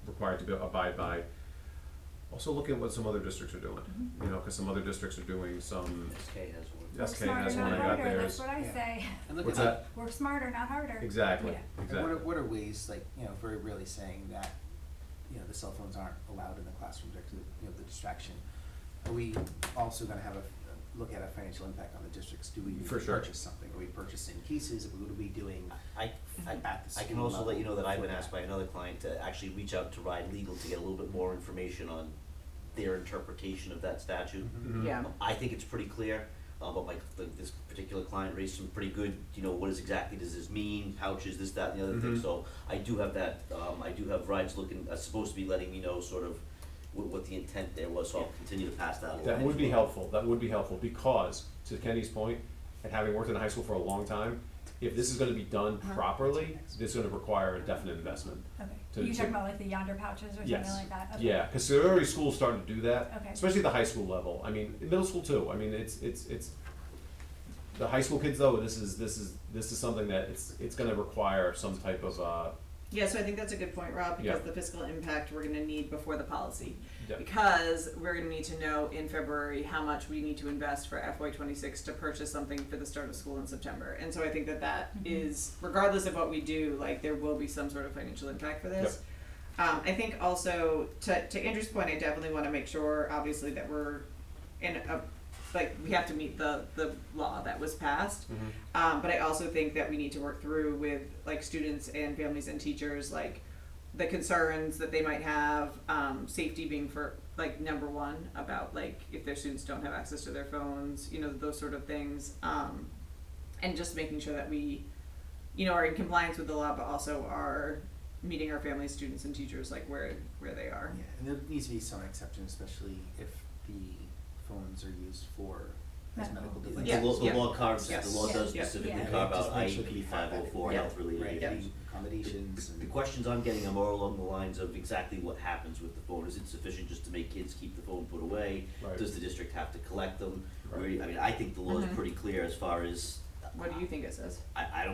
required to abide by. Also looking at what some other districts are doing, you know, cause some other districts are doing some, SK has one. work SK smarter, has one, not I got harder, theirs. that's what I Yeah. say. And look What's at that? Work smarter, not harder. Exactly, Yeah. And exactly. what are ways, like, you know, if we're really saying that, you know, the cell phones aren't allowed in the classroom due to, you know, the distraction, are we also gonna have look at a financial impact on the districts? Do we need For to sure. purchase something? Are we purchasing cases? What are we doing I at the I can school also let you know level that I've been for asked that? by another client to actually reach out to Ride Legal to get a little bit more information on their interpretation of that statute. Mhm. Yeah. I think it's pretty clear. but this particular client raised some pretty good, what exactly does this mean, pouches, this, that, and the other thing, Mhm. so I do have that, I do have rides looking, supposed to be letting me know sort of what the intent there was, so I'll continue to pass that along. That would as be well. helpful, because, to Kenny's point, and having worked in high school for a long time, if this is gonna be done properly, this is gonna require a definite investment. Okay, To- you to- talking about like the yonder pouches or something Yes. like that? Okay. Yeah, because there are already schools starting to do that, Okay. especially at the high school level. I mean, in middle school too. I mean, it's the high school kids though. This is something that it's going to require some type of Yeah, so I think that's a good point, Rob, because Yeah. the fiscal impact we're gonna need before the policy. Yeah. Because we're gonna need to know in February how much we need to invest for FY '26 to purchase something for the start of school in September. And so I think that is, regardless of what we do, like, there will be some sort of financial impact for this. I think also, to Andrew's point, I definitely wanna make sure, obviously, that we're in a, we have to meet the law that was passed. But I also think that we need to work through with, like, students and families and teachers, like, the concerns that they might have, safety being for, like, number one, about, like, if their students don't have access to their phones, those sort of things. And just making sure that we, are in compliance with the law, but also are meeting our families, students, and teachers, like, where they are. Yeah, and there needs to be some exception, especially if the phones are used for as medical Medical. devices. Yeah. The law carves, Yes. the law does Yeah. specifically Yeah. carve Just out make sure that we IEP have that. 504 Yeah. health related Right, issues. accommodations The and. questions I'm getting are more along the lines of exactly what happens with the phone. Is it sufficient just to make kids keep the phone put away? Right. Does the district have to collect them? Right. I think the law is Mhm. pretty clear as far as, What do you think it says? I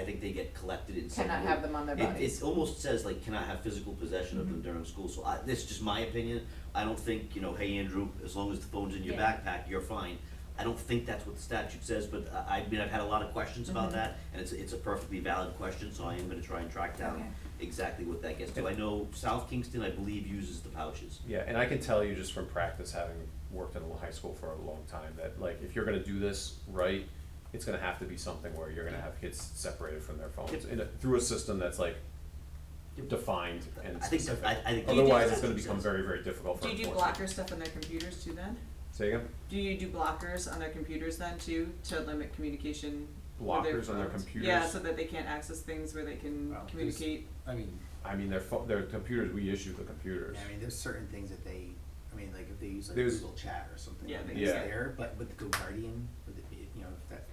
think they get collected in some way. Cannot have them on their bodies. It almost says like cannot have physical possession of them during school, so this is just my opinion. I don't think, hey Andrew, as long as the phone's in your Yeah. backpack, you're fine. I don't think that's what the statute says, but I've had a lot of questions about that, and it's a perfectly valid question, so I am gonna try and track down Okay. exactly what that gets to. I know South Kingston, I believe, uses the pouches. Yeah, and I can tell you just from practice, having worked in a high school for a long time, that like if you're gonna do this right, it's gonna have to be something where you're gonna have kids separated from their phones through a system that's like defined and I think, specific. I think. Do you do Otherwise, that? it's gonna become very, very difficult for Do you do enforcement. blocker stuff on their computers too then? Say again? Do you do blockers on their computers then too, to limit communication with Blockers on their phones? computers? Yeah, so that they can't access things where they can Well, communicate. I mean, I mean, their computers, we issue the computers. I mean, there's certain things that like if they use like There's- Google Chat or something, Yeah, I think they it's can. there, but with the GoGuardian, with it be, if that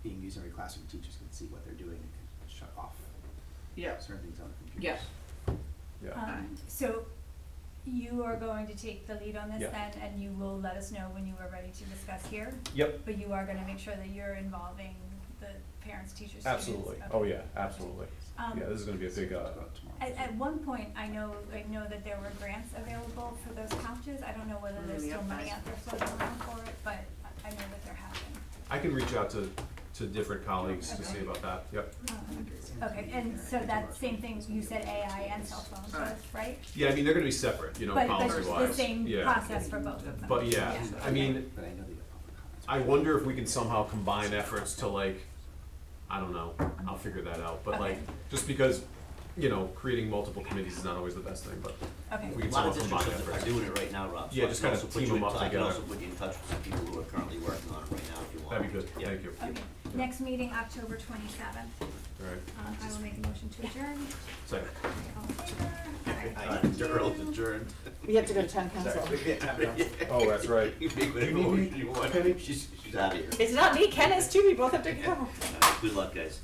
being used in every classroom, teachers can see what they're doing and can shut off Yeah. certain things on the computers. Yeah. Yeah. So you are going to take the lead on this Yeah. then, and you will let us know when you are ready to discuss here? Yep, But you are gonna make sure that you're involving the parents, teachers, students? absolutely. Okay. Oh, yeah, absolutely. Um, Yeah, this is gonna be a big, Talk about tomorrow. At one point, I know that there were grants available for those pouches. I don't know whether there's Yep. still money out there floating around for it, but I know that there have been. I can reach out to different colleagues to Okay. see about that, yep. Okay, and so that same thing, you said AI and cell phones, Alright. right? Yeah, I mean, they're gonna be separate, But policy wise. the same Yeah. process for both of them? But yeah, I mean, But I know they get public comments. I wonder if we can somehow combine efforts to like, I don't know, I'll figure that out, but like, Okay. just because, creating multiple committees is not always the best thing, but Okay. we A can lot of somehow combine districts are efforts. doing it right now, Rob. so Yeah, I just can kinda also put team you them in up I can together. also put you in touch with some people who are currently working on it right now if you want. That'd be good, Yeah. thank you. Okay, next meeting, October 27th. Alright, I will make a motion to adjourn. second. All in favor? Adjourned. We have to go to town council. Oh, that's right. You make whatever You need me? motion you want. Penny? She's out of here. It's not me, Ken is too, we both have to go. Good luck, guys.